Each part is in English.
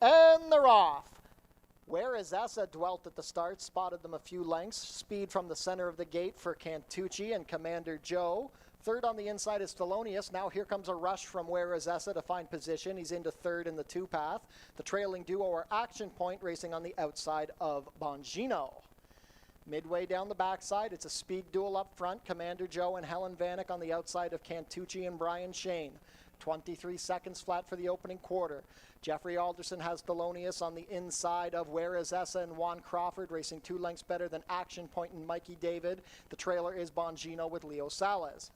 And they're off. Where is Essa dwelt at the start, spotted them a few lengths. Speed from the center of the gate for Cantucci and Commander Joe. Third on the inside is Thelonious. Now here comes a rush from Where is Essa to find position. He's into third in the two-path. The trailing duo are Action Point racing on the outside of Bongino. Midway down the backside, it's a speed duel up front. Commander Joe and Helen Vanek on the outside of Cantucci and Brian Shane. 23 seconds flat for the opening quarter. Jeffrey Alderson has Thelonious on the inside of Where is Essa and Juan Crawford, racing 2 lengths better than Action Point and Mikey David. The trailer is Bongino with Leo Salas.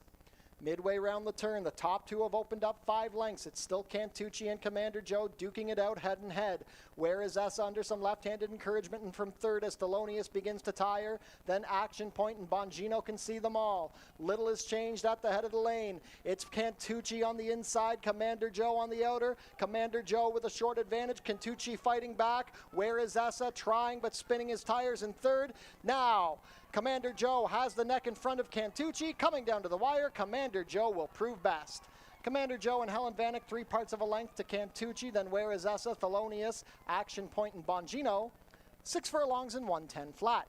Midway round the turn, the top two have opened up 5 lengths. It's still Cantucci and Commander Joe duking it out head and head. Where is Essa under some left-handed encouragement and from third as Thelonious begins to tire. Then Action Point and Bongino can see them all. Little has changed at the head of the lane. It's Cantucci on the inside, Commander Joe on the outer. Commander Joe with a short advantage. Cantucci fighting back. Where is Essa trying but spinning his tires in third. Now, Commander Joe has the neck in front of Cantucci. Coming down to the wire, Commander Joe will prove best. Commander Joe and Helen Vanek 3 parts of a length to Cantucci. Then Where is Essa, Thelonious, Action Point, and Bongino. 6 furlongs and 110 flat.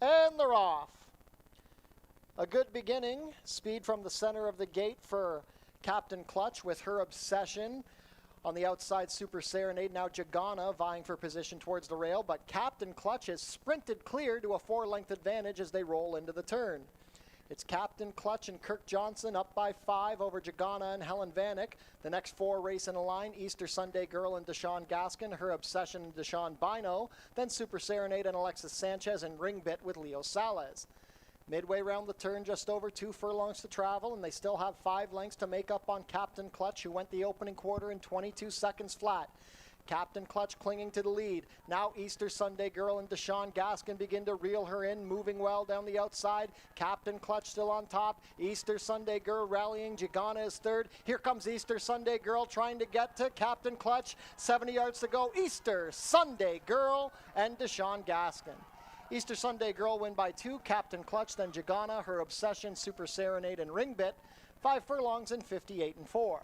And they're off. A good beginning. Speed from the center of the gate for Captain Clutch with Her Obsession. On the outside, Super Serenade. Now Jagana vying for position towards the rail, but Captain Clutch has sprinted clear to a 4-length advantage as they roll into the turn. It's Captain Clutch and Kirk Johnson up by 5 over Jagana and Helen Vanek. The next 4 race in a line, Easter Sunday Girl and Deshaun Gaskin, Her Obsession and Deshaun Bino, then Super Serenade and Alexis Sanchez, and Ring Bit with Leo Salas. Midway round the turn, just over 2 furlongs to travel, and they still have 5 lengths to make up on Captain Clutch, who went the opening quarter in 22 seconds flat. Captain Clutch clinging to the lead. Now Easter Sunday Girl and Deshaun Gaskin begin to reel her in, moving well down the outside. Captain Clutch still on top. Easter Sunday Girl rallying. Jagana is third. Here comes Easter Sunday Girl trying to get to Captain Clutch. 70 yards to go. Easter Sunday Girl and Deshaun Gaskin. Easter Sunday Girl win by 2. Captain Clutch, then Jagana, Her Obsession, Super Serenade, and Ring Bit. 5 furlongs and 58 and 4.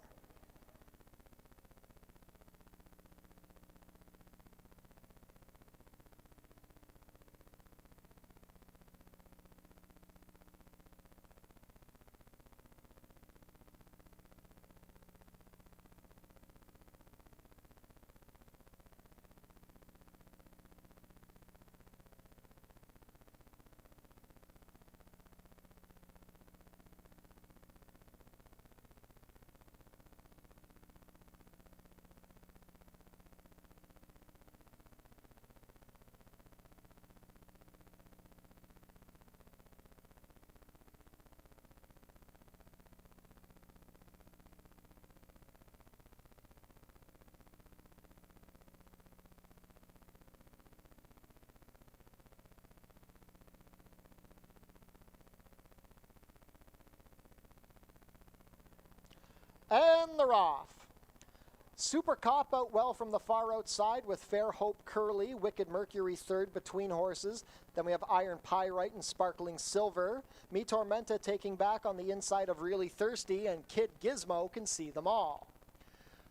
And they're off. Super Cop out well from the far outside with Fair Hope Curly, Wicked Mercury third between horses. Then we have Iron Pyrite and Sparkling Silver. Me Tormenta taking back on the inside of Really Thirsty, and Kid Gizmo can see them all.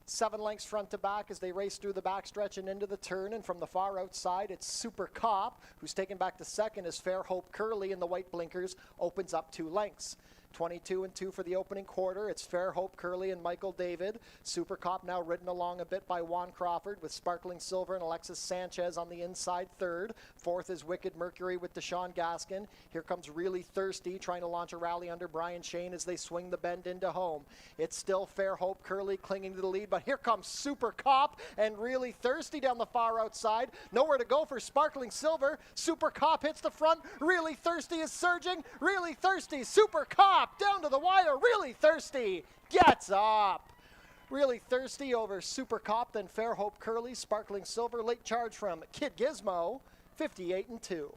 7 lengths front to back as they race through the backstretch and into the turn, and from the far outside it's Super Cop, who's taken back to second as Fair Hope Curly in the white blinkers opens up 2 lengths. 22-2 for the opening quarter. It's Fair Hope Curley and Michael David. Super Cop now ridden along a bit by Juan Crawford with Sparkling Silver and Alexis Sanchez on the inside third. Fourth is Wicked Mercury with Deshaun Gaskin. Here comes Really Thirsty trying to launch a rally under Brian Shane as they swing the bend into home. It's still Fair Hope Curley clinging to the lead, but here comes Super Cop and Really Thirsty down the far outside. Nowhere to go for Sparkling Silver. Super Cop hits the front. Really Thirsty is surging. Really Thirsty. Super Cop down to the wire. Really Thirsty gets up. Really Thirsty over Super Cop, then Fair Hope Curley, Sparkling Silver. Late charge from Kid Gizmo, 58-2.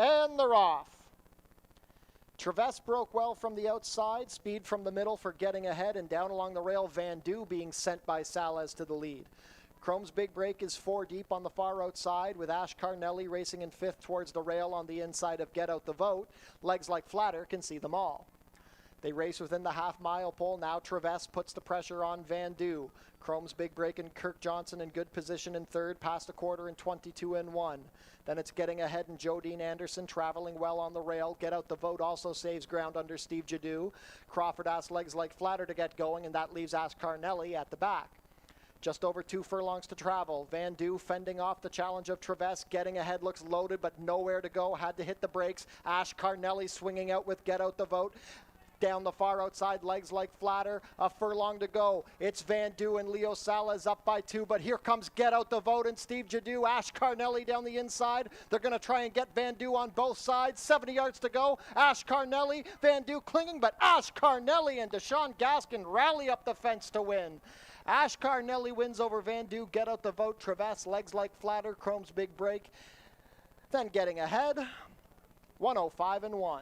And they're off. Traverse broke well from the outside, speed from the middle for getting ahead, and down along the rail, Van Du being sent by Salas to the lead. Chrome's Big Break is 4 deep on the far outside, with Ash Carnelli racing in 5th towards the rail on the inside of Get Out the Vote. Legs Like Flatter can see them all. They race within the half-mile pole. Now Traverse puts the pressure on Van Du. Chrome's Big Break and Kirk Johnson in good position in 3rd, past a quarter in 22-1. Then it's getting ahead and Jodine Anderson traveling well on the rail. Get Out the Vote also saves ground under Steve Jadu. Crawford asks Legs Like Flatter to get going, and that leaves Ash Carnelli at the back. Just over 2 furlongs to travel. Van Du fending off the challenge of Traverse. Getting ahead, looks loaded, but nowhere to go. Had to hit the brakes. Ash Carnelli swinging out with Get Out the Vote. Down the far outside, Legs Like Flatter, a furlong to go. It's Van Du and Leo Salas up by 2, but here comes Get Out the Vote and Steve Jadu. Ash Carnelli down the inside. They're going to try and get Van Du on both sides. 70 yards to go. Ash Carnelli, Van Du clinging, but Ash Carnelli and Deshaun Gaskin rally up the fence to win. Ash Carnelli wins over Van Du. Get Out the Vote, Traverse, Legs Like Flatter, Chrome's Big Break. Then getting ahead, 105-1.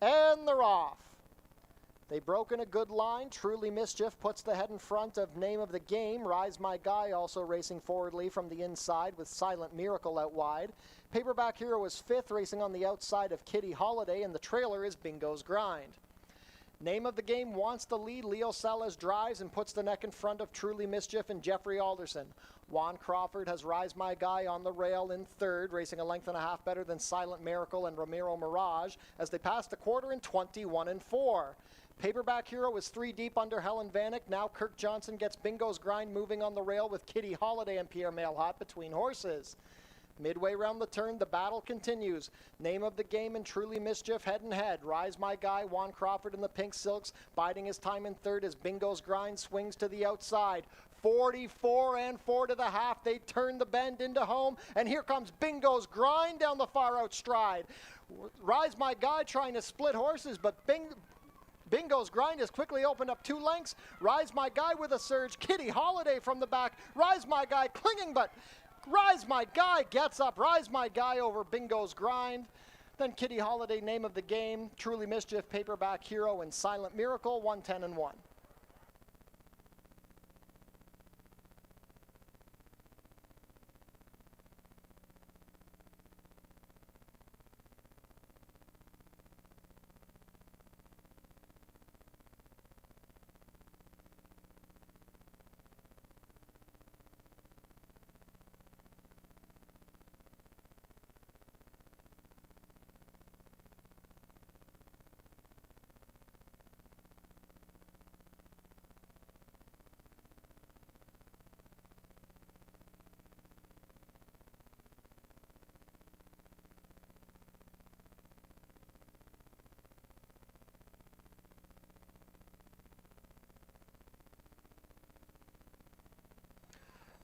And they're off. They broke in a good line. Truly Mischief puts the head in front of Name of the Game. Rise My Guy also racing forwardly from the inside with Silent Miracle out wide. Paperback Hero is 5th, racing on the outside of Kitty Holiday, and the trailer is Bingo's Grind. Name of the Game wants the lead. Leo Salas drives and puts the neck in front of Truly Mischief and Jeffrey Alderson. Juan Crawford has Rise My Guy on the rail in 3rd, racing a length and a half better than Silent Miracle and Ramiro Mirage as they pass the quarter in 21-4. Paperback Hero is 3 deep under Helen Vanek. Now Kirk Johnson gets Bingo's Grind moving on the rail with Kitty Holiday and Pierre Mailhot between horses. Midway round the turn, the battle continues. Name of the Game and Truly Mischief head and head. Rise My Guy, Juan Crawford in the pink silks, biding his time in 3rd as Bingo's Grind swings to the outside. 44-4 to the half. They turn the bend into home, and here comes Bingo's Grind down the far out stride. Rise My Guy trying to split horses, but Bingo's Grind has quickly opened up 2 lengths. Rise My Guy with a surge. Kitty Holiday from the back. Rise My Guy clinging, but Rise My Guy gets up. Rise My Guy over Bingo's Grind. Then Kitty Holiday, Name of the Game, Truly Mischief, Paperback Hero, and Silent Miracle, 110-1.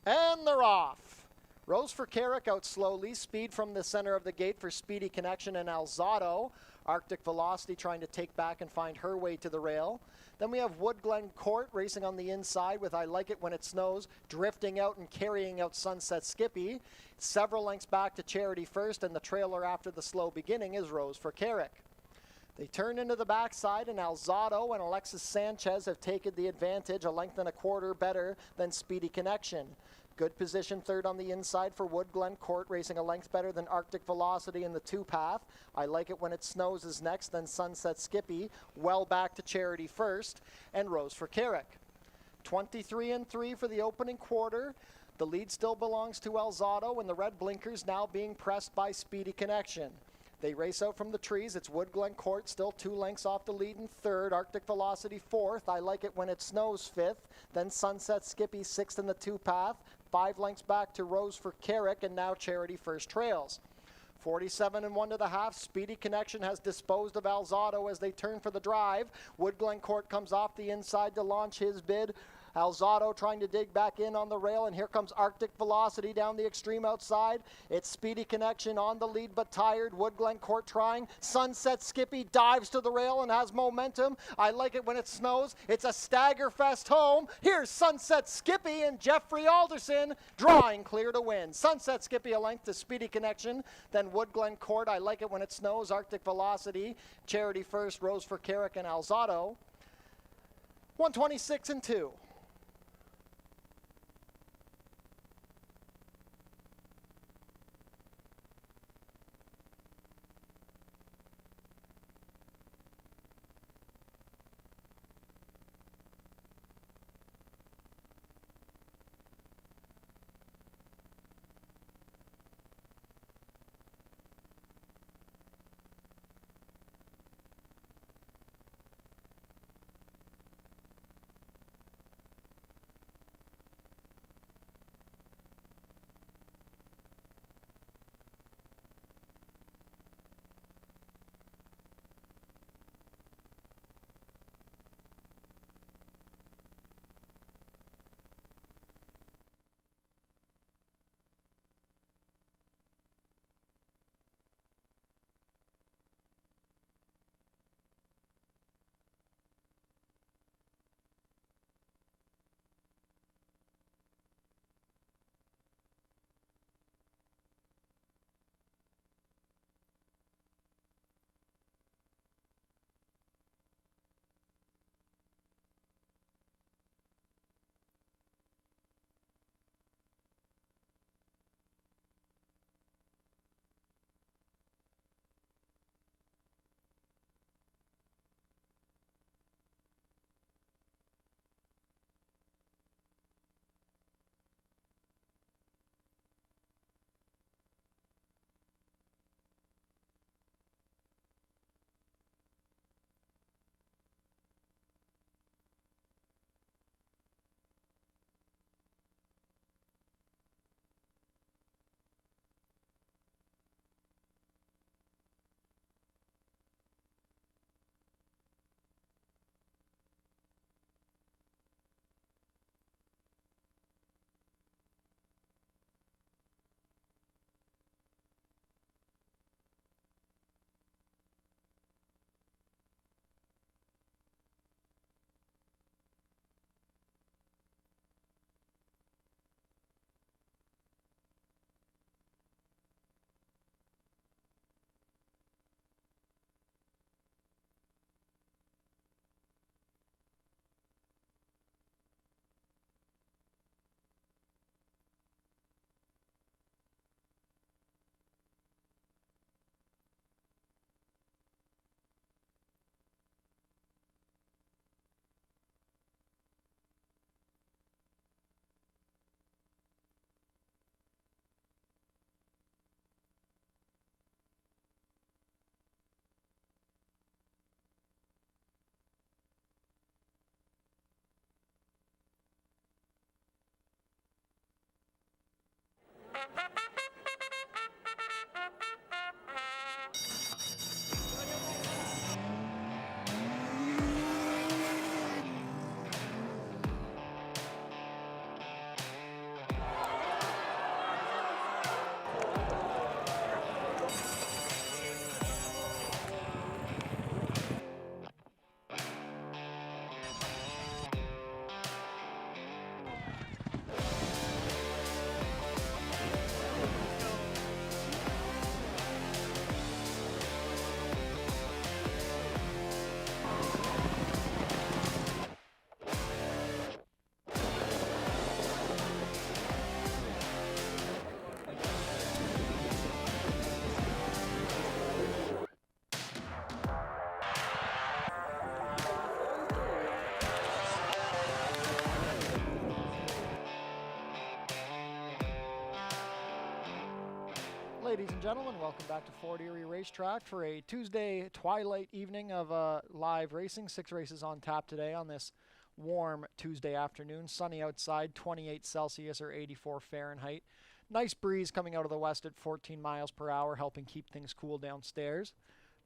And they're off. Rose for Carrick out slowly. Speed from the center of the gate for Speedy Connection and Alzado. Arctic Velocity trying to take back and find her way to the rail. Then we have Wood Glen Court racing on the inside with I Like It When It Snows, drifting out and carrying out Sunset Skippy. Several lengths back to Charity First, and the trailer after the slow beginning is Rose for Carrick. They turn into the backside, and Alzado and Alexis Sanchez have taken the advantage, a length and a quarter better than Speedy Connection. Good position third on the inside for Wood Glen Court, racing a length better than Arctic Velocity in the two-path. I Like It When It Snows is next, then Sunset Skippy, well back to Charity First, and Rose for Carrick. 23-3 for the opening quarter. The lead still belongs to Alzado, and the red blinkers now being pressed by Speedy Connection. They race out from the trees. It's Wood Glen Court still 2 lengths off the lead in third. Arctic Velocity fourth. I Like It When It Snows fifth. Then Sunset Skippy sixth in the two-path. 5 lengths back to Rose for Carrick, and now Charity First trails. 47 1.5. Speedy Connection has disposed of Alzado as they turn for the drive. Wood Glen Court comes off the inside to launch his bid. Alzado trying to dig back in on the rail, and here comes Arctic Velocity down the extreme outside. It's Speedy Connection on the lead but tired. Wood Glen Court trying. Sunset Skippy dives to the rail and has momentum. I Like It When It Snows. It's a stagger fest home. Here's Sunset Skippy and Jeffrey Alderson drawing clear to win. Sunset Skippy a length to Speedy Connection. Then Wood Glen Court, I Like It When It Snows, Arctic Velocity, Charity First, Rose for Carrick, and Alzado. 126-2. gentlemen, welcome back to Fort Erie Racetrack for a Tuesday twilight evening of live racing. 6 races on tap today on this warm Tuesday afternoon. Sunny outside, 28 Celsius or 84 Fahrenheit. Nice breeze coming out of the west at 14 miles per hour, helping keep things cool downstairs.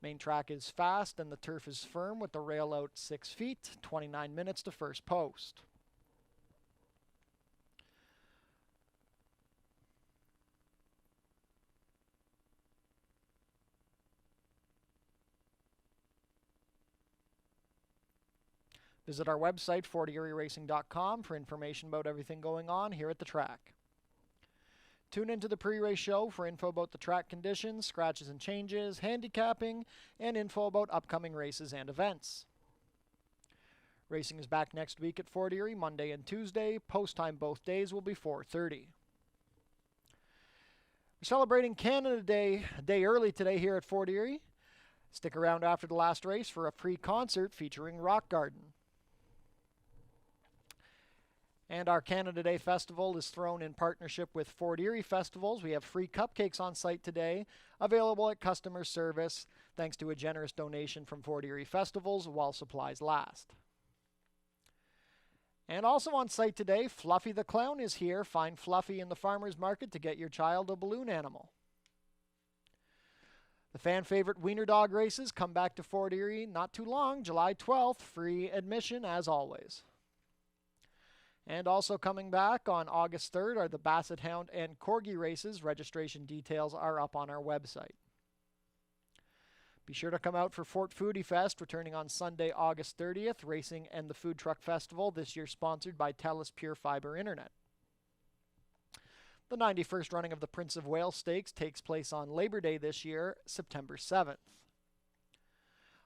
Main track is fast and the turf is firm with the rail out 6 feet, 29 minutes to first post. Visit our website, fortierieracing.com, for information about everything going on here at the track. Tune into the pre-race show for info about the track conditions, scratches and changes, handicapping, and info about upcoming races and events. Racing is back next week at Fort Erie, Monday and Tuesday. Post time both days will be 4:30. We're celebrating Canada Day a day early today here at Fort Erie. Stick around after the last race for a free concert featuring Rock Garden. And our Canada Day Festival is thrown in partnership with Fort Erie Festivals. We have free cupcakes on site today, available at customer service, thanks to a generous donation from Fort Erie Festivals while supplies last. And also on site today, Fluffy the Clown is here. Find Fluffy in the farmer's market to get your child a balloon animal. The fan favorite Wiener Dog races come back to Fort Erie not too long, July 12th, free admission as always. And also coming back on August 3rd are the Basset Hound and Corgi races. Registration details are up on our website. Be sure to come out for Fort Foodie Fest, returning on Sunday, August 30th, Racing and the Food Truck Festival, this year sponsored by TELUS Pure Fiber Internet. The 91st running of the Prince of Wales Stakes takes place on Labor Day this year, September 7th.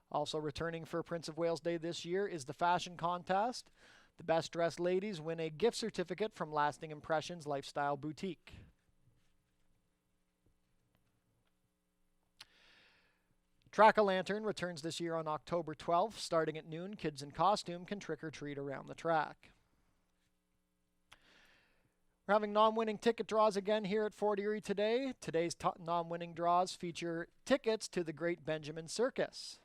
Also returning for Prince of Wales Day this year is the fashion contest. The best dressed ladies win a gift certificate from Lasting Impressions Lifestyle Boutique. Track-a-Lantern returns this year on October 12th. Starting at noon, kids in costume can trick or treat around the track. We're having non-winning ticket draws again here at Fort Erie today. Today's non-winning draws feature tickets to the Great Benjamin Circus.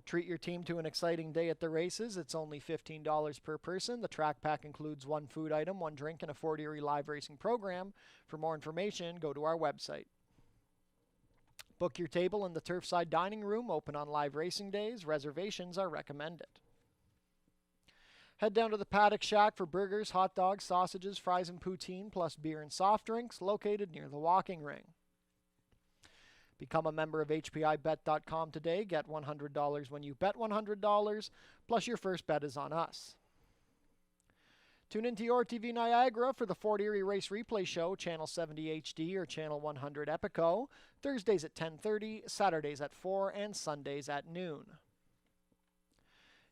Treat your team to an exciting day at the races. It's only $15 per person. The track pack includes 1 food item, 1 drink, and a Fort Erie live racing program. For more information, go to our website. Book your table in the Turfside Dining Room, open on live racing days. Reservations are recommended. Head down to the Paddock Shack for burgers, hot dogs, sausages, fries, and poutine, plus beer and soft drinks, located near the walking ring. Become a member of HPIBet.com today. Get $100 when you bet $100, plus your first bet is on us. Tune into your TV Niagara for the Fort Erie Race Replay Show, Channel 70 HD or Channel 100 Epico, Thursdays at 10:30, Saturdays at 4, and Sundays at noon.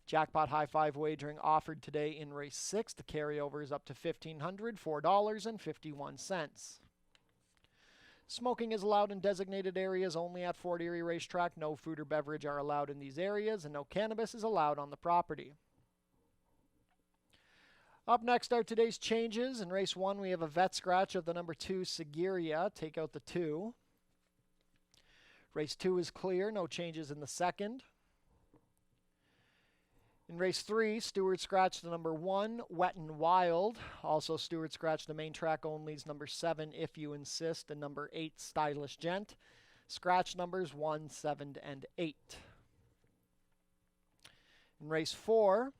Jackpot High Five wagering offered today in Race 6. The carryover is up to $1,500, $4.51. Smoking is allowed in designated areas only at Fort Erie Racetrack. No food or beverage are allowed in these areas, and no cannabis is allowed on the property. Up next are today's changes. In Race 1, we have a vet scratch of the number 2, Seguiria. Take out the 2. Race 2 is clear. No changes in the second. In Race 3, Stewart scratched the number 1, Wet n Wild. Also, Stewart scratched the main track only's number 7, If You Insist, and number 8, Stylish Gent. Scratch numbers 1, 7, and 8. In Race 4,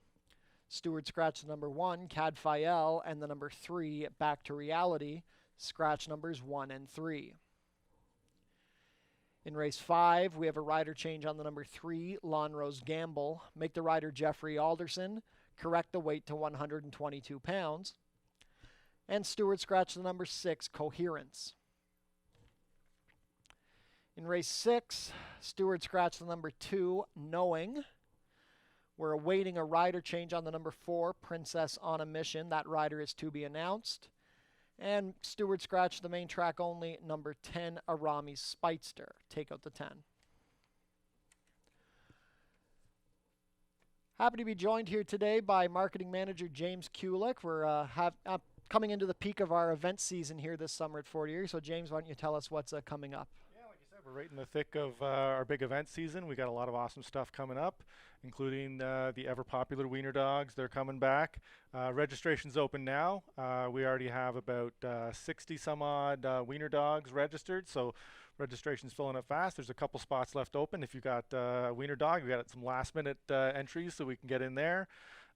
Stewart scratched the number 1, Cadfael, and the number 3, Back to Reality. Scratch numbers 1 and 3. In Race 5, we have a rider change on the number 3, Lonrose Gamble. Make the rider Jeffrey Alderson. Correct the weight to 122 pounds. And Stewart scratched the number 6, Coherence. In Race 6, Stewart scratched the number 2, Knowing. We're awaiting a rider change on the number 4, Princess on a Mission. That rider is to be announced. And Stewart scratched the main track only, number 10, Arami's Spitester. Take out the 10. Happy to be joined here today by Marketing Manager James Kulik. We're coming into the peak of our event season here this summer at Fort Erie. So James, why don't you tell us what's coming up? Yeah, like you said, we're right in the thick of our big event season. We got a lot of awesome stuff coming up, including the ever popular wiener dogs. They're coming back. Registration's open now. We already have about 60 some odd wiener dogs registered, so registration's filling up fast. There's a couple spots left open. If you got a wiener dog, we got some last minute entries so we can get in there.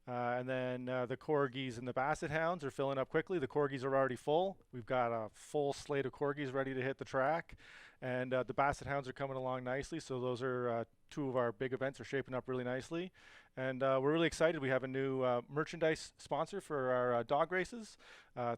And then the corgis and the basset hounds are filling up quickly. The corgis are already full. We've got a full slate of corgis ready to hit the track. And the basset hounds are coming along nicely. So those are two of our big events are shaping up really nicely. And we're really excited. We have a new merchandise sponsor for our dog races.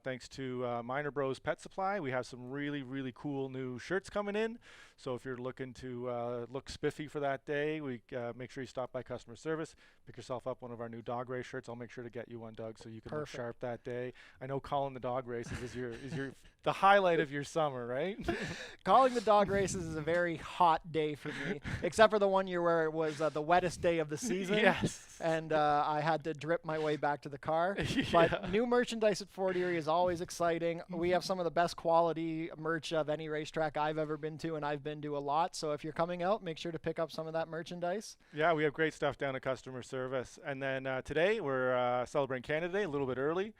Thanks to Minor Bros Pet Supply, we have some really, really cool new shirts coming in. So if you're looking to look spiffy for that day, we make sure you stop by customer service, pick yourself up one of our new dog race shirts. I'll make sure to get you one, Doug, so you can look sharp that day. I know calling the dog races is your the highlight of your summer, right? Calling the dog races is a very hot day for me, except for the one year where it was the wettest day of the season. Yes. And I had to drip my way back to the car. Yeah. But new merchandise at Fort Erie is always exciting. We have some of the best quality merch of any racetrack I've ever been to, and I've been to a lot. So if you're coming out, make sure to pick up some of that merchandise. Yeah, we have great stuff down at customer service. And then today we're celebrating Canada Day a little bit early,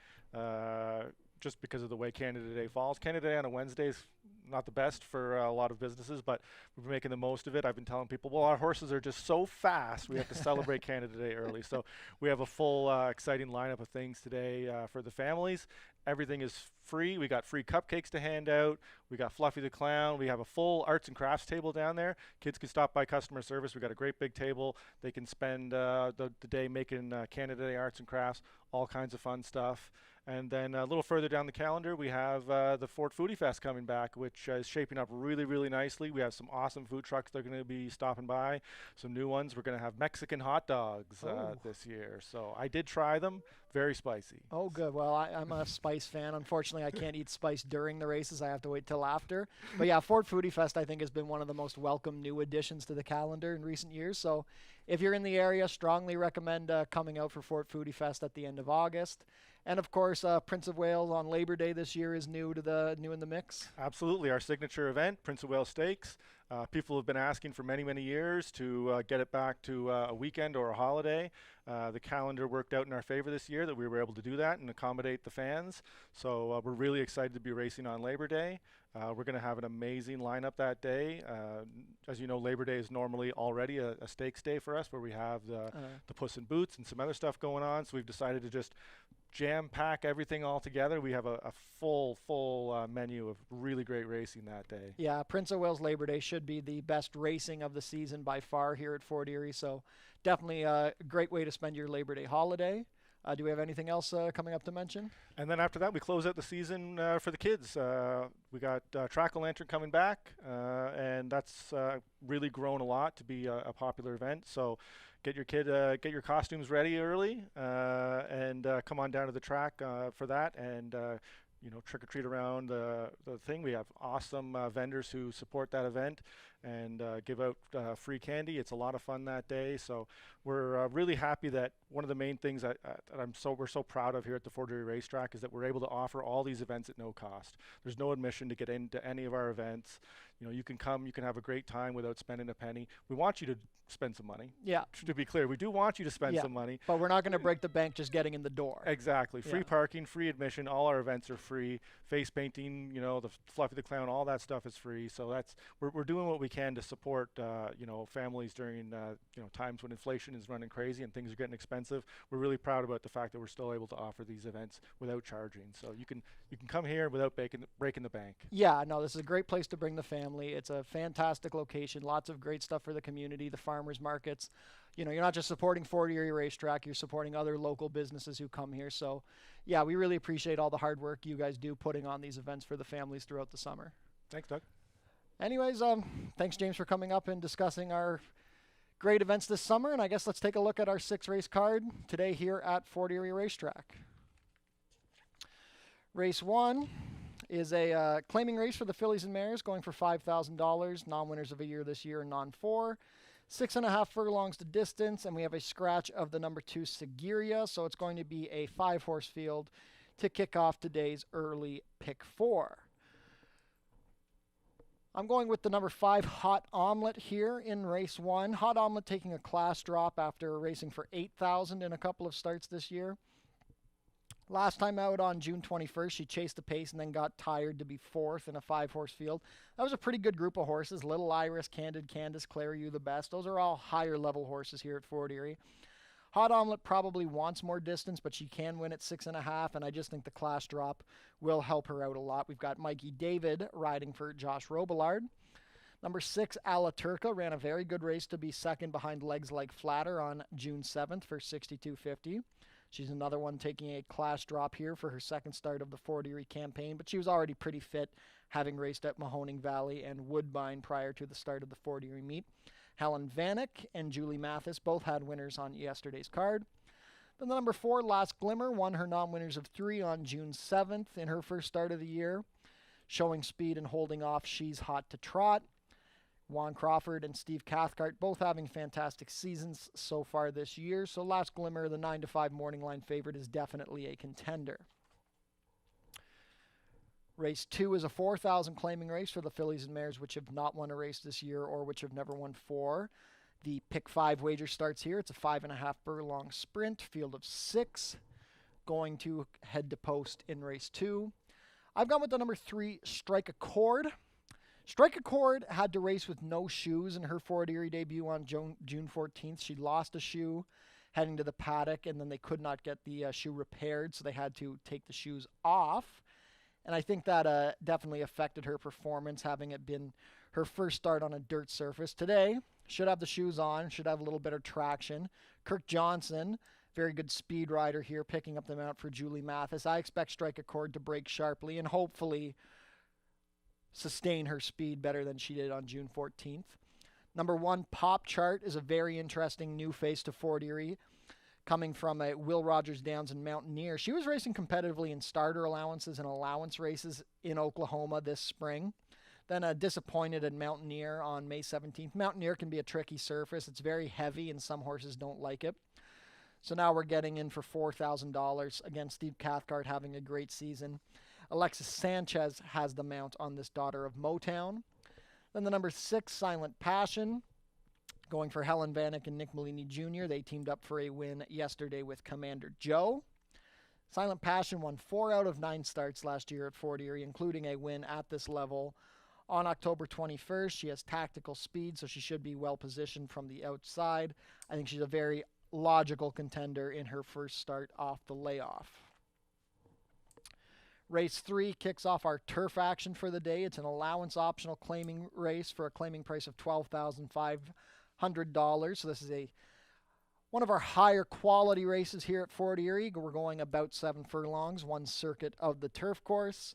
just because of the way Canada Day falls. Canada Day on a Wednesday is not the best for a lot of businesses, but we're making the most of it. I've been telling people, well, our horses are just so fast, we have to celebrate Canada Day early. So we have a full, exciting lineup of things today for the families. Everything is free. We got free cupcakes to hand out. We got Fluffy the Clown. We have a full arts and crafts table down there. Kids can stop by customer service. We got a great big table. They can spend the day making Canada Day arts and crafts, all kinds of fun stuff. And then a little further down the calendar, we have the Fort Foodie Fest coming back, which is shaping up really, really nicely. We have some awesome food trucks that are going to be stopping by, some new ones. We're going to have Mexican hot dogs this year. So I did try them. Very spicy. Oh, good. Well, I'm a spice fan. Unfortunately, I can't eat spice during the races. I have to wait till after. But yeah, Fort Foodie Fest, I think, has been one of the most welcome new additions to the calendar in recent years. So if you're in the area, strongly recommend coming out for Fort Foodie Fest at the end of August. And of course, Prince of Wales on Labor Day this year is new in the mix. Absolutely, our signature event, Prince of Wales Stakes. People have been asking for many, many years to get it back to a weekend or a holiday. The calendar worked out in our favor this year that we were able to do that and accommodate the fans. So we're really excited to be racing on Labor Day. We're going to have an amazing lineup that day. As you know, Labor Day is normally already a stakes day for us, where we have the Puss in Boots and some other stuff going on. So we've decided to just jam-pack everything all together. We have a full menu of really great racing that day. Yeah, Prince of Wales Labor Day should be the best racing of the season by far here at Fort Erie. So definitely a great way to spend your Labor Day holiday. Do we have anything else coming up to mention? And then after that, we close out the season for the kids. We got Track-O-Lantern coming back, and that's really grown a lot to be a popular event. So get your costumes ready early, and come on down to the track for that, and trick or treat around the thing. We have awesome vendors who support that event and give out free candy. It's a lot of fun that day. So we're really happy that one of the main things that we're so proud of here at the Fort Erie Racetrack is that we're able to offer all these events at no cost. There's no admission to get into any of our events. You can come, you can have a great time without spending a penny. We want you to spend some money. Yeah. To be clear, we do want you to spend some money. But we're not going to break the bank just getting in the door. Exactly. Free parking, free admission. All our events are free. Face painting, the Fluffy the Clown, all that stuff is free. So we're doing what we can to support families during times when inflation is running crazy and things are getting expensive. We're really proud about the fact that we're still able to offer these events without charging. So you can come here without breaking the bank. Yeah, no, this is a great place to bring the family. It's a fantastic location. Lots of great stuff for the community, the farmers markets. You're not just supporting Fort Erie Racetrack, you're supporting other local businesses who come here. So yeah, we really appreciate all the hard work you guys do putting on these events for the families throughout the summer. Thanks, Doug. Anyways, thanks, James, for coming up and discussing our great events this summer. And I guess let's take a look at our 6-race card today here at Fort Erie Racetrack. Race 1 is a claiming race for the fillies and mares, going for $5,000. Non-winners of a year this year and non-4. 6.5 furlongs to distance, and we have a scratch of the number 2 Seguiria, so it's going to be a 5-horse field to kick off today's early pick 4. I'm going with the number 5 Hot Omelet here in race 1. Hot Omelet taking a class drop after racing for 8,000 in a couple of starts this year. Last time out on June 21st, she chased the pace and then got tired to be 4th in a 5-horse field. That was a pretty good group of horses. Little Iris, Candid Candace, Claire You the Best. Those are all higher level horses here at Fort Erie. Hot Omelet probably wants more distance, but she can win at 6.5, and I just think the class drop will help her out a lot. We've got Mikey David riding for Josh Robillard. Number 6, Ala Turca, ran a very good race to be second behind Legs Like Flatter on June 7th for 62.50. She's another one taking a class drop here for her second start of the Fort Erie campaign, but she was already pretty fit, having raced at Mahoning Valley and Woodbine prior to the start of the Fort Erie meet. Helen Vanek and Julie Mathis both had winners on yesterday's card. Then the number 4, Last Glimmer, won her non-winners of 3 on June 7th in her first start of the year. Showing speed and holding off She's Hot to Trot. Juan Crawford and Steve Cathcart both having fantastic seasons so far this year. So Last Glimmer, the 9-5 morning line favorite, is definitely a contender. Race 2 is a 4,000 claiming race for the fillies and mares which have not won a race this year or which have never won 4. The pick 5 wager starts here. It's a 5.5 furlong sprint, field of 6, going to head to post in race 2. I've gone with the number 3, Strike a Chord. Strike a Chord had to race with no shoes in her Fort Erie debut on June 14th. She lost a shoe heading to the paddock, and then they could not get the shoe repaired, so they had to take the shoes off. And I think that definitely affected her performance, having it been her first start on a dirt surface. Today, should have the shoes on, should have a little better traction. Kirk Johnson, very good speed rider here, picking up the mount for Julie Mathis. I expect Strike a Chord to break sharply and hopefully sustain her speed better than she did on June 14th. Number 1, Pop Chart, is a very interesting new face to Fort Erie, coming from a Will Rogers Downs and Mountaineer. She was racing competitively in starter allowances and allowance races in Oklahoma this spring. Then disappointed at Mountaineer on May 17th. Mountaineer can be a tricky surface. It's very heavy and some horses don't like it. So now we're getting in for $4,000. Again, Steve Cathcart having a great season. Alexis Sanchez has the mount on this Daughter of Motown. Then the number 6, Silent Passion, going for Helen Vanek and Nick Molini Jr. They teamed up for a win yesterday with Commander Joe. Silent Passion won 4 out of 9 starts last year at Fort Erie, including a win at this level on October 21st. She has tactical speed, so she should be well positioned from the outside. I think she's a very logical contender in her first start off the layoff. Race 3 kicks off our turf action for the day. It's an allowance optional claiming race for a claiming price of $12,500. So this is one of our higher quality races here at Fort Erie. We're going about 7 furlongs, 1 circuit of the turf course.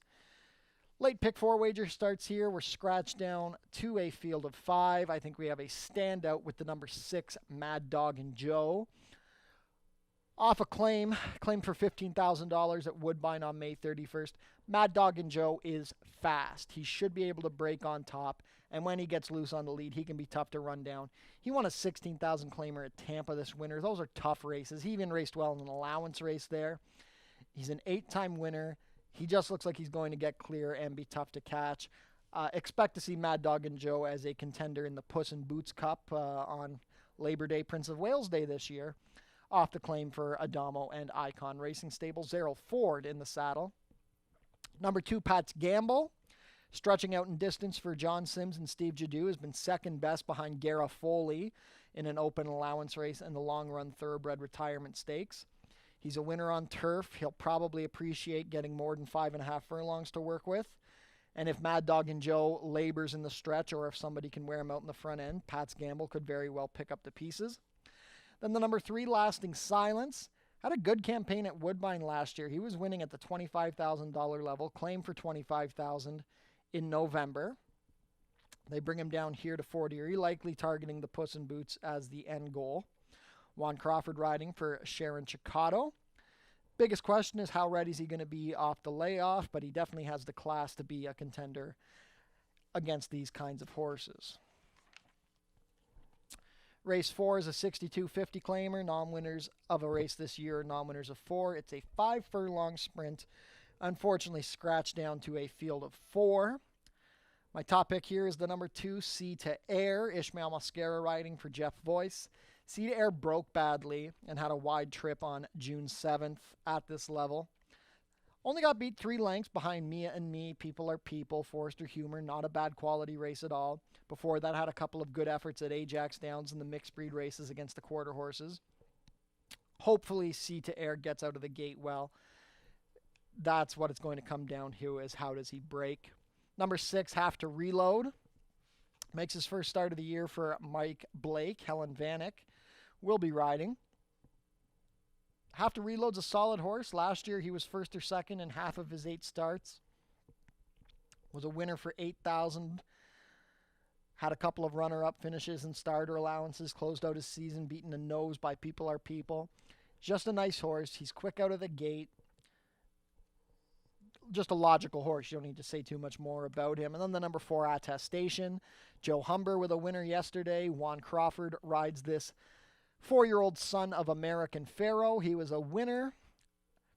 Late pick 4 wager starts here. We're scratched down to a field of 5. I think we have a standout with the number 6, Mad Dog and Joe. Off a claim for $15,000 at Woodbine on May 31st. Mad Dog and Joe is fast. He should be able to break on top, and when he gets loose on the lead, he can be tough to run down. He won a 16,000 claimer at Tampa this winter. Those are tough races. He even raced well in an allowance race there. He's an 8-time winner. He just looks like he's going to get clear and be tough to catch. Expect to see Mad Dog and Joe as a contender in the Puss in Boots Cup on Labor Day, Prince of Wales Day this year. Off the claim for Adamo and Icon Racing Stable. Zerrell Ford in the saddle. Number 2, Pat's Gamble, stretching out in distance for John Sims and Steve Jadu, has been second best behind Gara Foley in an open allowance race and the long run thoroughbred retirement stakes. He's a winner on turf. He'll probably appreciate getting more than 5.5 furlongs to work with. And if Mad Dog and Joe labors in the stretch, or if somebody can wear him out in the front end, Pat's Gamble could very well pick up the pieces. Then the number 3, Lasting Silence, had a good campaign at Woodbine last year. He was winning at the $25,000 level, claimed for $25,000 in November. They bring him down here to Fort Erie, likely targeting the Puss in Boots as the end goal. Juan Crawford riding for Sharon Chicotto. Biggest question is how ready is he going to be off the layoff, but he definitely has the class to be a contender against these kinds of horses. Race 4 is a 62.50 claimer. Non-winners of a race this year are non-winners of 4. It's a 5-furlong sprint. Unfortunately, scratched down to a field of 4. My top pick here is the number 2, Sea to Air. Ishmael Mascara riding for Jeff Voice. Sea to Air broke badly and had a wide trip on June 7th at this level. Only got beat 3 lengths behind Mia and Me, People Are People, Forester Humor. Not a bad quality race at all. Before that, had a couple of good efforts at Ajax Downs in the mixed breed races against the quarter horses. Hopefully, Sea to Air gets out of the gate well. That's what it's going to come down to, is how does he break. Number 6, Have to Reload. Makes his first start of the year for Mike Blake. Helen Vanek will be riding. Have to Reload's a solid horse. Last year, he was first or second in half of his 8 starts. Was a winner for $8,000. Had a couple of runner-up finishes and starter allowances. Closed out his season, beaten a nose by People Are People. Just a nice horse. He's quick out of the gate. Just a logical horse. You don't need to say too much more about him. And then the number 4, Attestation. Joe Humber with a winner yesterday. Juan Crawford rides this 4-year-old son of American Pharaoh. He was a winner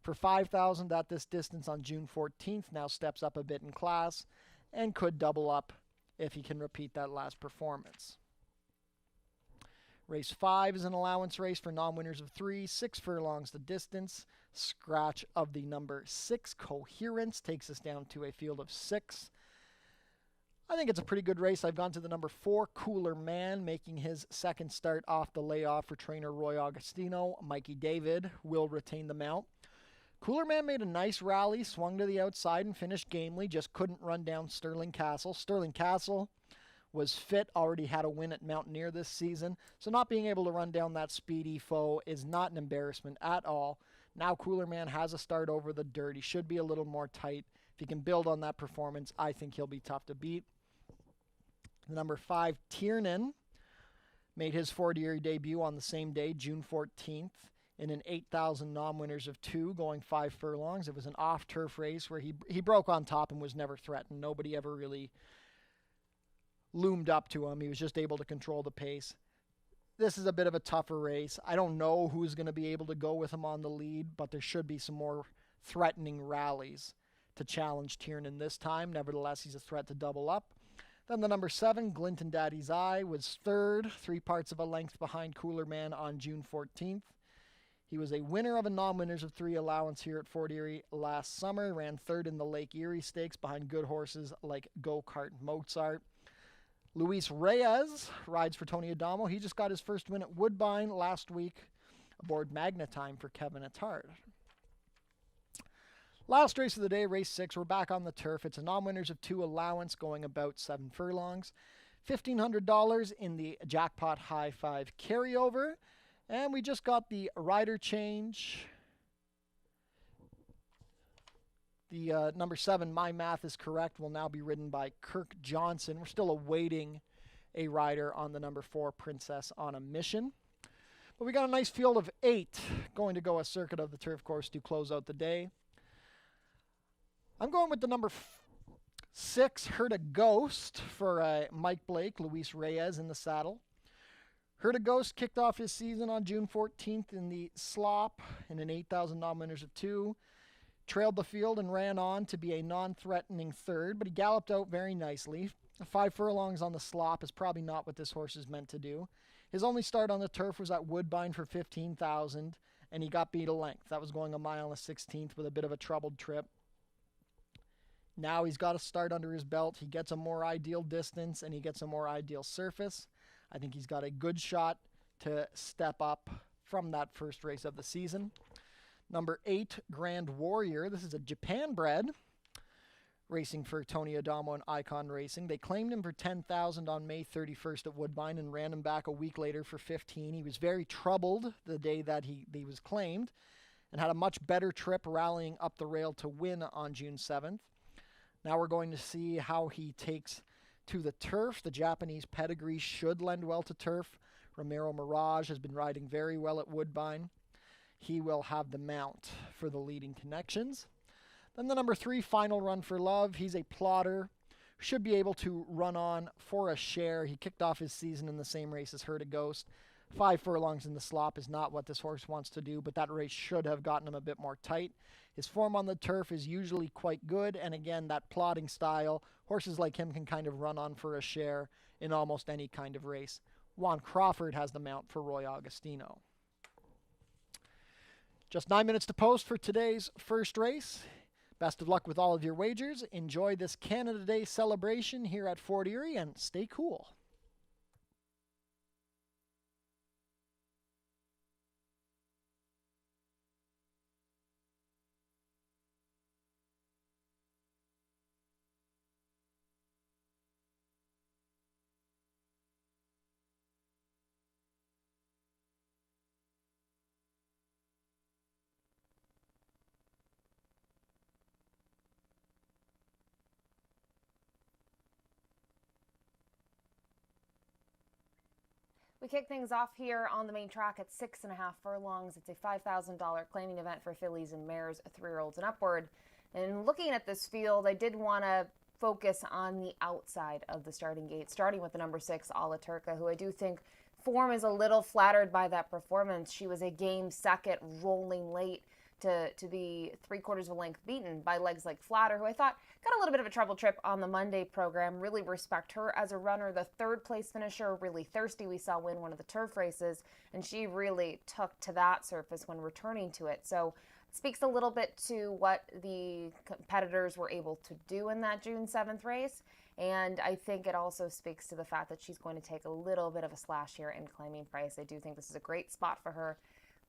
for $5,000 at this distance on June 14th. Now steps up a bit in class and could double up if he can repeat that last performance. Race 5 is an allowance race for non-winners of 3, 6 furlongs the distance. Scratch of the number 6, Coherence, takes us down to a field of 6. I think it's a pretty good race. I've gone to the number 4, Cooler Man, making his second start off the layoff for trainer Roy Augustino. Mikey David will retain the mount. Cooler Man made a nice rally, swung to the outside and finished gamely, just couldn't run down Sterling Castle. Sterling Castle was fit, already had a win at Mountaineer this season, so not being able to run down that speedy foe is not an embarrassment at all. Now Cooler Man has a start over the dirt. He should be a little more tight. If he can build on that performance, I think he'll be tough to beat. The number 5, Tiernan, made his Fort Erie debut on the same day, June 14th, in an 8,000 non-winners of 2, going 5 furlongs. It was an off-turf race where he broke on top and was never threatened. Nobody ever really loomed up to him. He was just able to control the pace. This is a bit of a tougher race. I don't know who's going to be able to go with him on the lead, but there should be some more threatening rallies to challenge Tiernan this time. Nevertheless, he's a threat to double up. Then the number 7, Glint and Daddy's Eye, was third, 3 parts of a length behind Cooler Man on June 14th. He was a winner of a non-winners of 3 allowance here at Fort Erie last summer. Ran third in the Lake Erie Stakes behind good horses like Go-Kart Mozart. Luis Reyes rides for Tony Adamo. He just got his first win at Woodbine last week aboard Magnetime for Kevin Attard. Last race of the day, race 6. We're back on the turf. It's a non-winners of 2 allowance going about 7 furlongs. $1,500 in the Jackpot High 5 carryover. And we just got the rider change. The number 7, My Math is Correct, will now be ridden by Kirk Johnson. We're still awaiting a rider on the number 4, Princess on a Mission. But we got a nice field of 8 going to go a circuit of the turf course to close out the day. I'm going with the number 6, Heard a Ghost, for Mike Blake, Luis Reyes in the saddle. Heard a Ghost kicked off his season on June 14th in the slop in an 8,000 non-winners of 2. Trailed the field and ran on to be a non-threatening third, but he galloped out very nicely. 5 furlongs on the slop is probably not what this horse is meant to do. His only start on the turf was at Woodbine for $15,000, and he got beat a length. That was going a mile and a 16th with a bit of a troubled trip. Now he's got a start under his belt. He gets a more ideal distance, and he gets a more ideal surface. I think he's got a good shot to step up from that first race of the season. Number 8, Grand Warrior. This is a Japan bred, racing for Tony Adamo and Icon Racing. They claimed him for $10,000 on May 31st at Woodbine and ran him back a week later for $15,000. He was very troubled the day that he was claimed and had a much better trip rallying up the rail to win on June 7th. Now we're going to see how he takes to the turf. The Japanese pedigree should lend well to turf. Romero Mirage has been riding very well at Woodbine. He will have the mount for the leading connections. Then the number 3, Final Run for Love. He's a plotter should be able to run on for a share. He kicked off his season in the same race as Herta Ghost. 5 furlongs in the slop is not what this horse wants to do, but that race should have gotten him a bit more tight. His form on the turf is usually quite good, and again, that plodding style, horses like him can kind of run on for a share in almost any kind of race. Juan Crawford has the mount for Roy Agostino. Just 9 minutes to post for today's first race. Best of luck with all of your wagers. Enjoy this Canada Day celebration here at Fort Erie, and stay cool. We kick things off here on the main track at 6.5 furlongs. It's a $5,000 claiming event for fillies and mares, 3-year-olds and upward. And looking at this field, I did want to focus on the outside of the starting gate, starting with the number 6, Ala Turca, who I do think form is a little flattered by that performance. She was a game second, rolling late to be 3/4 of a length beaten by Legs Like Flatter, who I thought got a little bit of a trouble trip on the Monday program. Really respect her as a runner. The 3rd place finisher, Really Thirsty, we saw win one of the turf races, and she really took to that surface when returning to it. So it speaks a little bit to what the competitors were able to do in that June 7th race. And I think it also speaks to the fact that she's going to take a little bit of a slash here in claiming price. I do think this is a great spot for her.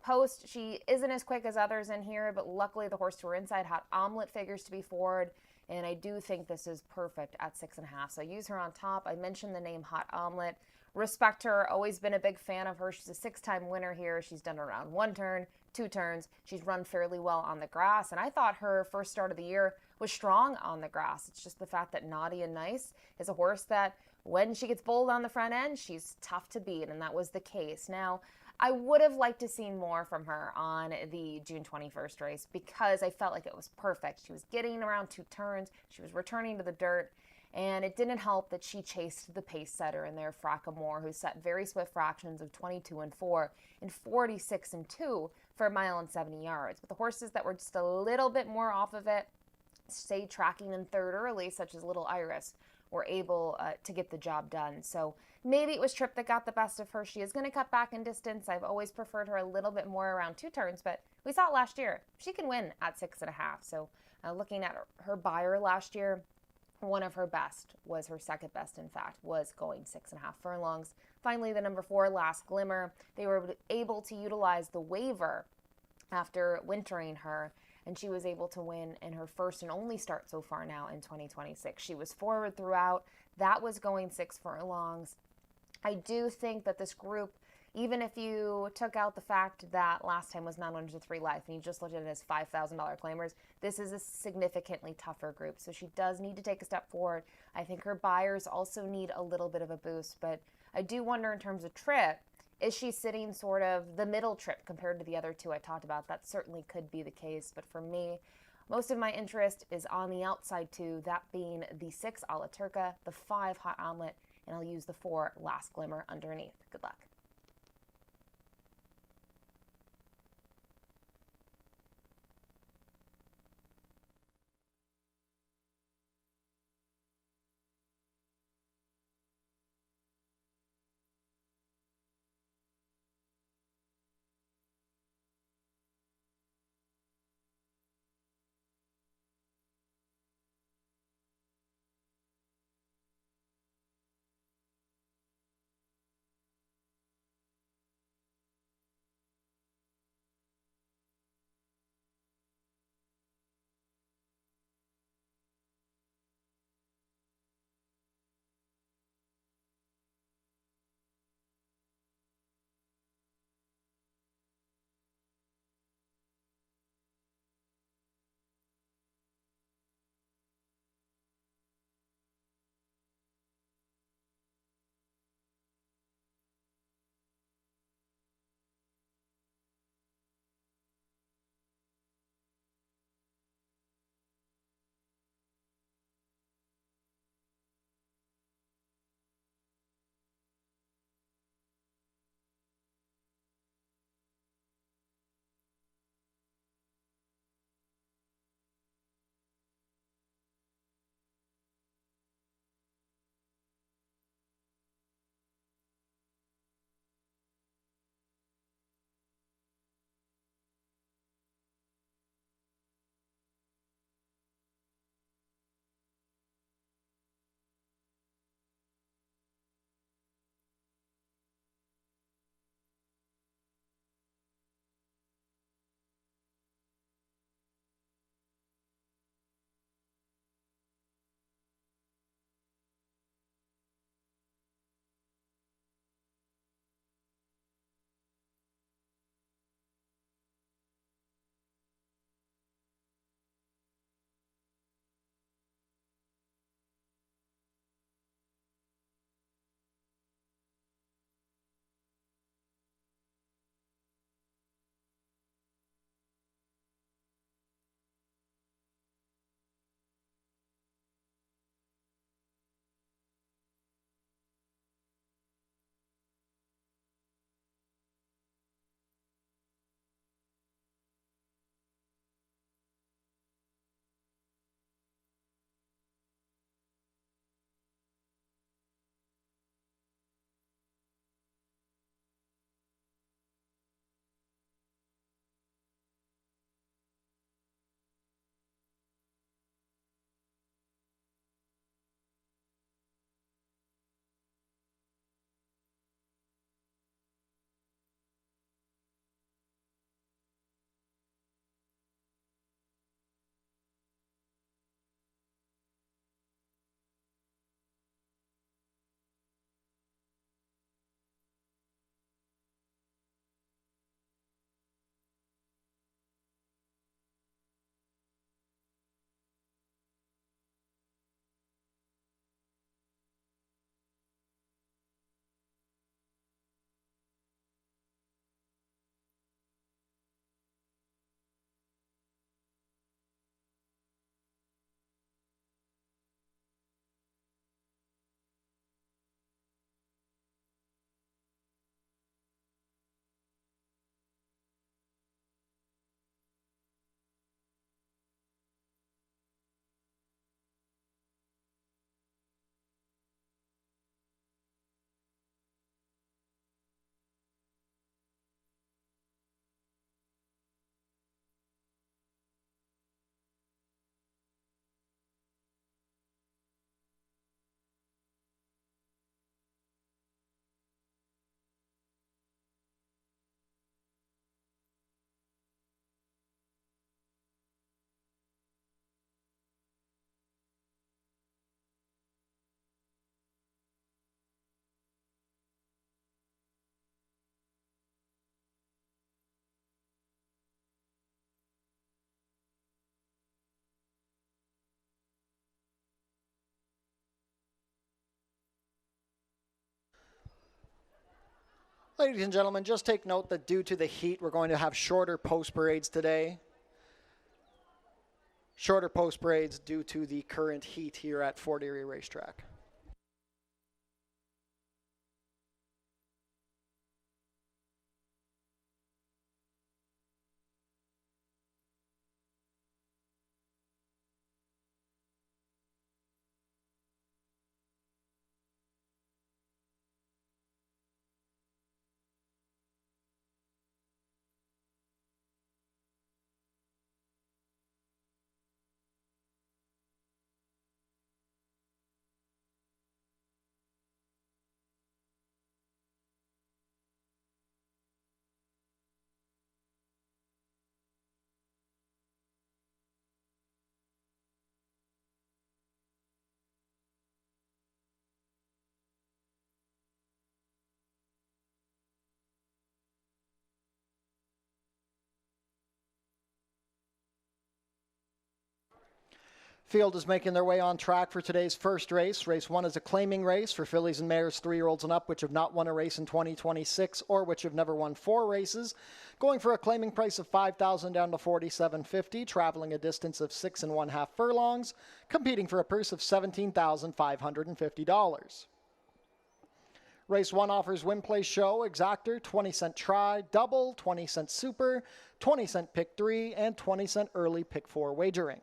Post, she isn't as quick as others in here, but luckily the horse to her inside, Hot Omelet, figures to be forward, and I do think this is perfect at 6.5. So I use her on top. I mentioned the name Hot Omelet. Respect her, always been a big fan of her. She's a 6-time winner here. She's done around 1 turn, 2 turns. She's run fairly well on the grass, and I thought her first start of the year was strong on the grass. It's just the fact that Naughty and Nice is a horse that when she gets bold on the front end, she's tough to beat, and that was the case. Now, I would have liked to see more from her on the June 21st race because I felt like it was perfect. She was getting around 2 turns. She was returning to the dirt. And it didn't help that she chased the pace setter in there, Frackamore, who set very swift fractions of 22 and 4 and 46 and 2 for a mile and 70 yards. But the horses that were just a little bit more off of it, say tracking in 3rd early, such as Little Iris, were able to get the job done. So maybe it was Trip that got the best of her. She is going to cut back in distance. I've always preferred her a little bit more around 2 turns, but we saw it last year. She can win at 6.5. So looking at her buyer last year, one of her best was her 2nd best, in fact, was going 6.5 furlongs. Finally, the number 4, Last Glimmer. They were able to utilize the waiver after wintering her, and she was able to win in her first and only start so far now in 2026. She was forward throughout. That was going 6 furlongs. I do think that this group, even if you took out the fact that last time was 903 life and you just looked at it as $5,000 claimers, this is a significantly tougher group. So she does need to take a step forward. I think her buyers also need a little bit of a boost, but I do wonder in terms of trip, is she sitting sort of the middle trip compared to the other 2 I talked about? That certainly could be the case, but for me, most of my interest is on the outside 2, that being the 6, Ala Turca, the 5, Hot Omelet, and I'll use the 4, Last Glimmer, underneath. Good luck. Ladies and gentlemen, just take note that due to the heat, we're going to have shorter post parades today. Shorter post parades due to the current heat here at Fort Erie Racetrack. Field is making their way on track for today's first race. Race 1 is a claiming race for fillies and mares 3-year-olds and up, which have not won a race in 2026 or which have never won 4 races. Going for a claiming price of $5,000 down to $4,750, traveling a distance of 6 1/2 furlongs, competing for a purse of $17,550. Race 1 offers win, place, show, exactor, 20-cent try, double, 20-cent super, 20-cent pick 3, and 20-cent early pick 4 wagering.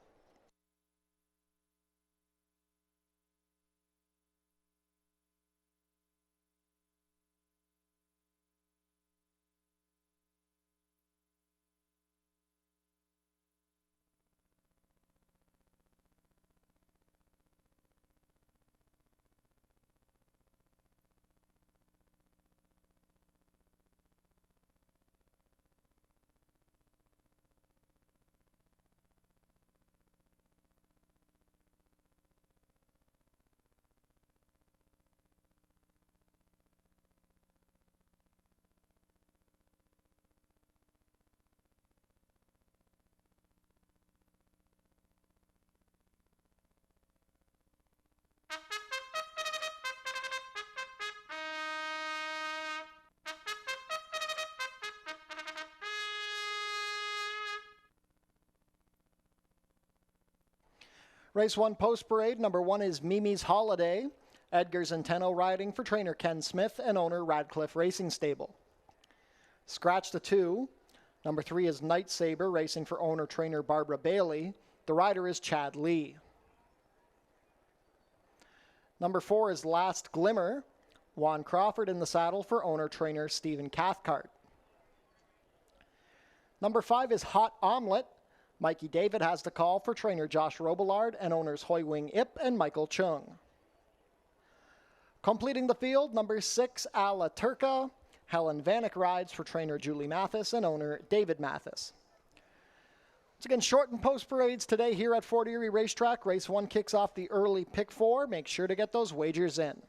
Race 1 post parade, number 1 is Mimi's Holiday. Edgar's and Tenno riding for trainer Ken Smith and owner Radcliffe Racing Stable. Scratch the 2. Number 3 is Night Saber racing for owner trainer Barbara Bailey. The rider is Chad Lee. Number 4 is Last Glimmer. Juan Crawford in the saddle for owner trainer Stephen Cathcart. Number 5 is Hot Omelet. Mikey David has the call for trainer Josh Robillard and owners Hoi Wing Ip and Michael Chung. Completing the field, number 6, A La Turca. Helen Vanek rides for trainer Julie Mathis and owner David Mathis. Once again, shortened post parades today here at Fort Erie Racetrack. Race 1 kicks off the early pick 4. Make sure to get those wagers in.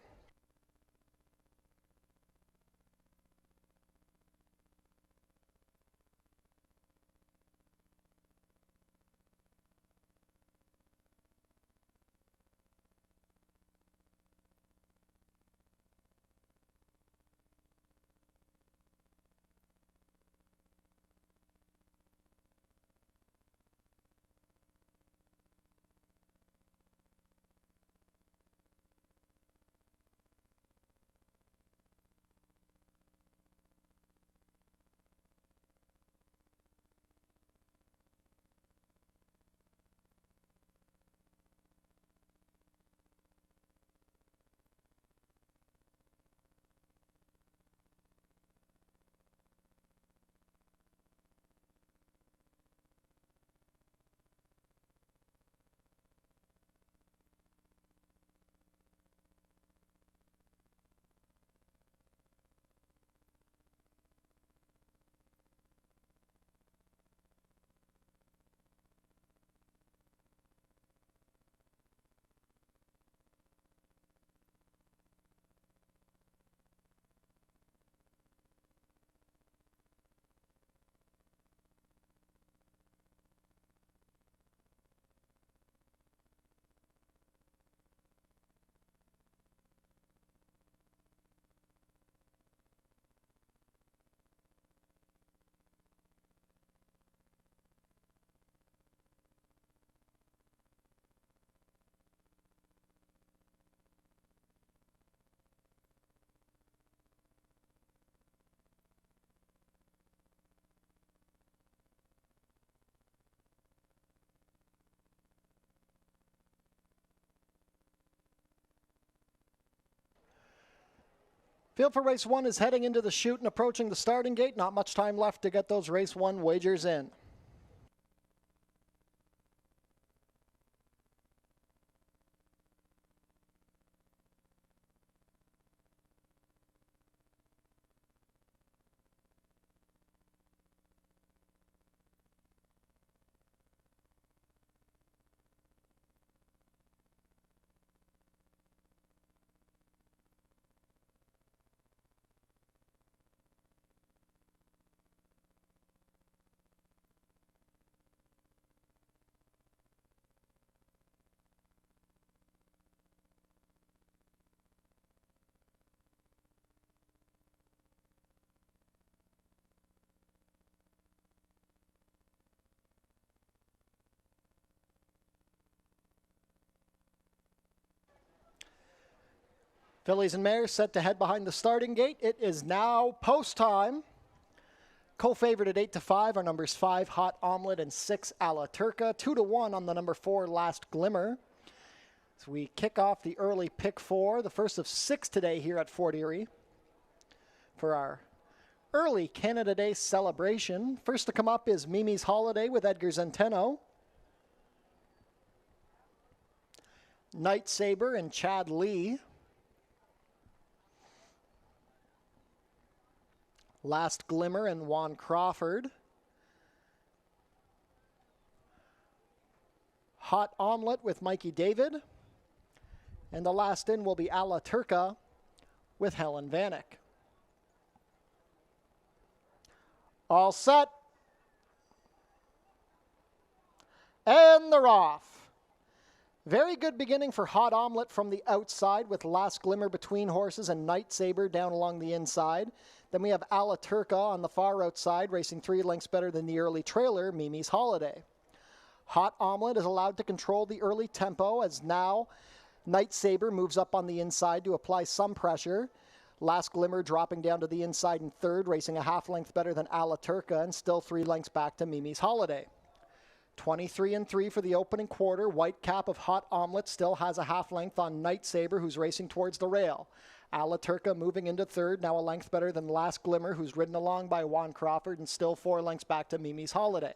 Field for race 1 is heading into the chute and approaching the starting gate. Not much time left to get those race 1 wagers in. Fillies and mares set to head behind the starting gate. It is now post time. Co-favored at 8-5 are numbers 5, Hot Omelet, and 6, A La Turca. 2-1 on the number 4, Last Glimmer. As we kick off the early pick 4, the first of 6 today here at Fort Erie for our early Canada Day celebration. First to come up is Mimi's Holiday with Edgar Zenteno. Night Saber and Chad Lee. Last Glimmer and Juan Crawford. Hot Omelet with Mikey David. And the last in will be A La Turca with Helen Vanek. All set. And they're off. Very good beginning for Hot Omelet from the outside with Last Glimmer between horses and Night Saber down along the inside. Then we have A La Turca on the far outside, racing 3 lengths better than the early trailer, Mimi's Holiday. Hot Omelet is allowed to control the early tempo as now Night Saber moves up on the inside to apply some pressure. Last Glimmer dropping down to the inside in third, racing a half length better than A La Turca and still 3 lengths back to Mimi's Holiday. 23-3 for the opening quarter. White cap of Hot Omelet still has a half length on Night Saber, who's racing towards the rail. A La Turca moving into third, now a length better than Last Glimmer, who's ridden along by Juan Crawford and still 4 lengths back to Mimi's Holiday.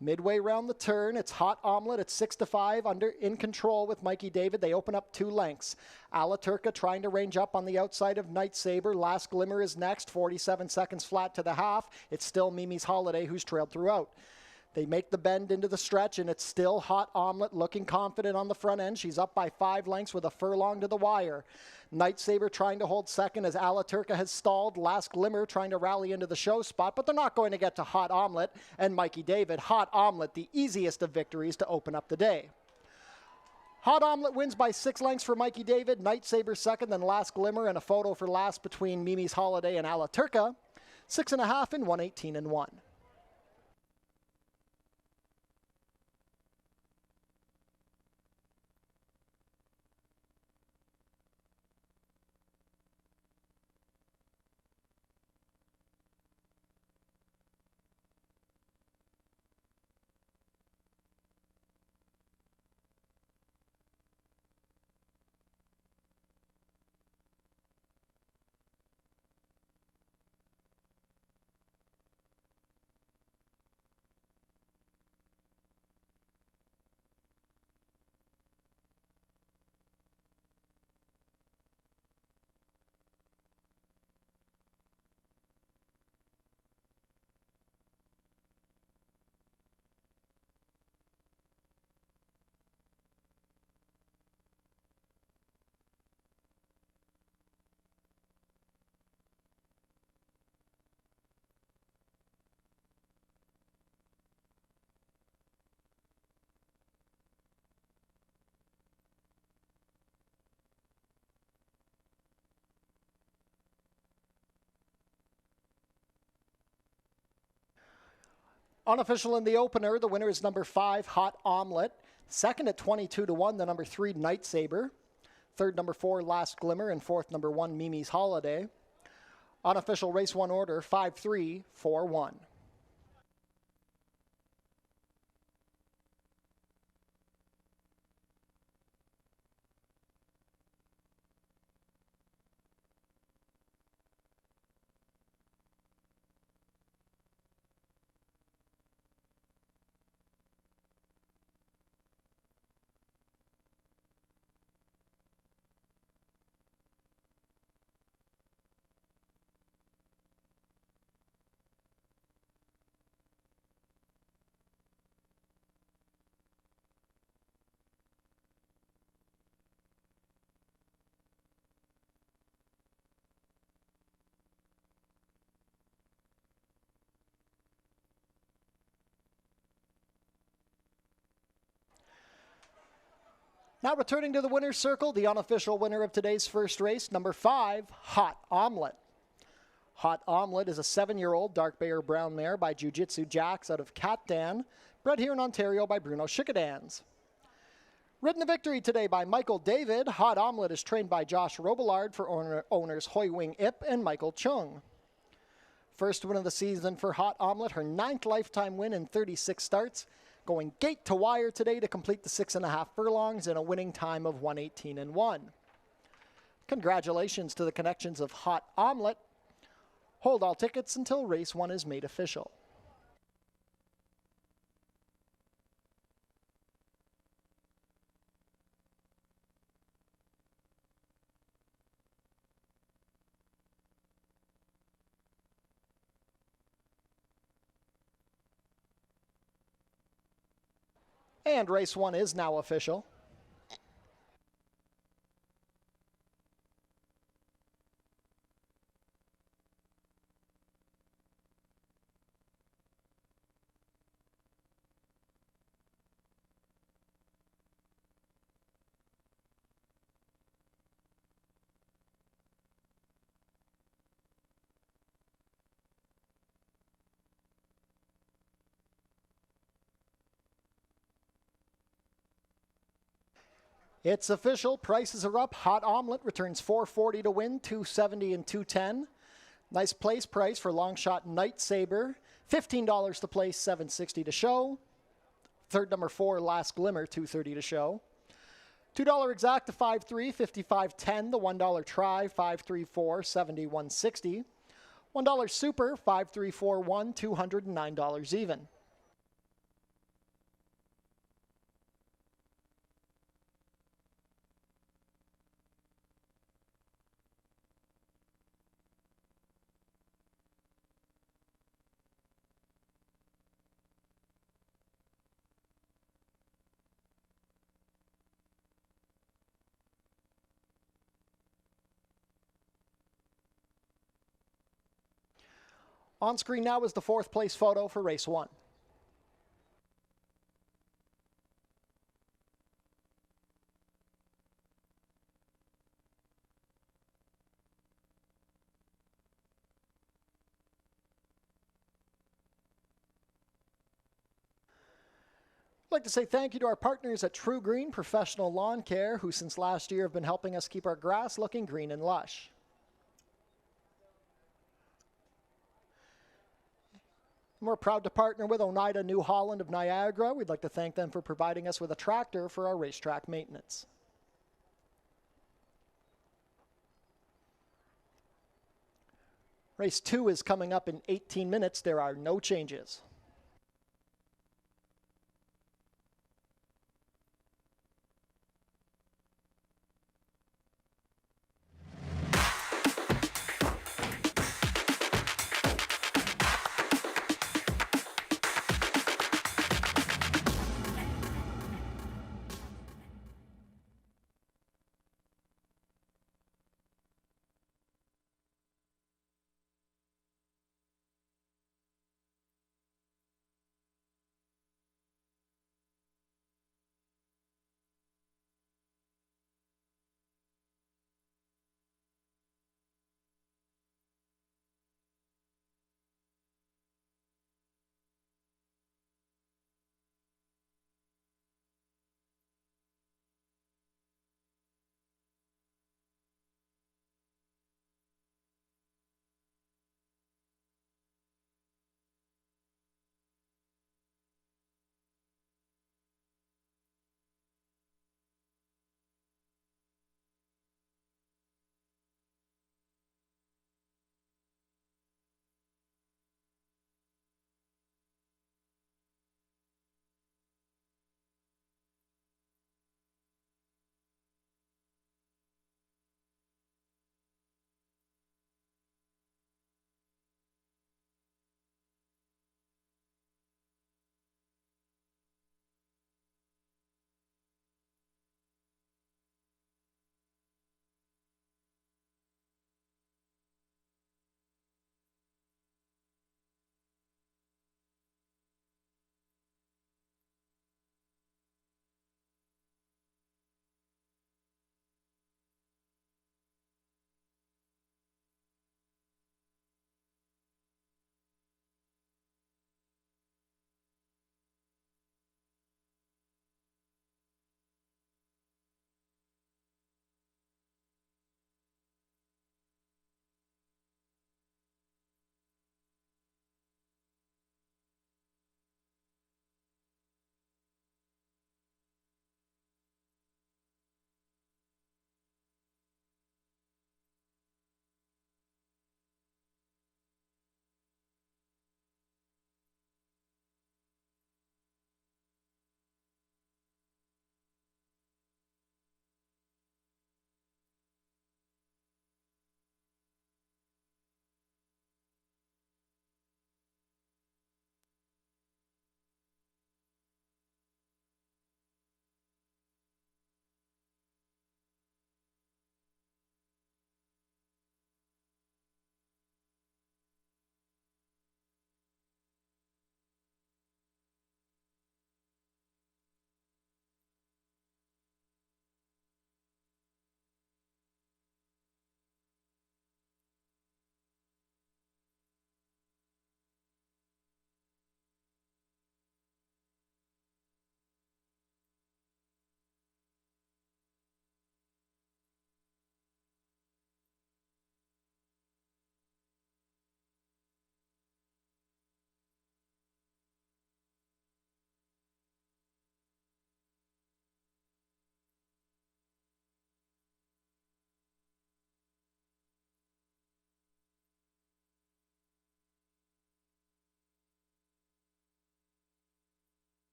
Midway round the turn, it's Hot Omelet at 6-5 in control with Mikey David. They open up 2 lengths. A La Turca trying to range up on the outside of Night Saber. Last Glimmer is next, 47 seconds flat to the half. It's still Mimi's Holiday who's trailed throughout. They make the bend into the stretch, and it's still Hot Omelet looking confident on the front end. She's up by 5 lengths with a furlong to the wire. Night Saber trying to hold second as A La Turca has stalled. Last Glimmer trying to rally into the show spot, but they're not going to get to Hot Omelet and Mikey David. Hot Omelet, the easiest of victories to open up the day. Hot Omelet wins by 6 lengths for Mikey David. Night Saber second, then Last Glimmer, and a photo for last between Mimi's Holiday and A La Turca. 6.5 and 118-1. Unofficial in the opener, the winner is number 5, Hot Omelet. Second at 22-1, the number 3, Night Saber. Third, number 4, Last Glimmer. And fourth, number 1, Mimi's Holiday. Unofficial race 1 order, 5-3-4-1. Now returning to the winner's circle, the unofficial winner of today's first race, number 5, Hot Omelet. Hot Omelet is a 7-year-old dark bay or brown mare by Jiu-Jitsu Jacks out of Catdan, bred here in Ontario by Bruno Schickadans. Ridden to victory today by Michael David, Hot Omelet is trained by Josh Robillard for owners Hoi Wing Ip and Michael Chung. First win of the season for Hot Omelet, her 9th lifetime win in 36 starts, going gate to wire today to complete the 6.5 furlongs in a winning time of 1:18.1. Congratulations to the connections of Hot Omelet. Hold all tickets until race 1 is made official. And race 1 is now official. It's official. Prices are up. Hot Omelet returns $4.40 to win, $2.70 and $2.10. Nice place price for long shot Night Saber. $15 to place, $7.60 to show. Third number 4, Last Glimmer, $2.30 to show. $2 exact to 5.3, 55.10. The $1 try, 5.34, 71.60. $1 super, 5.341, $209 even. On screen now is the 4th place photo for race 1. I'd like to say thank you to our partners at True Green Professional Lawn Care, who since last year have been helping us keep our grass looking green and lush. We're proud to partner with Oneida New Holland of Niagara. We'd like to thank them for providing us with a tractor for our racetrack maintenance. Race 2 is coming up in 18 minutes. There are no changes.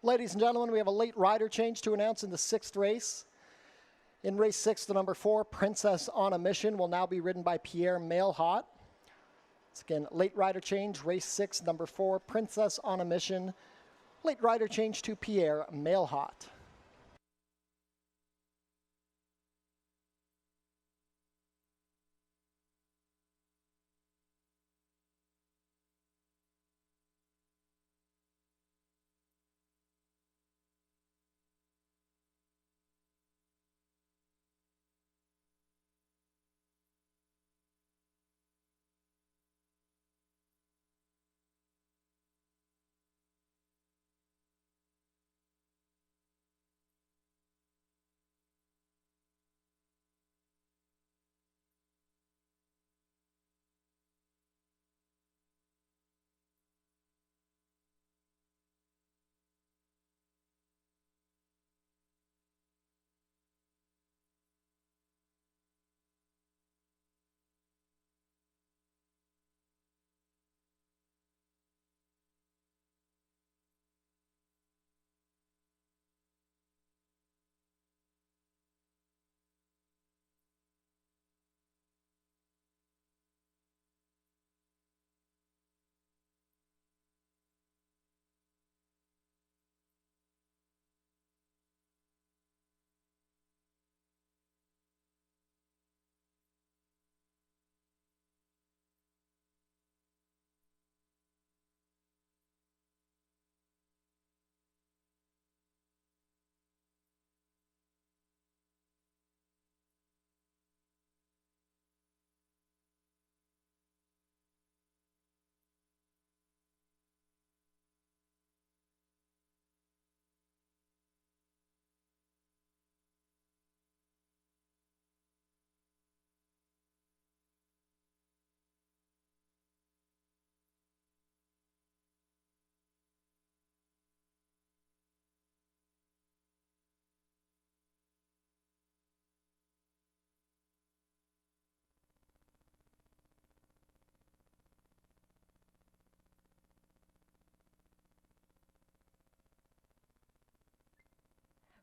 Ladies and gentlemen, we have a late rider change to announce in the 6th race. In race 6, the number 4, Princess on a Mission, will now be ridden by Pierre Mailhot. It's again, late rider change, race 6, number 4, Princess on a Mission. Late rider change to Pierre Mailhot.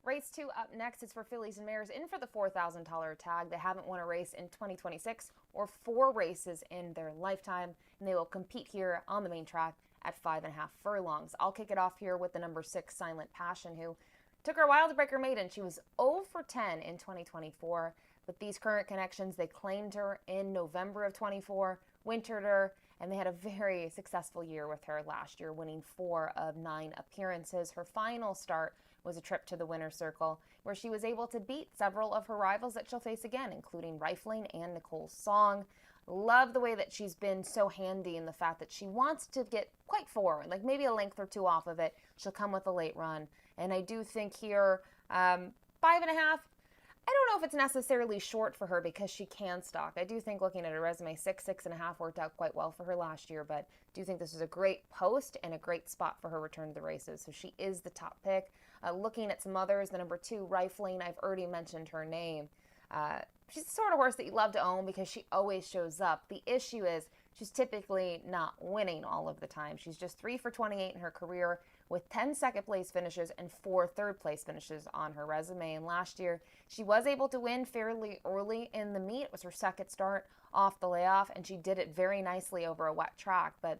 Race 2 up next is for fillies and mares in for the $4,000 tag. They haven't won a race in 2026 or 4 races in their lifetime, and they will compete here on the main track at 5.5 furlongs. I'll kick it off here with the number 6, Silent Passion, who took her Wildbreaker maiden. She was 0 for 10 in 2024. With these current connections, they claimed her in November of 24, wintered her, and they had a very successful year with her last year, winning 4 of 9 appearances. Her final start was a trip to the winner's circle, where she was able to beat several of her rivals that she'll face again, including Rifling and Nicole Song. Love the way that she's been so handy in the fact that she wants to get quite forward, like maybe a length or 2 off of it. She'll come with a late run. And I do think here, 5.5, I don't know if it's necessarily short for her because she can stalk. I do think looking at her resume, 6.5 worked out quite well for her last year, but do think this is a great post and a great spot for her return to the races. So she is the top pick. Looking at some others, the number 2, Rifling, I've already mentioned her name. She's the sort of horse that you love to own because she always shows up. The issue is she's typically not winning all of the time. She's just 3 for 28 in her career with 10 second place finishes and 4 third place finishes on her resume. And last year, she was able to win fairly early in the meet. It was her second start off the layoff, and she did it very nicely over a wet track. But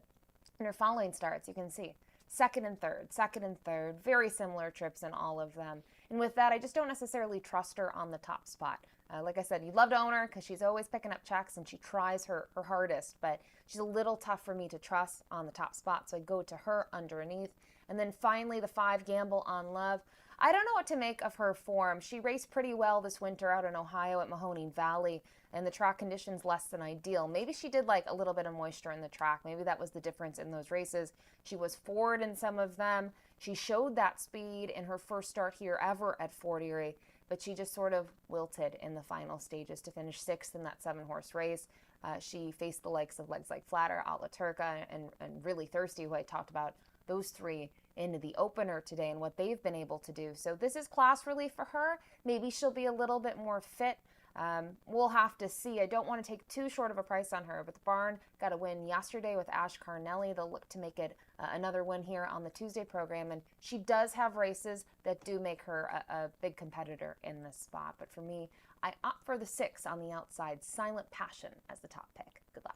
in her following starts, you can see second and third, very similar trips in all of them. And with that, I just don't necessarily trust her on the top spot. Like I said, you'd love to own her because she's always picking up checks and she tries her hardest, but she's a little tough for me to trust on the top spot, so I go to her underneath. And then finally, the 5, Gamble on Love. I don't know what to make of her form. She raced pretty well this winter out in Ohio at Mahoning Valley, and the track conditions less than ideal. Maybe she did like a little bit of moisture in the track. Maybe that was the difference in those races. She was forward in some of them. She showed that speed in her first start here ever at Fort Erie, but she just sort of wilted in the final stages to finish 6th in that 7-horse race. She faced the likes of Legs Like Flatter, Atla Turca, and Really Thirsty, who I talked about, those 3 into the opener today and what they've been able to do. So this is class relief for her. Maybe she'll be a little bit more fit We'll have to see. I don't want to take too short of a price on her, but the barn got a win yesterday with Ash Carnelli. They'll look to make it another win here on the Tuesday program, and she does have races that do make her a big competitor in this spot. But for me, I opt for the 6 on the outside, Silent Passion, as the top pick. Good luck.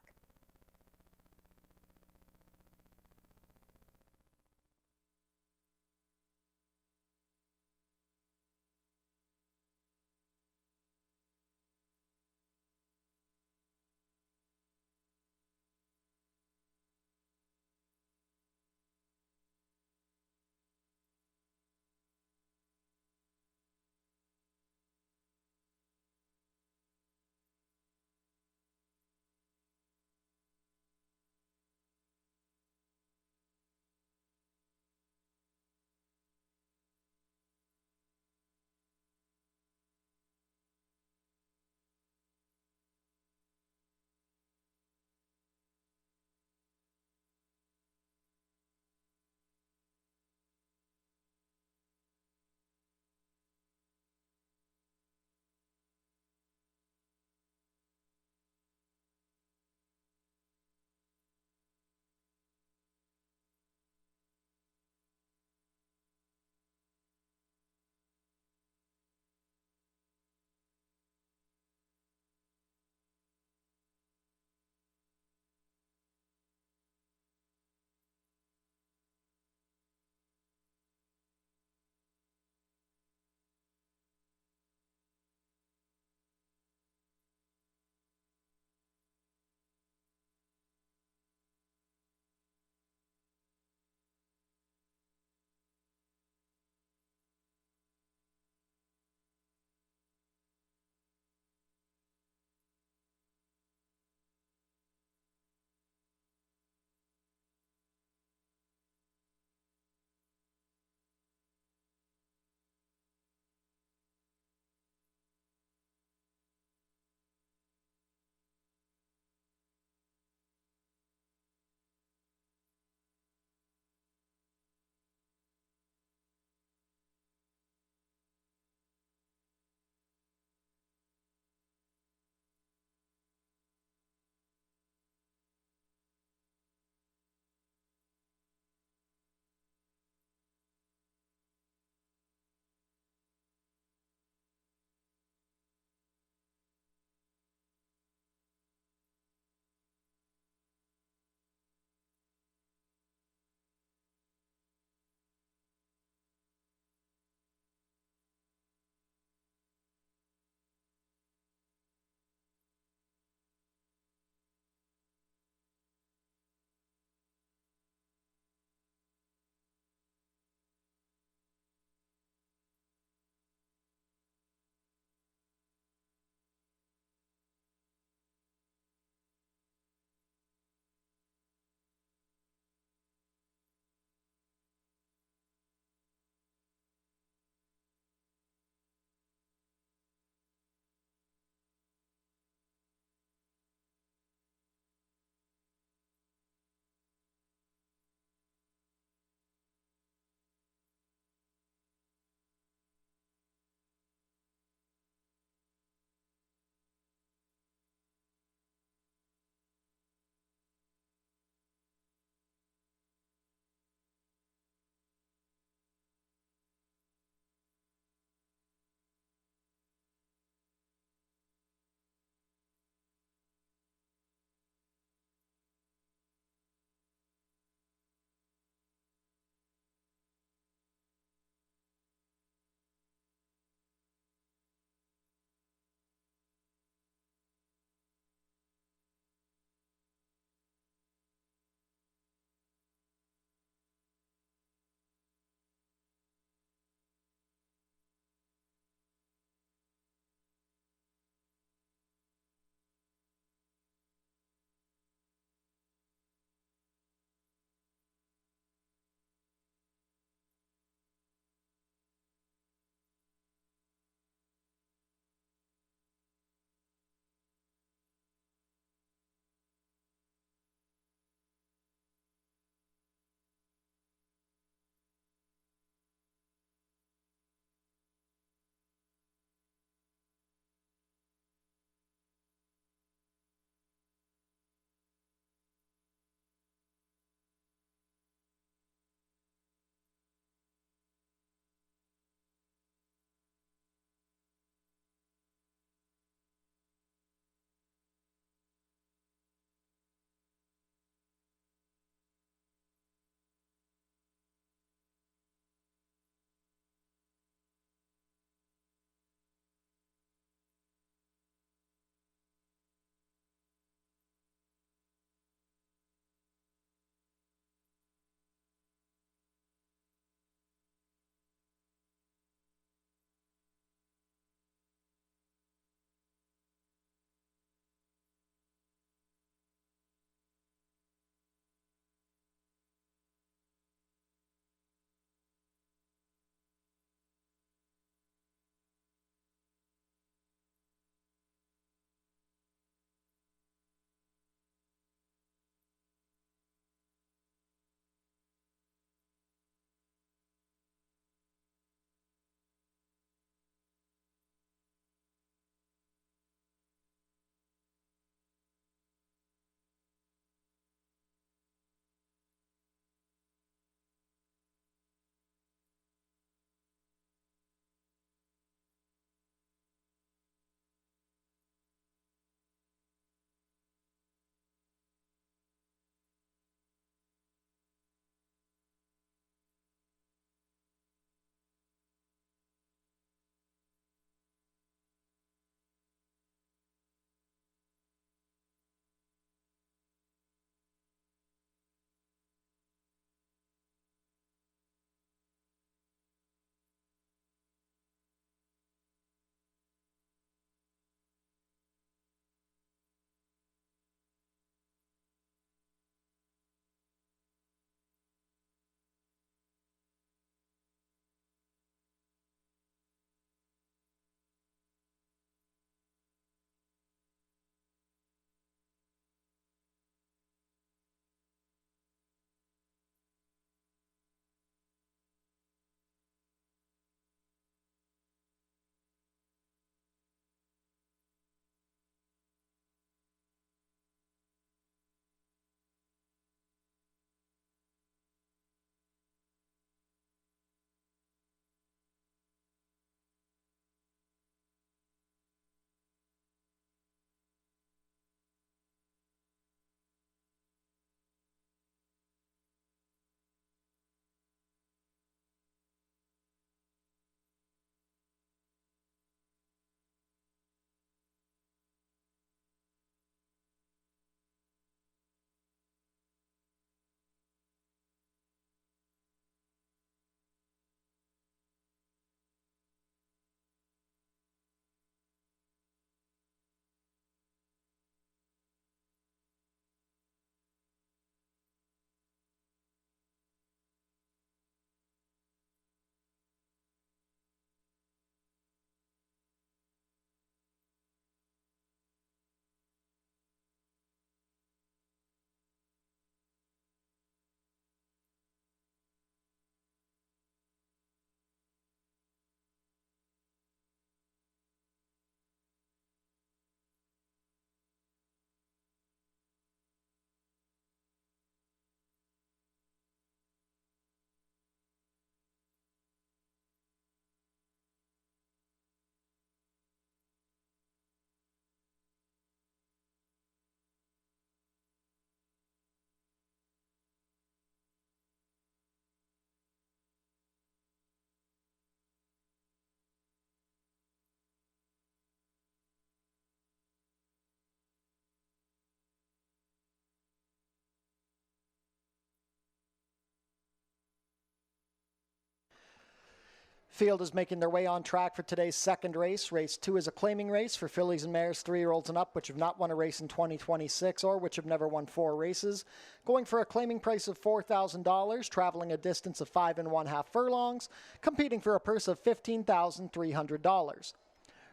Field is making their way on track for today's second race. Race 2 is a claiming race for fillies and mares 3-year-olds and up, which have not won a race in 2026 or which have never won 4 races. Going for a claiming price of $4,000, traveling a distance of 5 1/2 furlongs, competing for a purse of $15,300.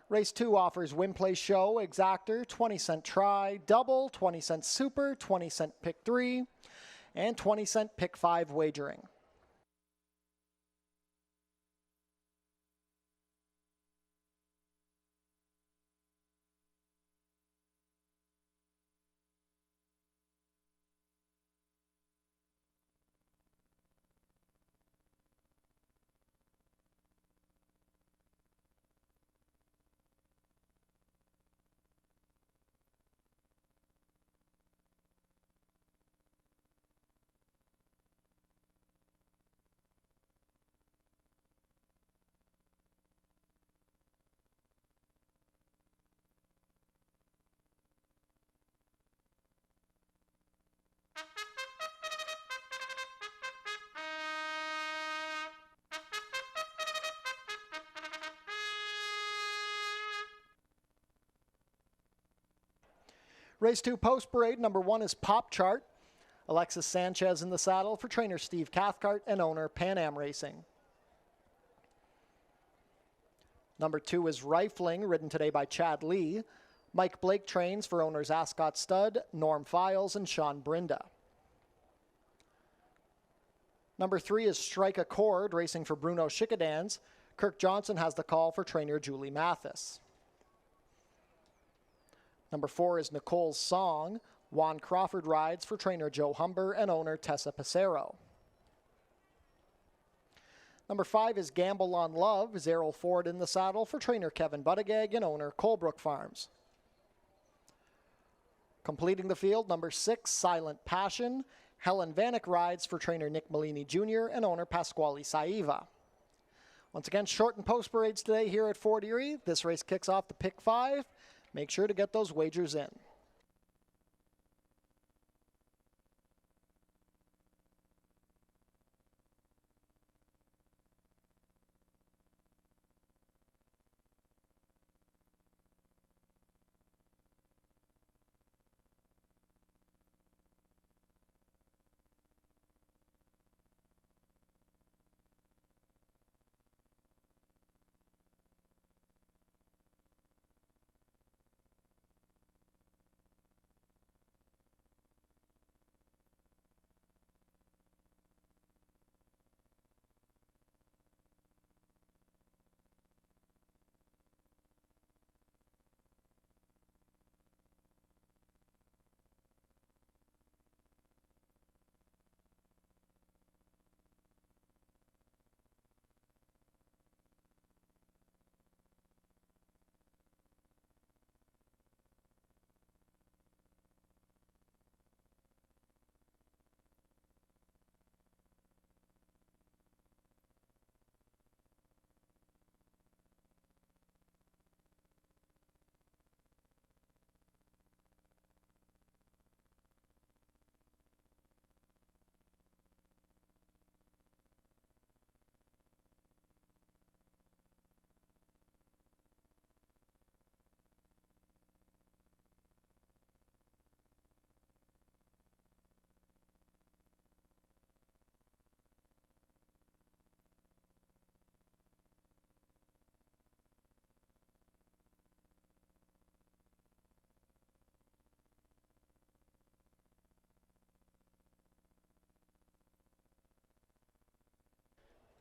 Race 2 offers win, play, show, exactor, 20-cent try, double, 20-cent super, 20-cent pick 3, and 20-cent pick 5 wagering. Race 2 post parade, number 1 is Pop Chart. Alexis Sanchez in the saddle for trainer Steve Cathcart and owner Pan Am Racing. Number 2 is Rifling, ridden today by Chad Lee. Mike Blake trains for owners Ascot Stud, Norm Files, and Sean Brinda. Number 3 is Strike a Chord, racing for Bruno Chickadans. Kirk Johnson has the call for trainer Julie Mathis. Number 4 is Nicole's Song. Juan Crawford rides for trainer Joe Humber and owner Tessa Passero. Number 5 is Gamble on Love. Zerrell Ford in the saddle for trainer Kevin Buttigieg and owner Colebrook Farms. Completing the field, number 6, Silent Passion. Helen Vanek rides for trainer Nick Malini Jr. and owner Pasquale Saiva. Once again, short and post parades today here at Fort Erie. This race kicks off the pick 5. Make sure to get those wagers in.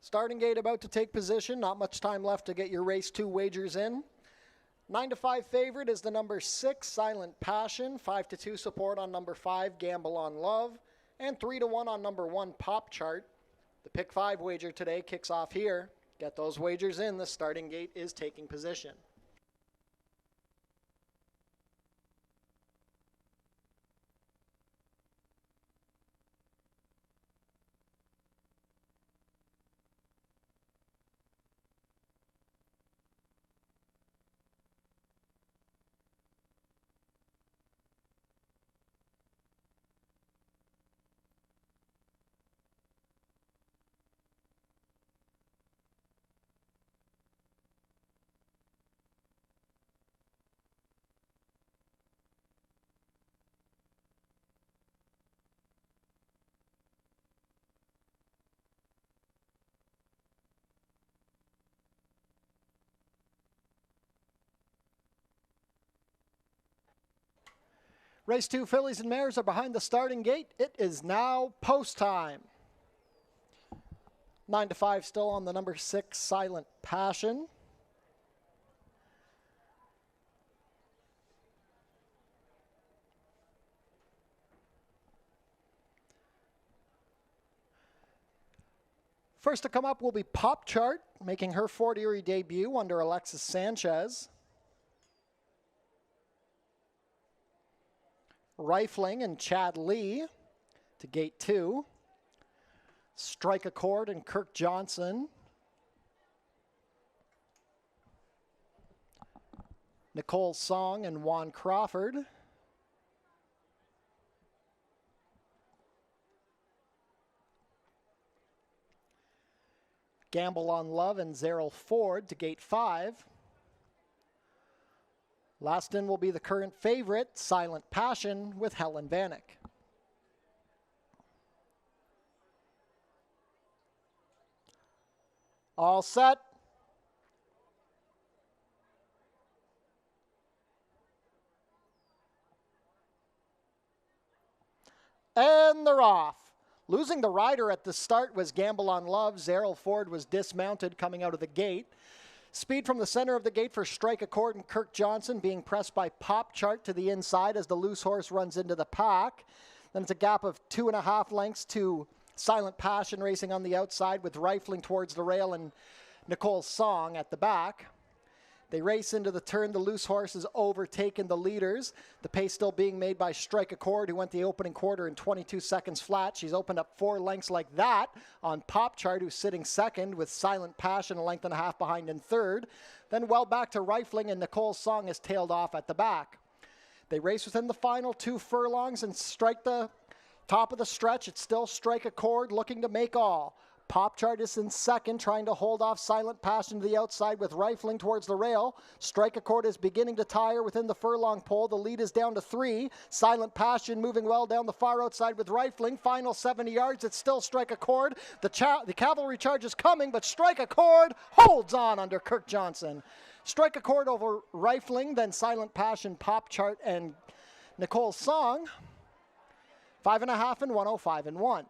Starting gate about to take position. Not much time left to get your race 2 wagers in. 9-5 favorite is the number 6, Silent Passion. 5-2 support on number 5, Gamble on Love. And 3-1 on number 1, Pop Chart. The pick 5 wager today kicks off here. Get those wagers in. The starting gate is taking position. Race 2 fillies and mares are behind the starting gate. It is now post time. 9 to 5 still on the number 6 Silent Passion. First to come up will be Pop Chart, making her Fort Erie debut under Alexis Sanchez. Rifling and Chad Lee to gate 2. Strike a Chord and Kirk Johnson. Nicole Song and Juan Crawford. Gamble on Love and Zerrell Ford to gate 5. Last in will be the current favorite, Silent Passion, with Helen Vanek. All set. And they're off. Losing the rider at the start was Gamble on Love. Zerrell Ford was dismounted coming out of the gate. Speed from the center of the gate for Strike a Chord and Kirk Johnson, being pressed by Pop Chart to the inside as the loose horse runs into the pack. Then it's a gap of 2.5 lengths to Silent Passion racing on the outside with Rifling towards the rail and Nicole Song at the back. They race into the turn. The loose horse has overtaken the leaders. The pace still being made by Strike a Chord, who went the opening quarter in 22 seconds flat. She's opened up 4 lengths like that on Pop Chart, who's sitting second, with Silent Passion 1.5 lengths behind in third. Then well back to Rifling, and Nicole Song has tailed off at the back. They race within the final 2 furlongs and strike the top of the stretch. It's still Strike a Chord looking to make all. Pop Chart is in second, trying to hold off Silent Passion to the outside with Rifling towards the rail. Strike a Chord is beginning to tire within the furlong pole. The lead is down to 3. Silent Passion moving well down the far outside with Rifling. Final 70 yards, it's still Strike a Chord. The cavalry charge is coming, but Strike a Chord holds on under Kirk Johnson. Strike a Chord over Rifling, then Silent Passion, Pop Chart, and Nicole Song. 5.5 and 105 and 1.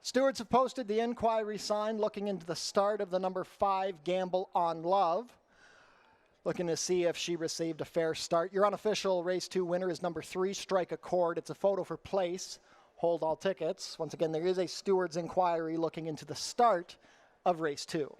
Stewards have posted the inquiry sign looking into the start of the number 5 Gamble on Love. Looking to see if she received a fair start. Your unofficial race 2 winner is number 3 Strike a Chord. It's a photo for place. Hold all tickets. Once again, there is a stewards inquiry looking into the start of race 2.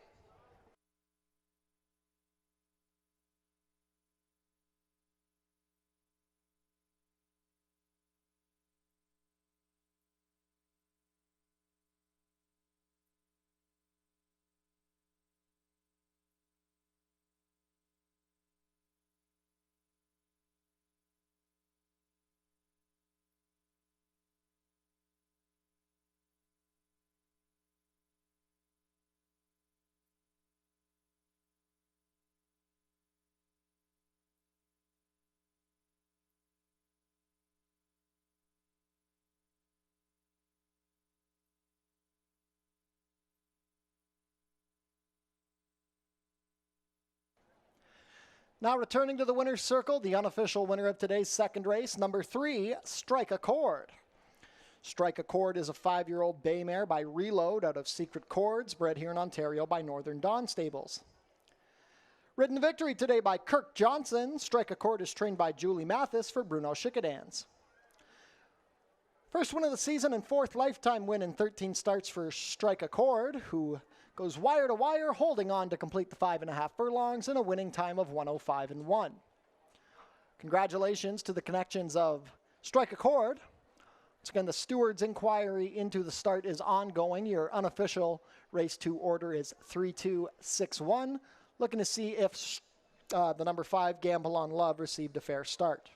Now returning to the winner's circle, the unofficial winner of today's second race, number 3, Strike a Chord. Strike a Chord is a 5-year-old bay mare by Reload out of Secret Chords, bred here in Ontario by Northern Dawn Stables. Ridden to victory today by Kirk Johnson. Strike a Chord is trained by Julie Mathis for Bruno Chickadans. First win of the season and 4th lifetime win in 13 starts for Strike a Chord, who goes wire to wire, holding on to complete the 5.5 furlongs in a winning time of 105 and 1. Congratulations to the connections of Strike a Chord. Once again, the stewards' inquiry into the start is ongoing. Your unofficial race 2 order is 3261. Looking to see if the number 5 Gamble on Love received a fair start.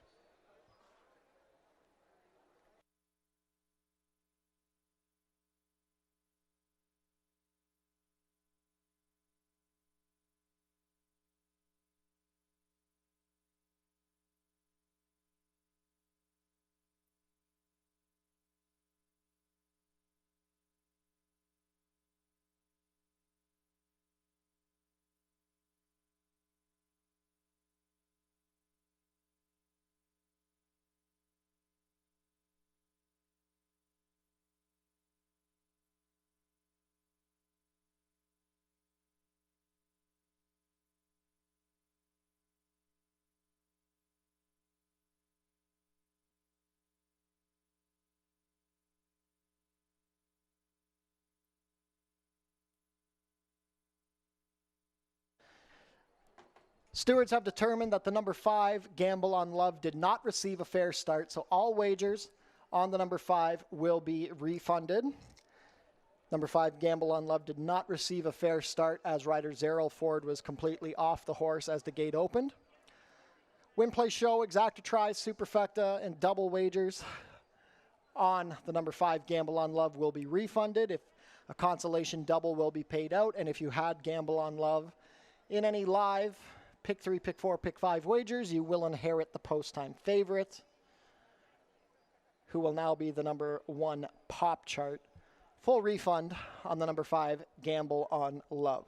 Stewards have determined that the number 5, Gamble on Love, did not receive a fair start, so all wagers on the number 5 will be refunded. Number 5, Gamble on Love, did not receive a fair start as rider Zerrell Ford was completely off the horse as the gate opened. Win, play, show, exacta tries, superfecta, and double wagers on the number 5, Gamble on Love, will be refunded. If a consolation double will be paid out, and if you had Gamble on Love in any live pick 3, pick 4, pick 5 wagers, you will inherit the post-time favorite, who will now be the number 1 pop chart. Full refund on the number 5, Gamble on Love.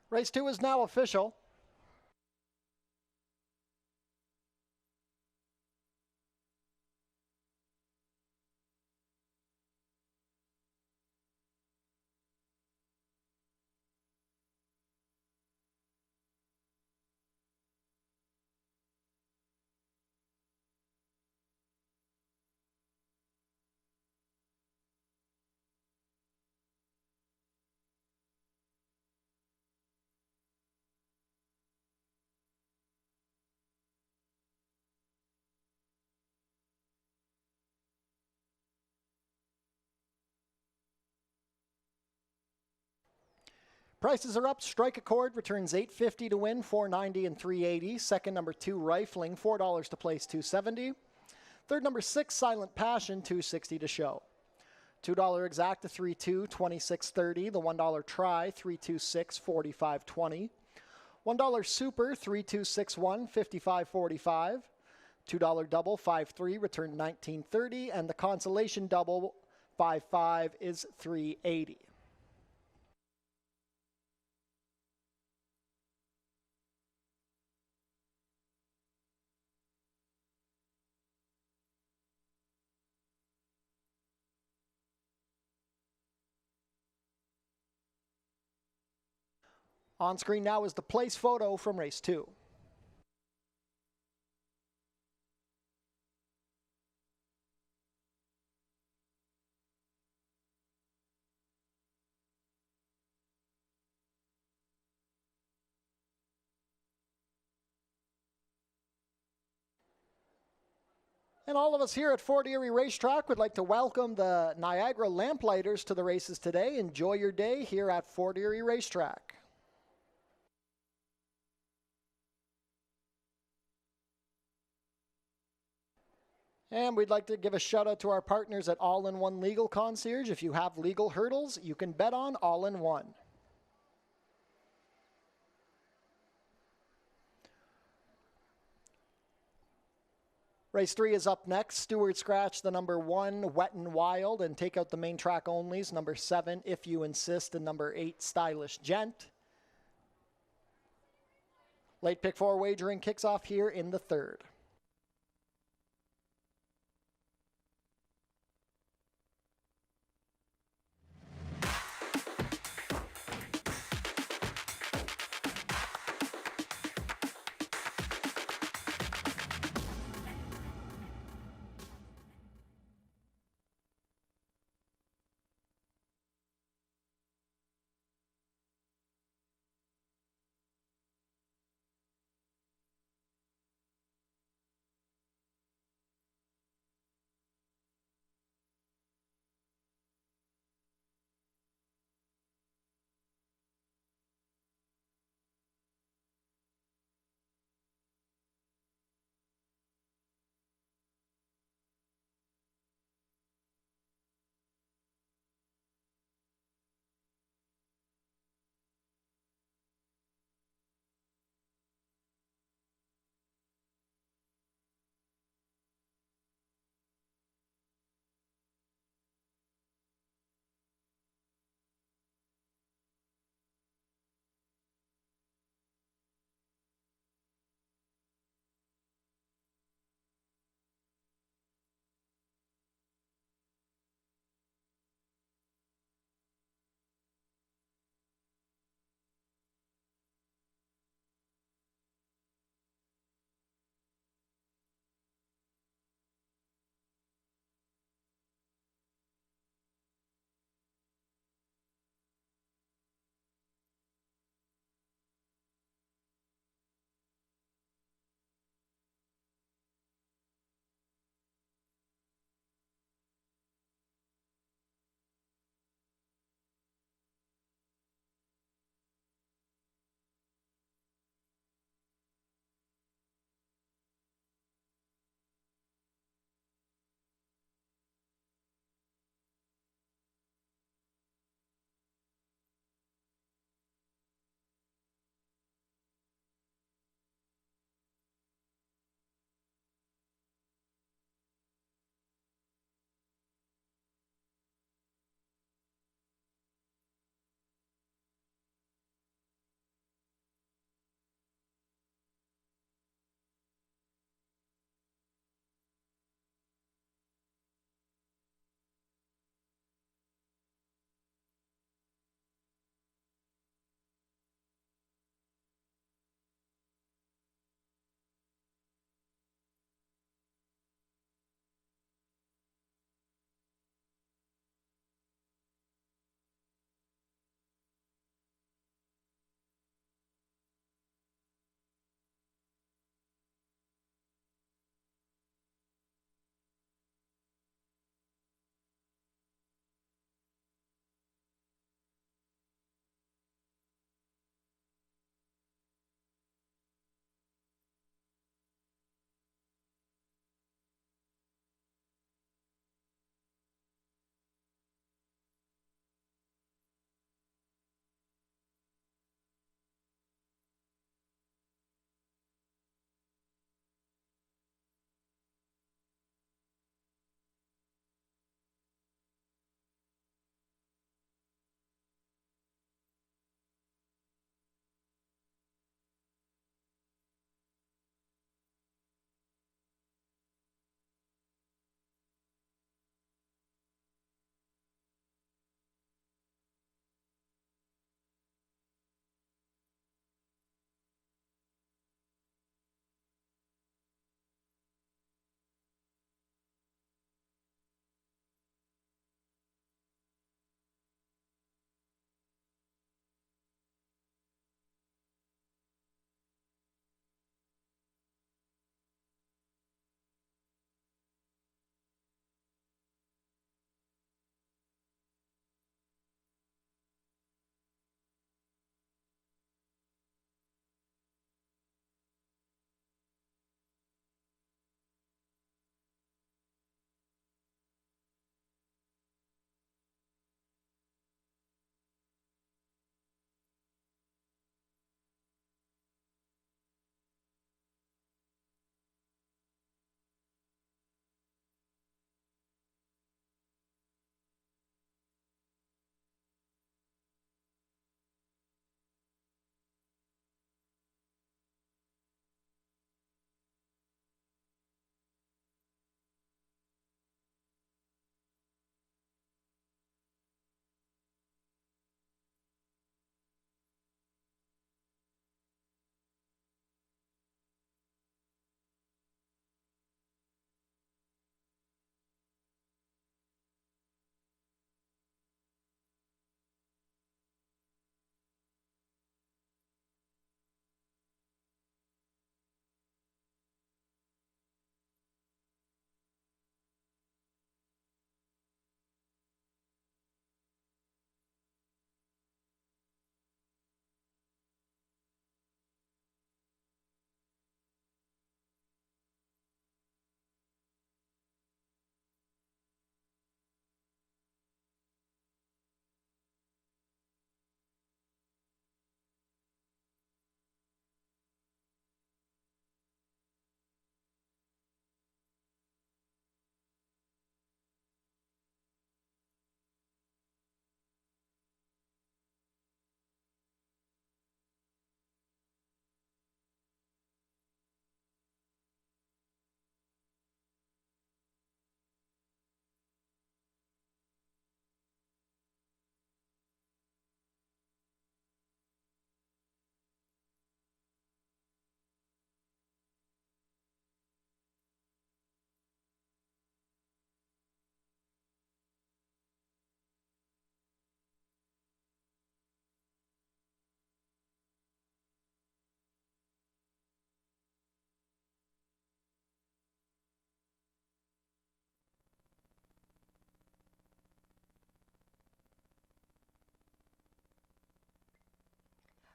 Race 2 is now official. Prices are up. Strike Accord returns $8.50 to win, $4.90 and $3.80. Second, number 2, Rifling, $4 to place, $2.70. Third, number 6, Silent Passion, $2.60 to show. $2 exacta, 3-2, $26.30. The $1 try, 3-2-6, $45.20. $1 super, 3-2-6-1, $55.45. $2 double, 5-3, return $19.30. And the consolation double, 5-5, is $3.80. On screen now is the place photo from race 2. And all of us here at Fort Erie Racetrack would like to welcome the Niagara Lamplighters to the races today. Enjoy your day here at Fort Erie Racetrack. And we'd like to give a shout out to our partners at All-in-One Legal Concierge. If you have legal hurdles, you can bet on All-in-One. Race 3 is up next. Stewart scratch the number 1, Wet and Wild, and take out the main track onlys. Number 7, If You Insist, and number 8, Stylish Gent. Late pick 4 wagering kicks off here in the 3rd.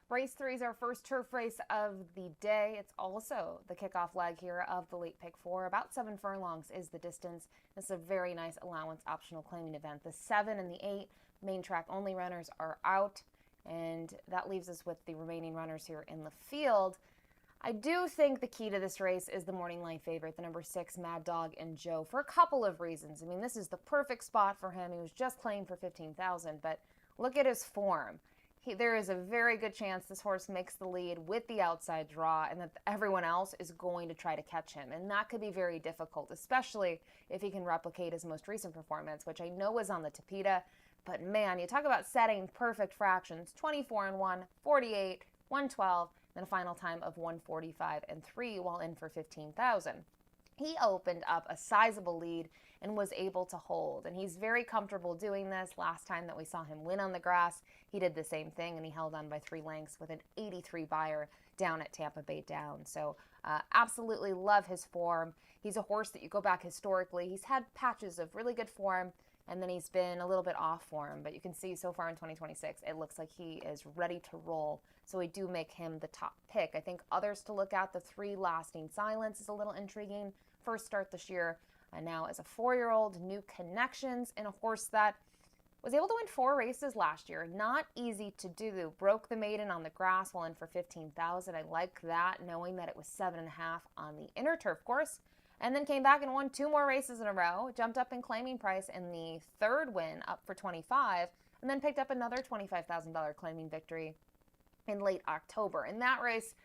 Race 3 is our first turf race of the day. It's also the kickoff leg here of the late pick 4. About 7 furlongs is the distance. This is a very nice allowance optional claiming event. The 7 and the 8 main track only runners are out, and that leaves us with the remaining runners here in the field. I do think the key to this race is the morning line favorite, the number 6, Mad Dog and Joe, for a couple of reasons. I mean, this is the perfect spot for him. He was just playing for 15,000, but look at his form. There is a very good chance this horse makes the lead with the outside draw and that everyone else is going to try to catch him. And that could be very difficult, especially if he can replicate his most recent performance, which I know was on the Tapeta. But man, you talk about setting perfect fractions, 24 and 1, 48, 112, then a final time of 145 and 3 while in for 15,000. He opened up a sizable lead and was able to hold. And he's very comfortable doing this. Last time that we saw him win on the grass, he did the same thing, and he held on by 3 lengths with an 83 buyer down at Tampa Bay Downs. So absolutely love his form. He's a horse that you go back historically. He's had patches of really good form, and then he's been a little bit off form. But you can see so far in 2026, it looks like he is ready to roll. So we do make him the top pick. I think others to look at, the 3 Lasting Silence is a little intriguing. First start this year, and now as a 4-year-old, New Connections, in a horse that was able to win 4 races last year. Not easy to do. Broke the maiden on the grass while in for 15,000. I like that, knowing that it was 7.5 on the inner turf course. And then came back and won 2 more races in a row. Jumped up in claiming price in the 3rd win, up for 25, and then picked up another $25,000 claiming victory in late October. In that race,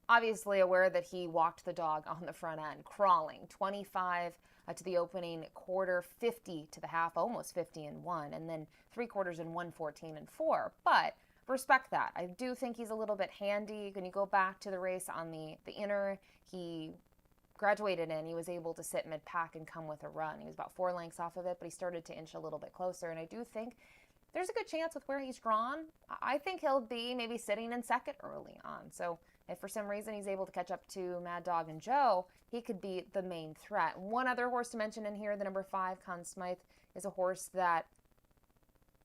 obviously aware that he walked the dog on the front end, crawling 25 to the opening quarter, 50 to the half, almost 50 and 1, and then 3 quarters and 114 and 4. But respect that. I do think he's a little bit handy. When you go back to the race on the inner, he graduated in, he was able to sit mid-pack and come with a run. He was about 4 lengths off of it, but he started to inch a little bit closer, and I do think there's a good chance with where he's drawn. I think he'll be maybe sitting in second early on. So if for some reason he's able to catch up to Mad Dog and Joe, he could be the main threat. One other horse to mention in here, the number 5, Conn Smythe, is a horse that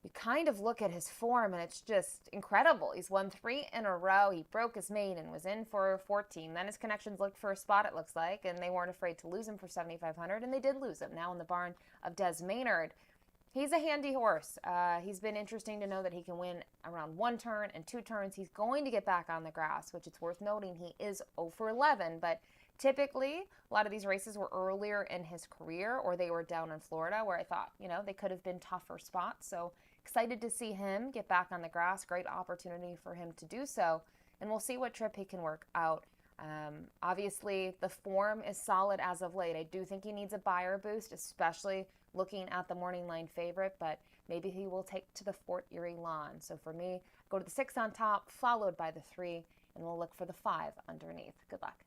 you kind of look at his form and it's just incredible. He's won 3 in a row. He broke his maiden, was in for 14. Then his connections looked for a spot, it looks like, and they weren't afraid to lose him for 7,500, and they did lose him. Now in the barn of Des Maynard. He's a handy horse. He's been interesting to know that he can win around 1 turn and 2 turns. He's going to get back on the grass, which it's worth noting he is 0 for 11. But typically, a lot of these races were earlier in his career, or they were down in Florida, where I thought, they could have been tougher spots. So excited to see him get back on the grass. Great opportunity for him to do so. And we'll see what trip he can work out. Obviously, the form is solid as of late. I do think he needs a buyer boost, especially looking at the morning line favorite, but maybe he will take to the Fort Erie lawn. So for me, go to the 6 on top, followed by the 3, and we'll look for the 5 underneath. Good luck.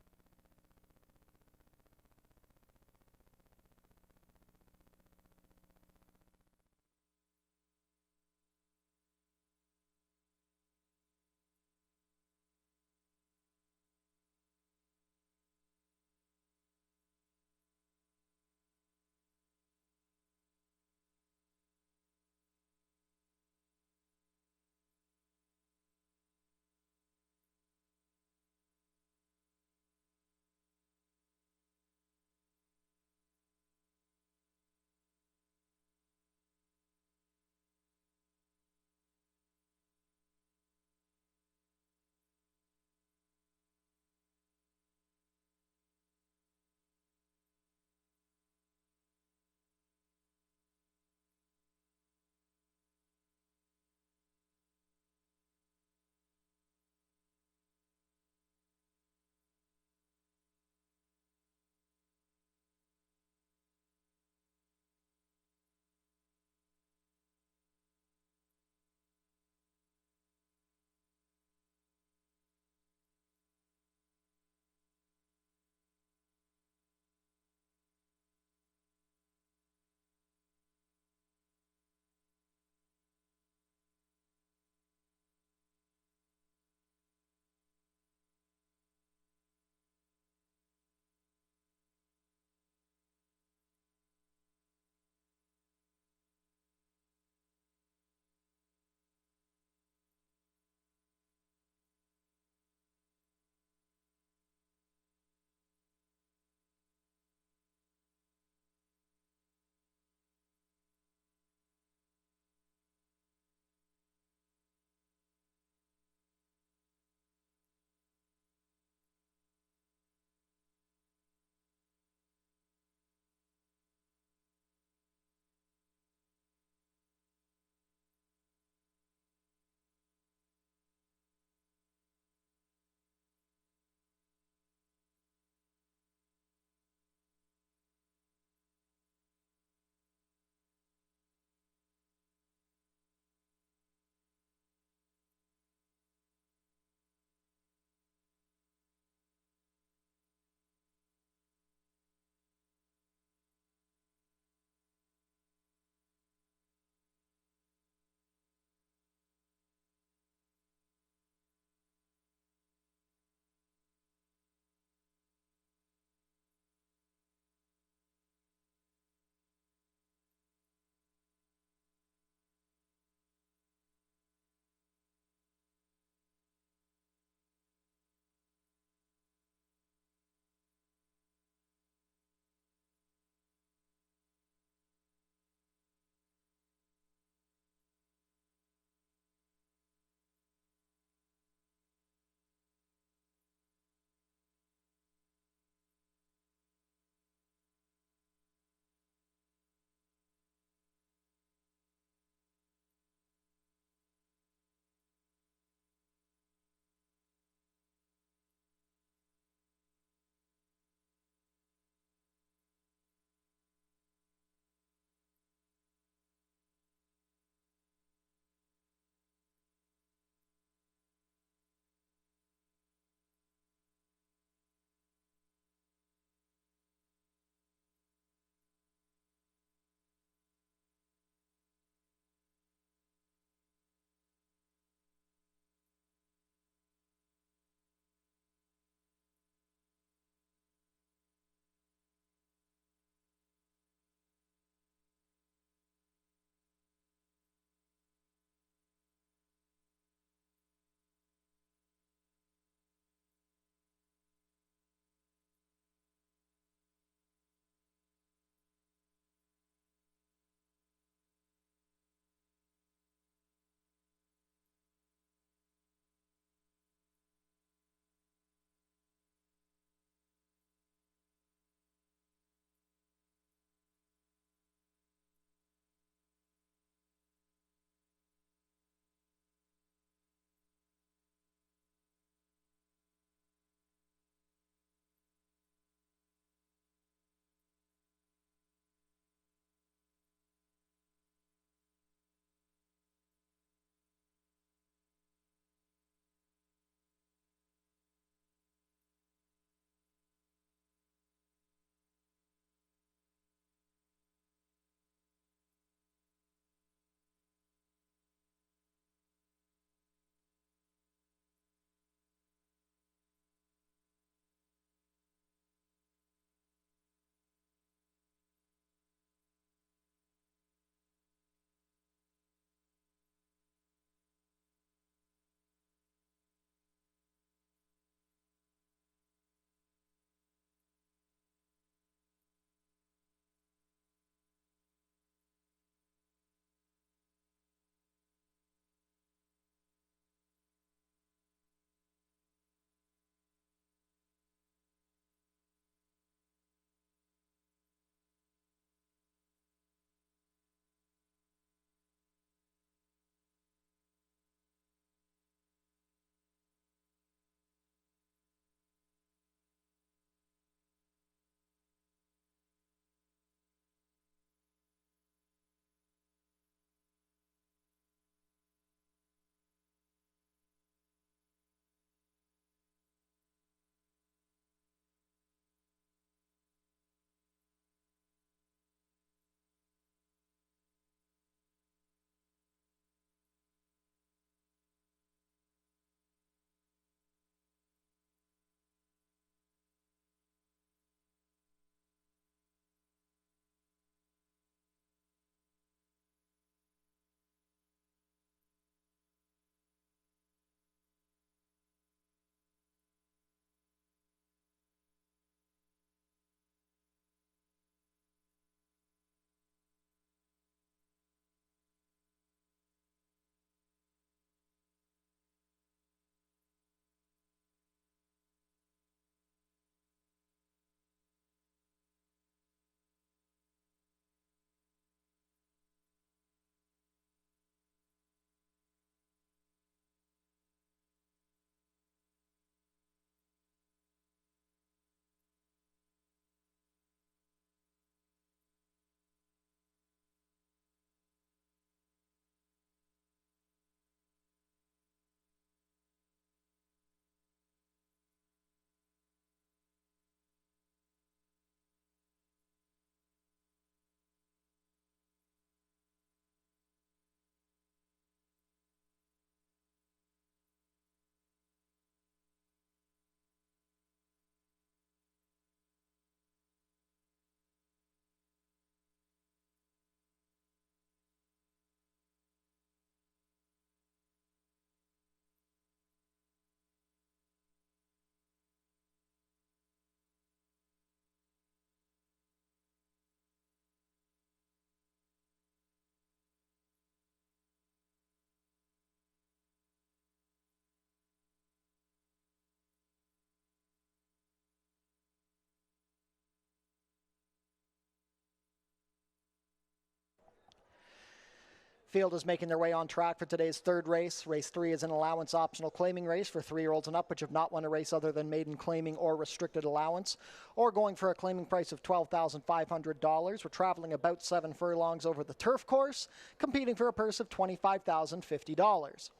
Field is making their way on track for today's third race. Race 3 is an allowance optional claiming race for 3-year-olds and up, which have not won a race other than maiden claiming or restricted allowance, or going for a claiming price of $12,500. We're traveling about 7 furlongs over the turf course, competing for a purse of $25,050.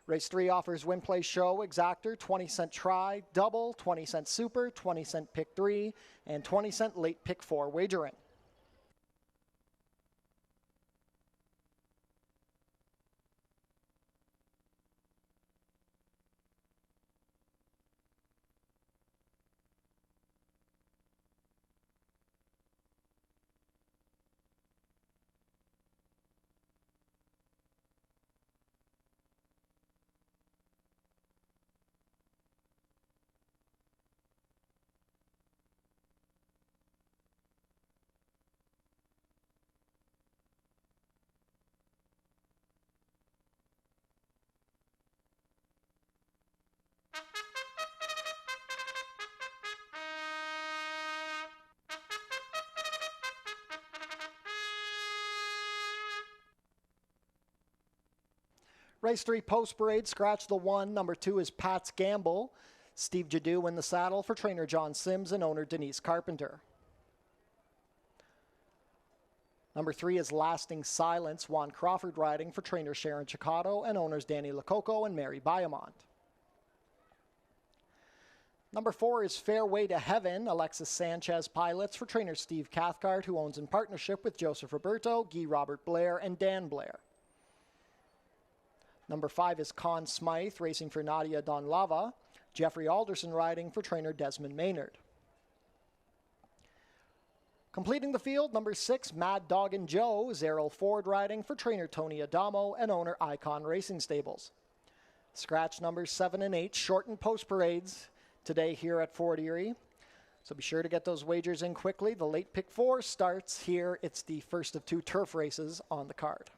Race 3 offers win, play, show, exactor, 20-cent try, double, 20-cent super, 20-cent pick 3, and 20-cent late pick 4 wagering. Race 3 post parade, scratch the 1. Number 2 is Pat's Gamble. Steve Jadu in the saddle for trainer John Sims and owner Denise Carpenter. Number 3 is Lasting Silence. Juan Crawford riding for trainer Sharon Chicotto and owners Danny Lococo and Mary Biamont. Number 4 is Fairway to Heaven. Alexis Sanchez pilots for trainer Steve Cathcart, who owns in partnership with Joseph Roberto, Guy Robert Blair, and Dan Blair. Number 5 is Conn Smythe, racing for Nadia Donlava. Jeffrey Alderson riding for trainer Desmond Maynard. Completing the field, number 6, Mad Dog and Joe. Zerrell Ford riding for trainer Tony Adamo and owner Icon Racing Stables. Scratch numbers 7 and 8, shortened post parades today here at Fort Erie. So be sure to get those wagers in quickly. The late pick 4 starts here. It's the first of 2 turf races on the card.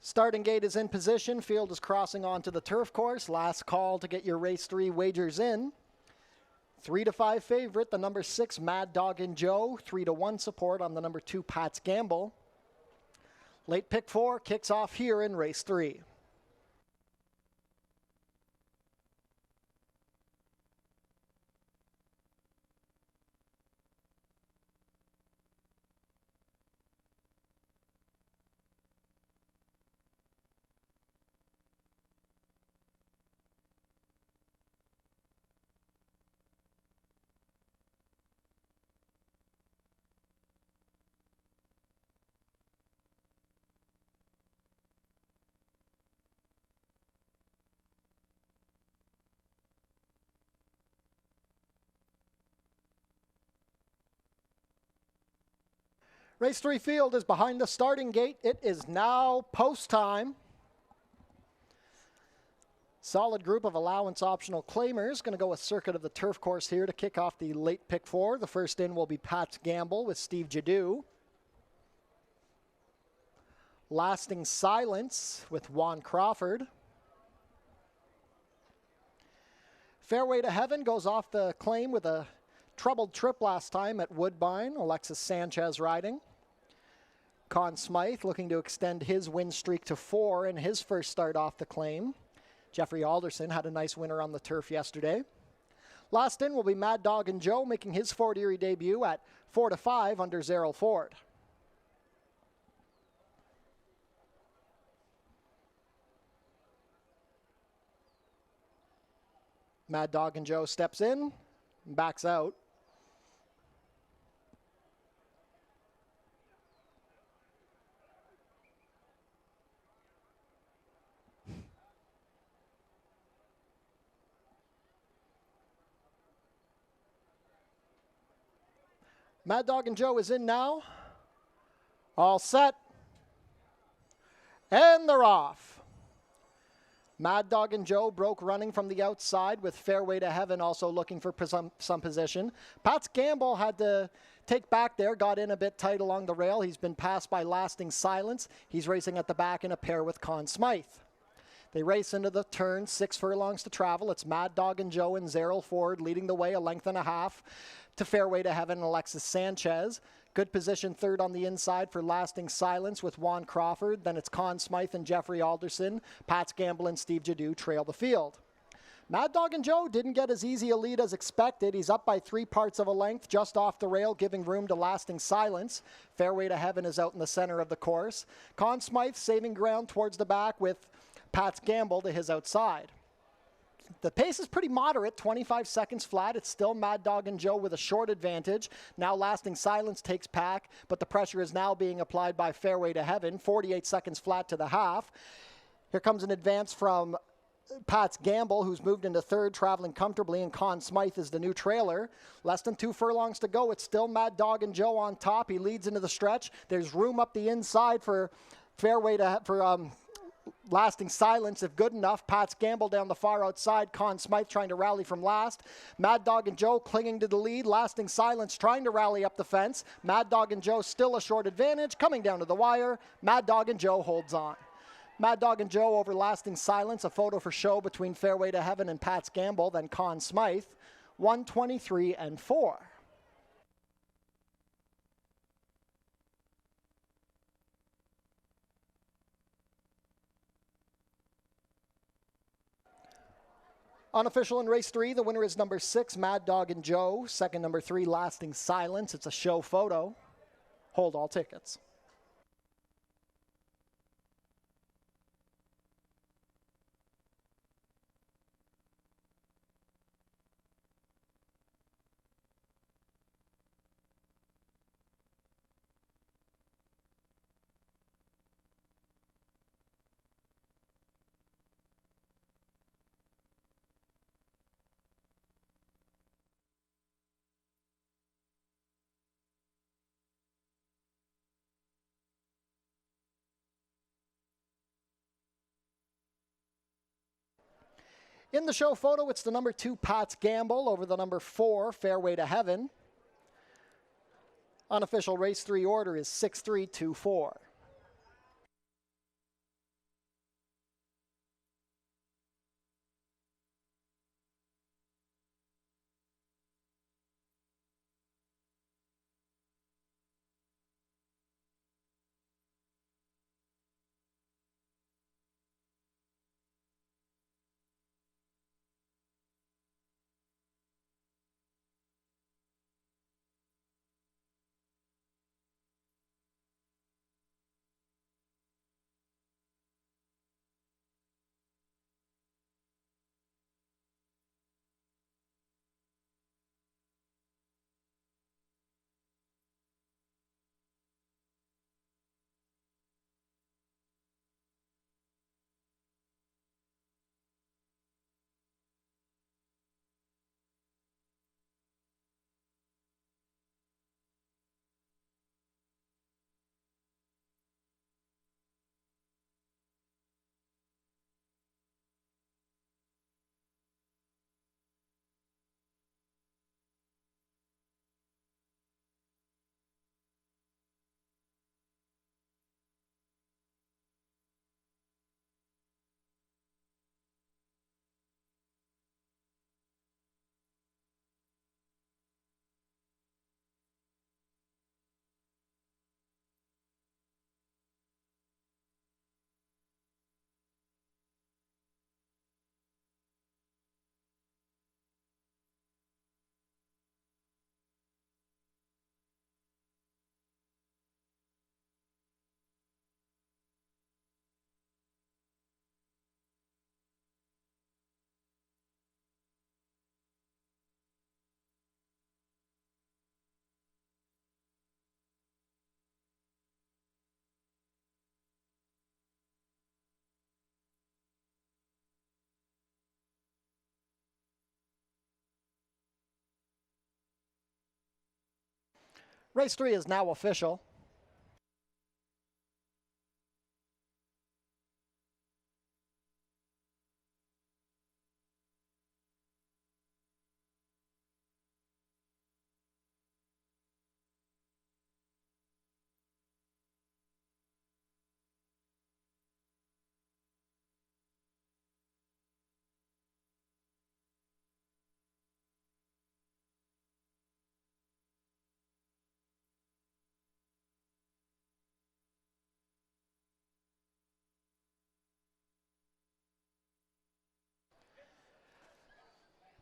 Starting gate is in position. Field is crossing onto the turf course. Last call to get your race 3 wagers in. 3-5 favorite, the number 6 Mad Dog and Joe. 3-1 support on the number 2 Pat's Gamble. Late pick 4 kicks off here in race 3. Race 3 field is behind the starting gate. It is now post time. Solid group of allowance optional claimers. Going to go with Circuit of the Turf course here to kick off the late pick four. The first in will be Pat's Gamble with Steve Jadu. Lasting Silence with Juan Crawford. Fairway to Heaven goes off the claim with a troubled trip last time at Woodbine. Alexis Sanchez riding. Conn Smythe looking to extend his win streak to 4 in his first start off the claim. Jeffrey Alderson had a nice winner on the turf yesterday. Last in will be Mad Dog and Joe making his Fort Erie debut at 4-5 under Zerrell Ford. Mad Dog and Joe steps in, and backs out. Mad Dog and Joe is in now. All set. And they're off. Mad Dog and Joe broke running from the outside with Fairway to Heaven also looking for some position. Pat's Gamble had to take back there, got in a bit tight along the rail. He's been passed by Lasting Silence. He's racing at the back in a pair with Conn Smythe. They race into the turn, 6 furlongs to travel. It's Mad Dog and Joe and Zerrell Ford leading the way a length and a half to Fairway to Heaven and Alexis Sanchez. Good position third on the inside for Lasting Silence with Juan Crawford. Then it's Conn Smythe and Jeffrey Alderson. Pat's Gamble and Steve Jadu trail the field. Mad Dog and Joe didn't get as easy a lead as expected. He's up by 3 parts of a length just off the rail, giving room to Lasting Silence. Fairway to Heaven is out in the center of the course. Conn Smythe saving ground towards the back with Pat's Gamble to his outside. The pace is pretty moderate, 25 seconds flat. It's still Mad Dog and Joe with a short advantage. Now Lasting Silence takes pack, but the pressure is now being applied by Fairway to Heaven, 48 seconds flat to the half. Here comes an advance from Pat's Gamble, who's moved into third, traveling comfortably, and Conn Smythe is the new trailer. Less than 2 furlongs to go. It's still Mad Dog and Joe on top. He leads into the stretch. There's room up the inside for Lasting Silence, if good enough. Pat's Gamble down the far outside. Conn Smythe trying to rally from last. Mad Dog and Joe clinging to the lead. Lasting Silence trying to rally up the fence. Mad Dog and Joe still a short advantage. Coming down to the wire. Mad Dog and Joe holds on. Mad Dog and Joe over Lasting Silence. A photo for show between Fairway to Heaven and Pat's Gamble. Then Conn Smythe. 123 and 4. Unofficial in race 3, the winner is number 6, Mad Dog and Joe. Second, number 3, Lasting Silence. It's a show photo. Hold all tickets. In the show photo, it's the number 2, Pat's Gamble, over the number 4, Fairway to Heaven. Unofficial race 3 order is 6-3-2-4. Race 3 is now official.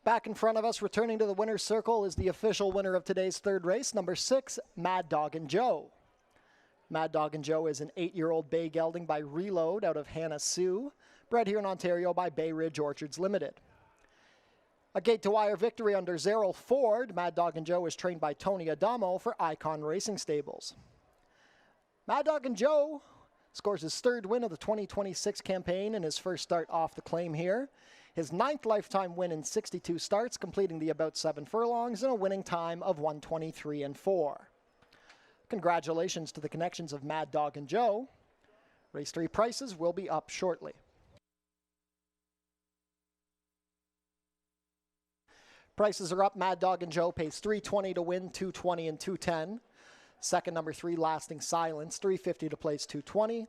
Back in front of us, returning to the winner's circle, is the official winner of today's third race, number 6, Mad Dog and Joe. Mad Dog and Joe is an 8-year-old bay gelding by Reload out of Hannah Sue, bred here in Ontario by Bay Ridge Orchards Limited. A gate-to-wire victory under Zerrell Ford, Mad Dog and Joe is trained by Tony Adamo for Icon Racing Stables. Mad Dog and Joe scores his third win of the 2026 campaign in his first start off the claim here. His 9th lifetime win in 62 starts, completing the about 7 furlongs and a winning time of 1:23.4. Congratulations to the connections of Mad Dog and Joe. Race 3 prices will be up shortly. Prices are up. Mad Dog and Joe pays $320 to win, $220 and $210. Second, number 3, Lasting Silence, $350 to place, $220.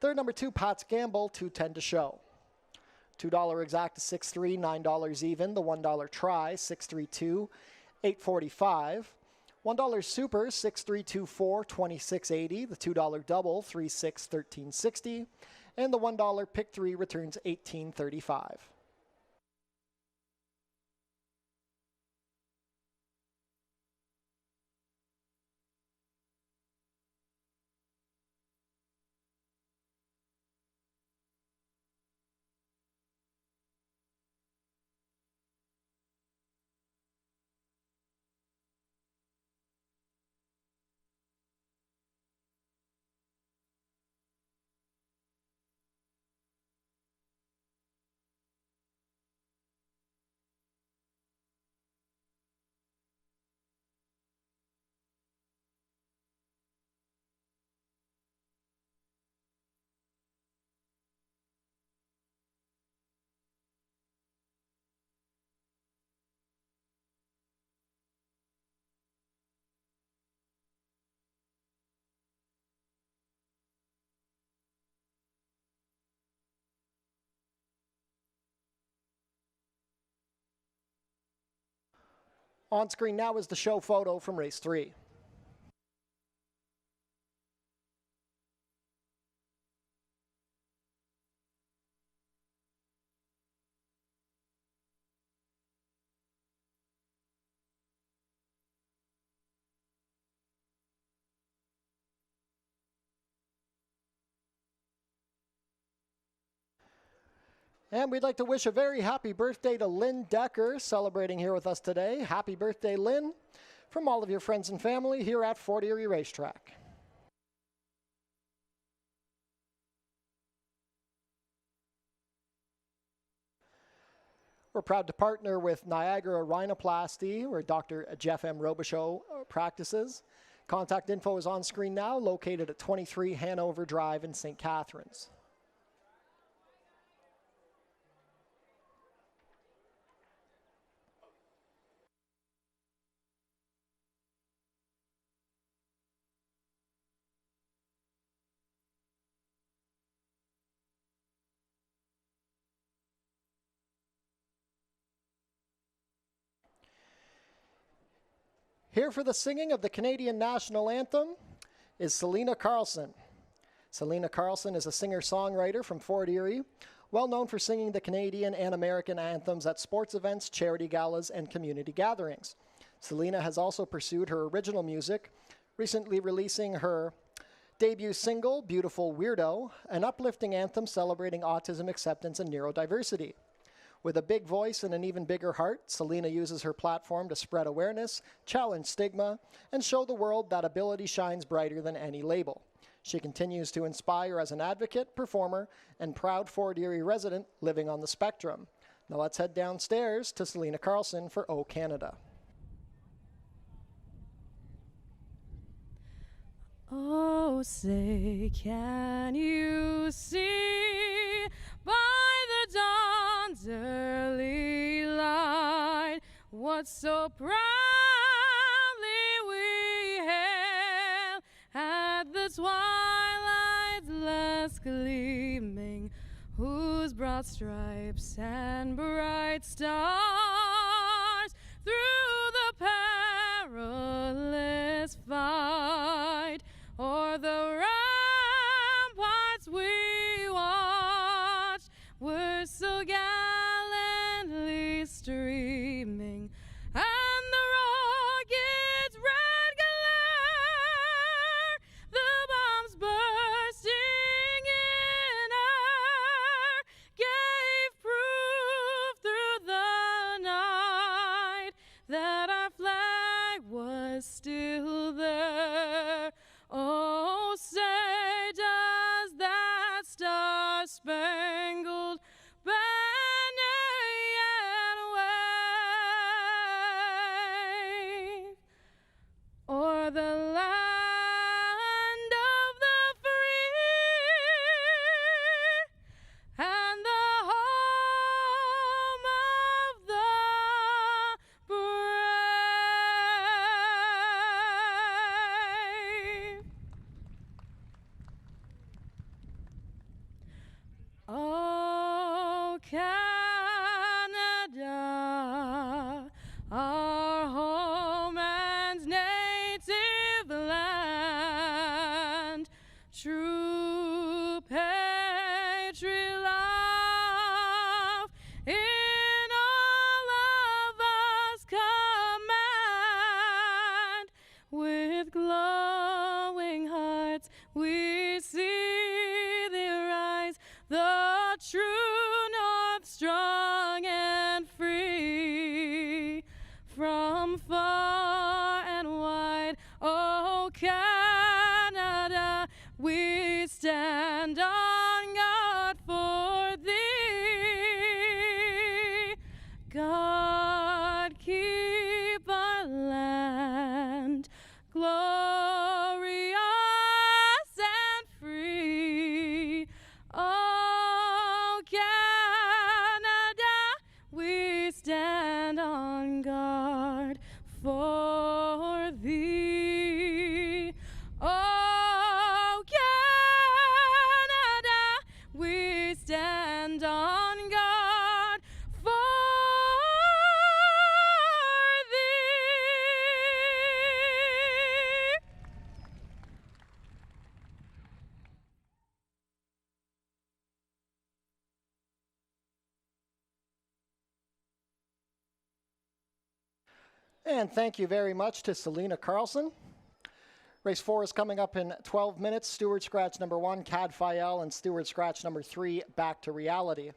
Third, number 2, Pat's Gamble, $210 to show. $2 exact to 6-3, $9 even. The $1 try, 6-3-2, $845. $1 super, 6-3-2-4, $26.80. The $2 double, 3-6, $13.60. And the $1 pick 3 returns $18.35. On screen now is the show photo from race 3. And we'd like to wish a very happy birthday to Lynn Decker, celebrating here with us today. Happy birthday, Lynn, from all of your friends and family here at Fort Erie Racetrack. We're proud to partner with Niagara Rhinoplasty, where Dr. Jeff M. Robichaud practices. Contact info is on screen now, located at 23 Hanover Drive in St. Catharines. Here for the singing of the Canadian National Anthem is Selena Carlson. Selena Carlson is a singer-songwriter from Fort Erie, well known for singing the Canadian and American anthems at sports events, charity galas, and community gatherings. Selena has also pursued her original music, recently releasing her debut single, Beautiful Weirdo, an uplifting anthem celebrating autism acceptance and neurodiversity. With a big voice and an even bigger heart, Selena uses her platform to spread awareness, challenge stigma, and show the world that ability shines brighter than any label. She continues to inspire as an advocate, performer, and proud Fort Erie resident living on the spectrum. Now let's head downstairs to Selena Carlson for O Canada. Oh, say, can you see by the dawn's early light what so proudly we hailed at the twilight's last gleaming, whose broad stripes and bright stars through the perilous fight o'er the ramparts we watched were so gallantly streaming, and the rocket's red glare, the bombs bursting in air, gave proof through the night that our flag was still there. Oh, say, does that star-spangled banner yet wave o'er the land of the free and the home of the brave? Oh, Canada, our home and native land, true patriot love in all of us command. With glowing hearts we see thee rise, the true north, strong and free, from far and wide. Oh, Canada, we stand on guard for thee. God keep our land glorious and free. Oh, Canada, we stand on guard for thee. Oh, Canada, we stand on guard for thee. And thank you very much to Selena Carlson. Race 4 is coming up in 12 minutes. Stewart Scratch number 1, Cad Fayel, and Stewart Scratch number 3, Back to Reality.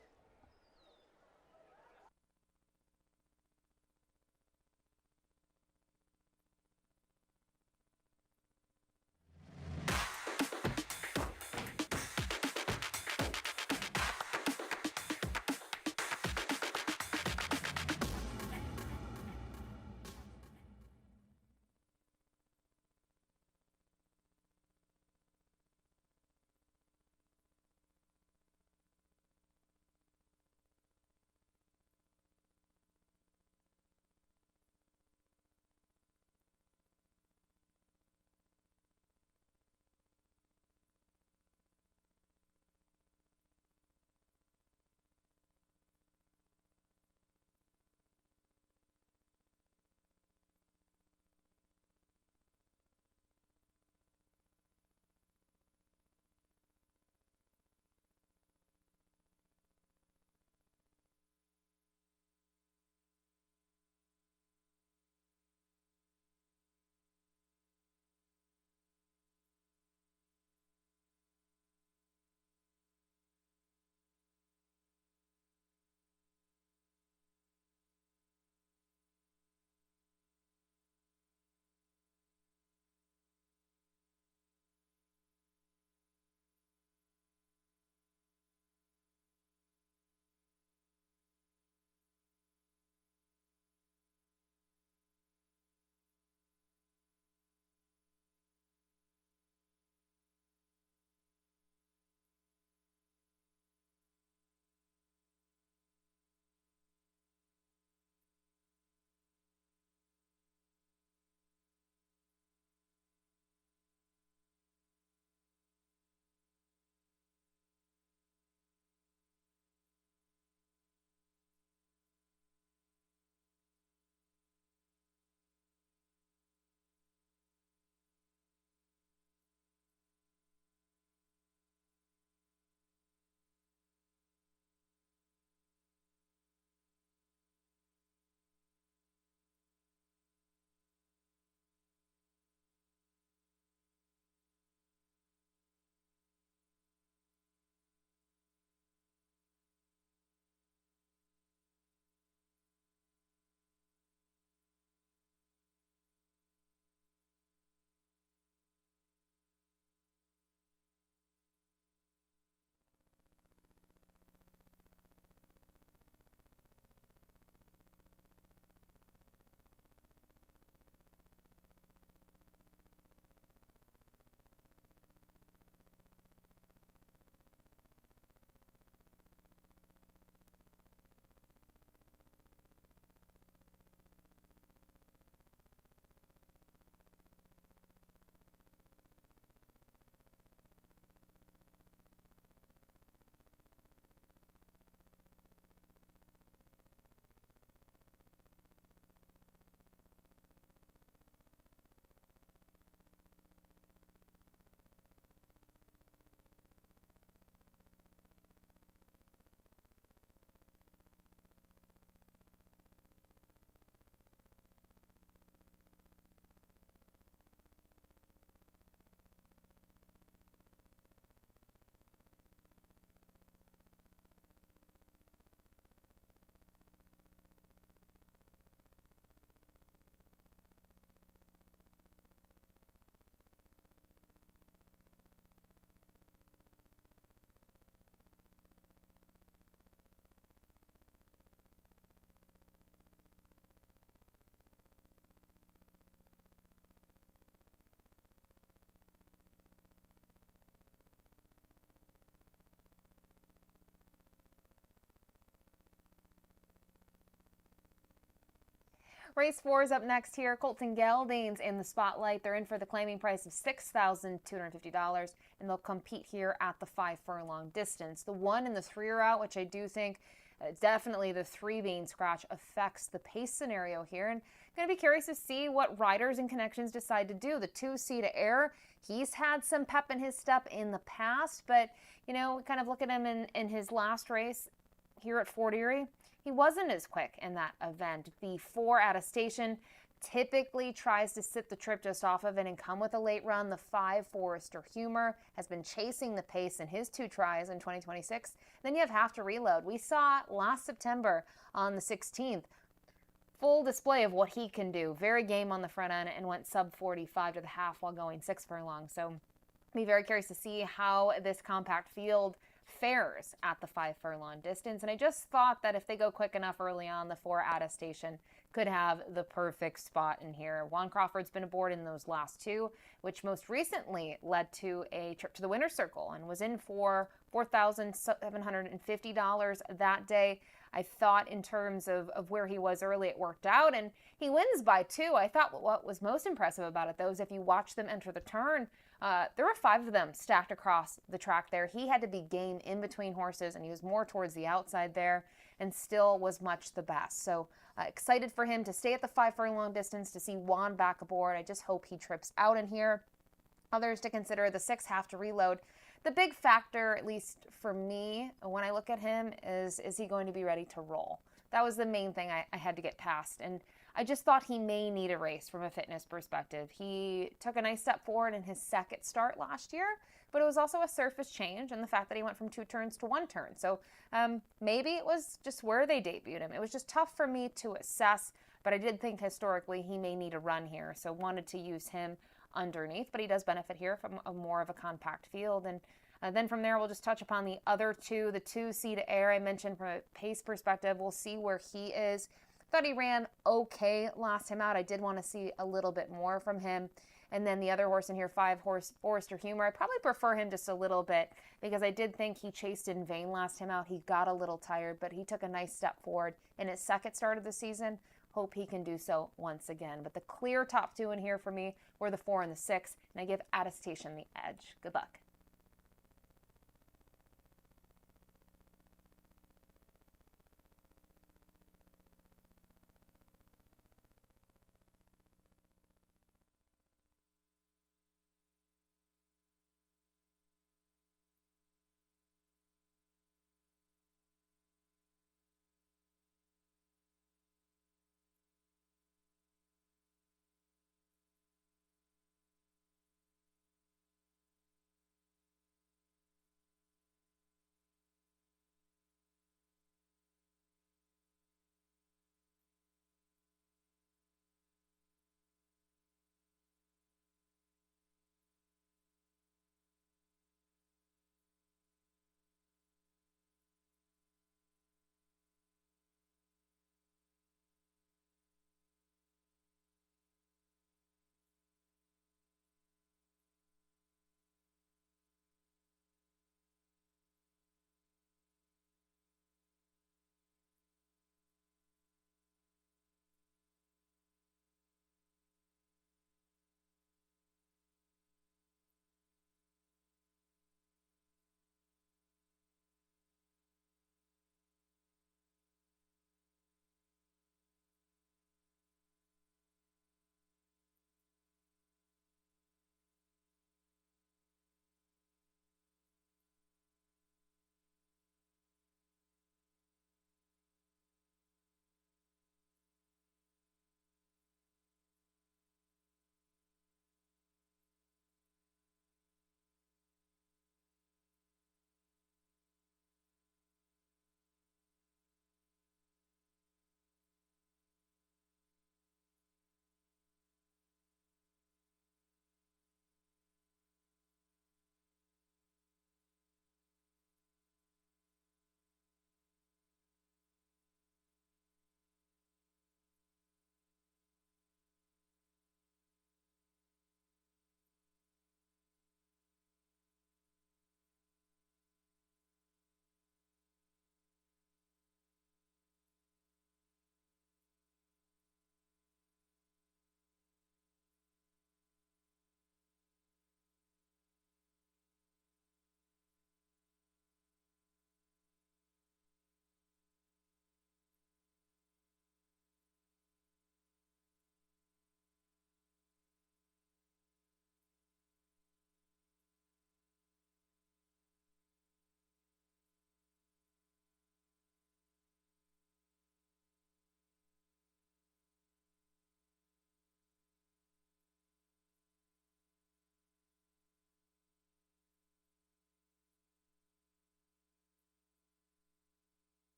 Race 4 is up next here. Colton Geldane's in the spotlight. They're in for the claiming price of $6,250, and they'll compete here at the 5 furlong distance. The 1 and the 3 are out, which I do think definitely the 3 being scratch affects the pace scenario here. And going to be curious to see what riders and connections decide to do. The 2 Sea to Air, he's had some pep in his step in the past, but, you know, kind of look at him in his last race here at Fort Erie. He wasn't as quick in that event. The 4 at a station typically tries to sit the trip just off of it and come with a late run. The 5 Forester Humor has been chasing the pace in his 2 tries in 2026. Then you have to reload. We saw last September on the 16th, full display of what he can do. Very game on the front end and went sub 45 to the half while going 6 furlong. So be very curious to see how this compact field fares at the 5 furlong distance. And I just thought that if they go quick enough early on, the 4 attestation could have the perfect spot in here. Juan Crawford's been aboard in those last 2, which most recently led to a trip to the winner's circle and was in for $4,750 that day. I thought in terms of where he was early, it worked out, and he wins by 2. I thought what was most impressive about it, though, is if you watch them enter the turn, there were 5 of them stacked across the track there. He had to be game in between horses, and he was more towards the outside there and still was much the best. So excited for him to stay at the 5 furlong distance, to see Juan back aboard. I just hope he trips out in here. Others to consider, the 6 have to reload. The big factor, at least for me, when I look at him, is he going to be ready to roll? That was the main thing I had to get past. And I just thought he may need a race from a fitness perspective. He took a nice step forward in his second start last year, but it was also a surface change and the fact that he went from 2 turns to 1 turn. So maybe it was just where they debuted him. It was just tough for me to assess, but I did think historically he may need a run here. So wanted to use him underneath, but he does benefit here from more of a compact field. And then from there, we'll just touch upon the other 2, the 2 Sea to Air I mentioned from a pace perspective. We'll see where he is. Thought he ran okay last time out. I did want to see a little bit more from him. And then the other horse in here, 5 Forester Humor, I probably prefer him just a little bit because I did think he chased in vain last time out. He got a little tired, but he took a nice step forward in his second start of the season. Hope he can do so once again. But the clear top 2 in here for me were the 4 and the 6, and I give Attestation the edge. Good luck.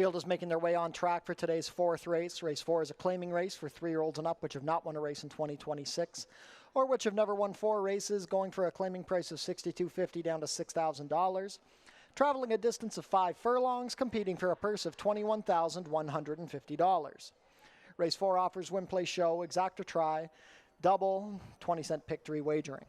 Field is making their way on track for today's fourth race. Race 4 is a claiming race for 3-year-olds and up which have not won a race in 2026 or which have never won 4 races, going for a claiming price of $6,250 down to $6,000. Traveling a distance of 5 furlongs, competing for a purse of $21,150. Race 4 offers win, play, show, exacta try, double, 20-cent pick 3 wagering.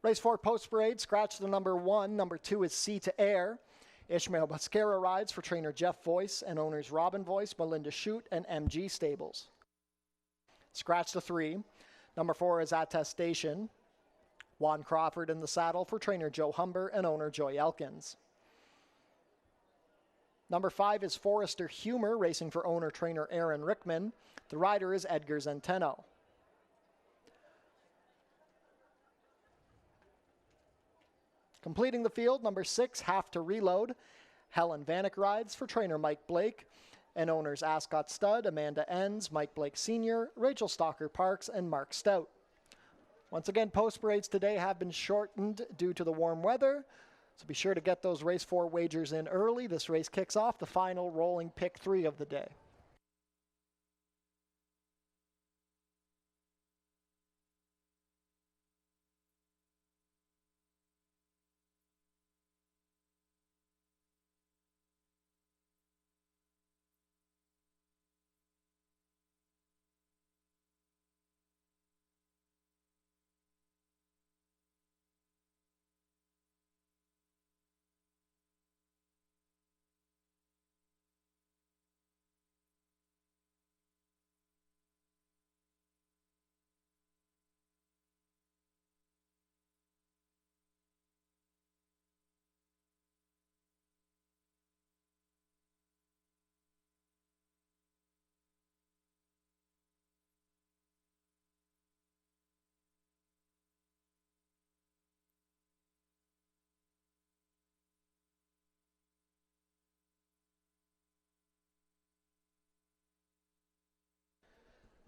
Race 4 post parade, scratch the number 1. Number 2 is Sea to Air. Ishmael Bascara rides for trainer Jeff Voice and owners Robin Voice, Melinda Shute, and MG Stables. Scratch the 3. Number 4 is Attestation. Juan Crawford in the saddle for trainer Joe Humber and owner Joy Elkins. Number 5 is Forester Humor, racing for owner trainer Aaron Rickman. The rider is Edgar Zenteno. Completing the field, number 6, Have to Reload. Helen Vanek rides for trainer Mike Blake and owners Ascot Stud, Amanda Enns, Mike Blake Sr., Rachel Stalker Parks, and Mark Stout. Once again, post parades today have been shortened due to the warm weather, so be sure to get those race 4 wagers in early. This race kicks off the final rolling pick 3 of the day.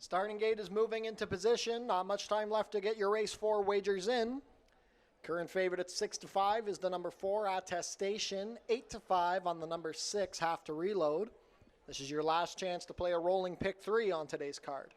Starting gate is moving into position. Not much time left to get your race 4 wagers in. Current favorite at 6-5 is the number 4, Attestation. 8-5 on the number 6, Have to Reload. This is your last chance to play a rolling pick 3 on today's card.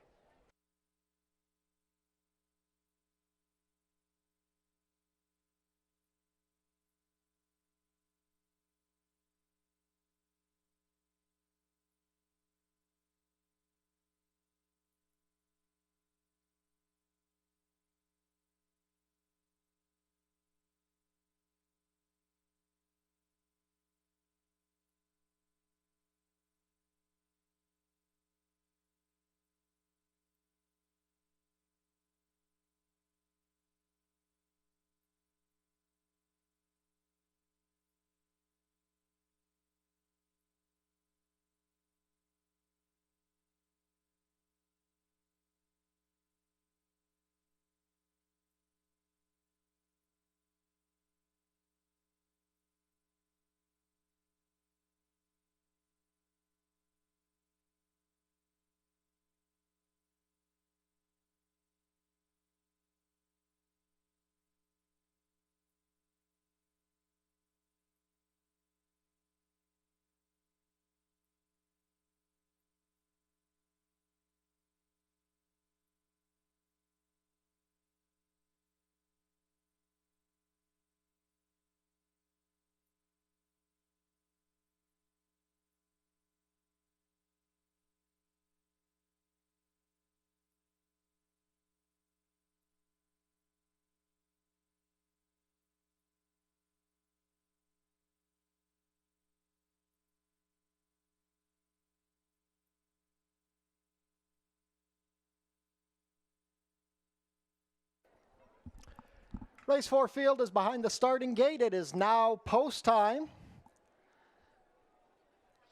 Race 4 field is behind the starting gate. It is now post time.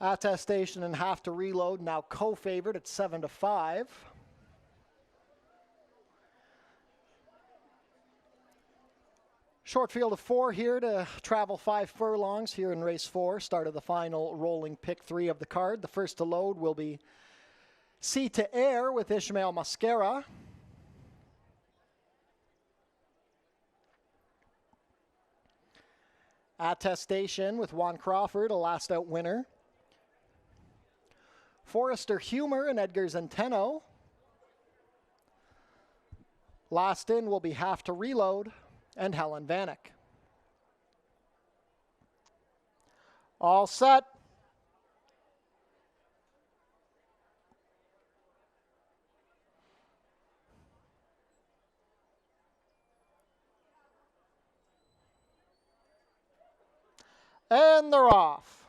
Attestation and Have to Reload now co-favored at 7-5. Short field of 4 here to travel 5 furlongs here in race 4. Start of the final rolling pick 3 of the card. The first to load will be Sea to Air with Ishmael Mascara. Attestation with Juan Crawford, a last out winner. Forrester Humor and Edgar Zenteno. Last in will be Have to Reload and Helen Vanek. All set. And they're off.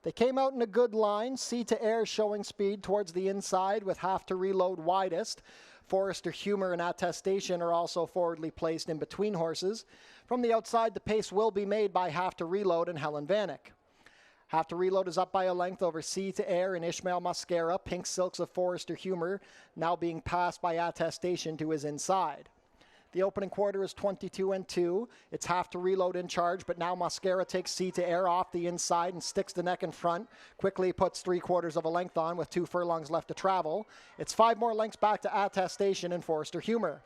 They came out in a good line. Sea to Air showing speed towards the inside with Have to Reload widest. Forrester Humor and Attestation are also forwardly placed in between horses. From the outside, the pace will be made by Have to Reload and Helen Vanek. Have to Reload is up by a length over Sea to Air and Ishmael Mascara. Pink Silks of Forrester Humor now being passed by Attestation to his inside. The opening quarter is 22-2. It's Have to Reload in charge, but now Mascara takes Sea to Air off the inside and sticks the neck in front. Quickly puts 3/4 of a length on with 2 furlongs left to travel. It's 5 more lengths back to Attestation and Forrester Humor.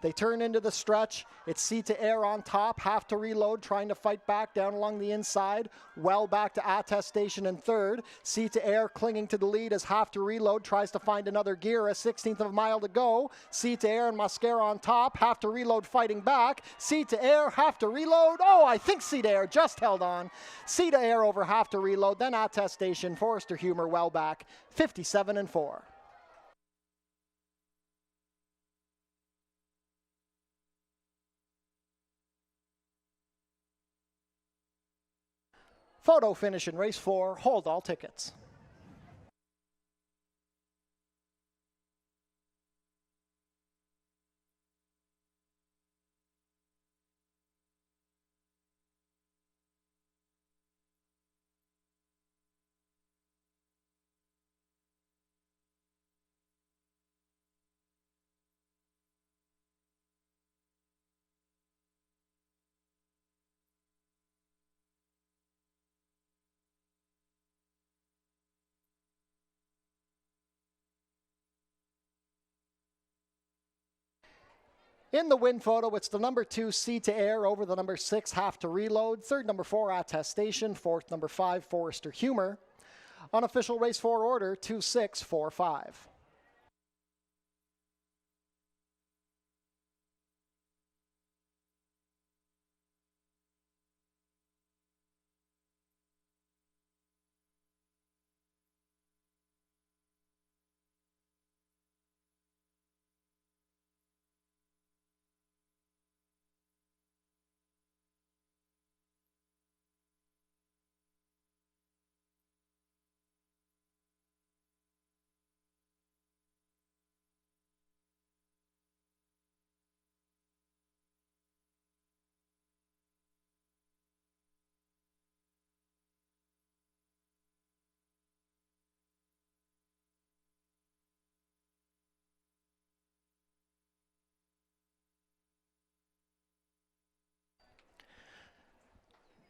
They turn into the stretch. It's Sea to Air on top. Have to Reload trying to fight back down along the inside. Well back to Attestation in third. Sea to Air clinging to the lead as Have to Reload tries to find another gear. A 16th of a mile to go. Sea to Air and Mascara on top. Have to Reload fighting back. Sea to Air, Have to Reload. Oh, I think Sea to Air just held on. Sea to Air over Have to Reload. Then Attestation, Forrester Humor well back. 57-4. Photo finish in race 4. Hold all tickets. In the win photo, it's the number 2, Sea to Air, over the number 6, Have to Reload. Third, number 4, Attestation. Fourth, number 5, Forrester Humor. Unofficial race 4 order, 2, 6, 4, 5.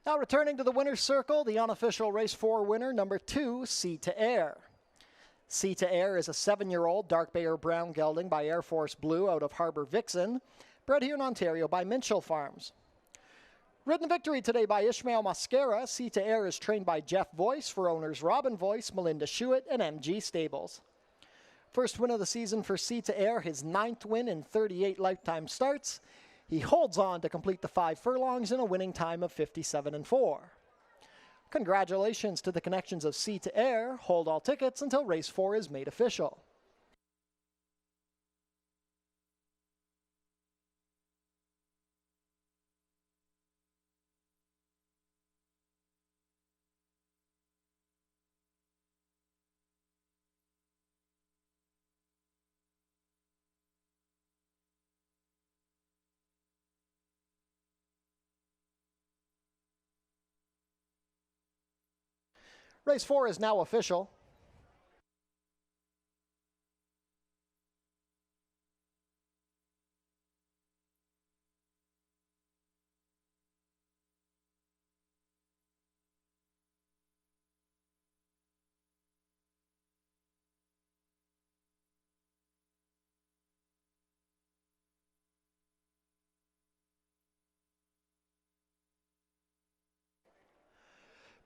Now returning to the winner's circle, the unofficial race 4 winner, number 2, Sea to Air. Sea to Air is a 7-year-old dark bay or brown gelding by Air Force Blue out of Harbour Vixen, bred here in Ontario by Minchell Farms. Ridden victory today by Ishmael Mascara. Sea to Air is trained by Jeff Voice for owners Robin Voice, Melinda Schuett, and MG Stables. First win of the season for Sea to Air, his 9th win in 38 lifetime starts. He holds on to complete the 5 furlongs in a winning time of 57-4. Congratulations to the connections of Sea to Air. Hold all tickets until race 4 is made official. Race 4 is now official.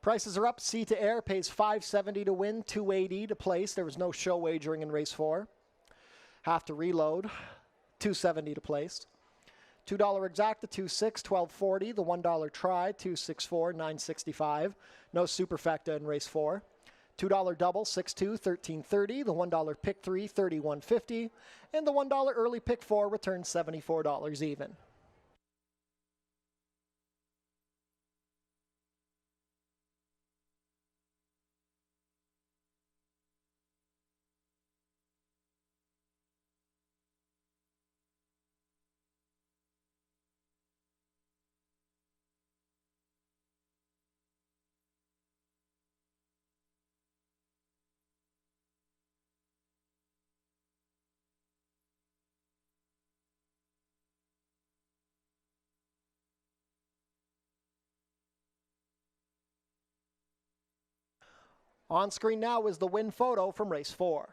Prices are up. C to Air pays $570 to win, $280 to place. There was no show wagering in race 4. Have to reload, $270 to place. $2 exacta, $2.6, $12.40. The $1 try, $2.64, $9.65. No superfecta in race 4. $2 double, $6.2, $13.30. The $1 pick 3, $31.50. And the $1 early pick 4 returns $74 even. On screen now is the win photo from race 4.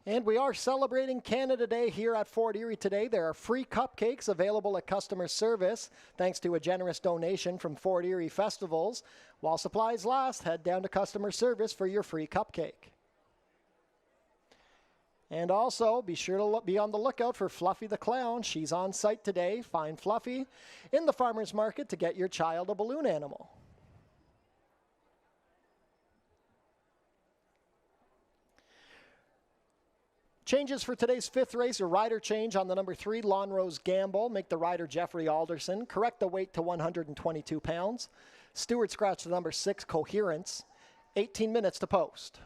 And we are celebrating Canada Day here at Fort Erie today. There are free cupcakes available at customer service thanks to a generous donation from Fort Erie Festivals. While supplies last, head down to customer service for your free cupcake. And also, be sure to be on the lookout for Fluffy the Clown. She's on site today. Find Fluffy in the farmer's market to get your child a balloon animal. Changes for today's 5th race: a rider change on the number 3, Lawn Rose Gamble. Make the rider Jeffrey Alderson. Correct the weight to 122 pounds. Stewart scratch the number 6, Coherence. 18 minutes to post.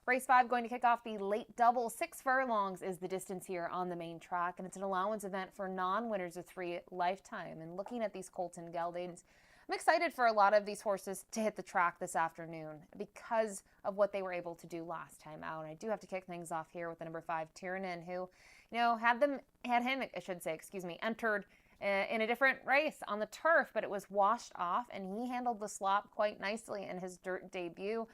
Race 5 going to kick off the late double. 6 furlongs is the distance here on the main track, and it's an allowance event for non-winners of 3 lifetime. And looking at these Colton geldings, I'm excited for a lot of these horses to hit the track this afternoon because of what they were able to do last time out. And I do have to kick things off here with the number 5, Tiernan, who, had him, entered in a different race on the turf, but it was washed off, and he handled the slop quite nicely in his dirt debut.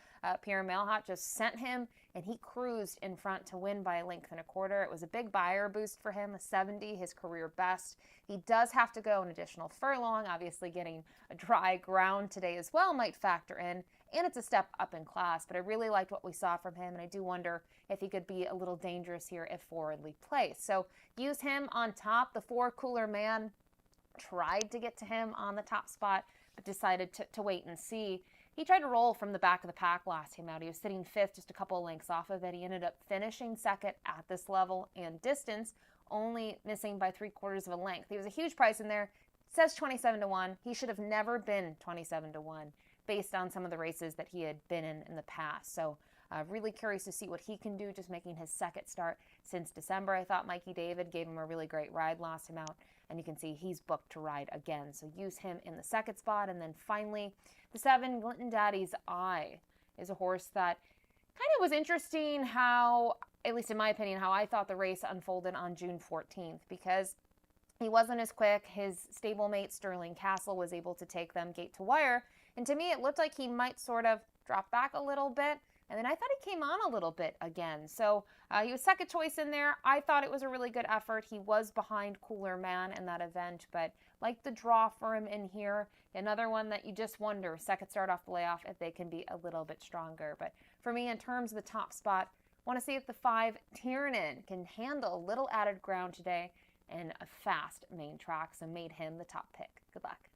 Pierre Malhat just sent him, and he cruised in front to win by a length and a quarter. It was a big buyer boost for him, a 70, his career best. He does have to go an additional furlong. Obviously, getting a dry ground today as well might factor in, and it's a step up in class, but I really liked what we saw from him, and I do wonder if he could be a little dangerous here if forwardly placed. So use him on top. The 4, Cooler Man, tried to get to him on the top spot, but decided to wait and see. He tried to roll from the back of the pack last time out. He was sitting 5th, just a couple of lengths off of it. He ended up finishing 2nd at this level and distance, only missing by 3/4 of a length. He was a huge price in there. It says 27-1. He should have never been 27-1 based on some of the races that he had been in the past. So really curious to see what he can do, just making his 2nd start since December. I thought Mikey David gave him a really great ride last time out, and you can see he's booked to ride again. So use him in the 2nd spot. And then finally, the 7, Glinton Daddy's Eye, is a horse that kind of was interesting how, at least in my opinion, how I thought the race unfolded on June 14th, because he wasn't as quick. His stablemate, Sterling Castle, was able to take them gate to wire. And to me, it looked like he might sort of drop back a little bit. And then I thought he came on a little bit again. So he was 2nd choice in there. I thought it was a really good effort. He was behind Cooler Man in that event, but like the draw for him in here. Another one that you just wonder, 2nd start off the layoff, if they can be a little bit stronger. But for me, in terms of the top spot, want to see if the 5, Tiernan, can handle a little added ground today and a fast main track. So made him the top pick. Good luck.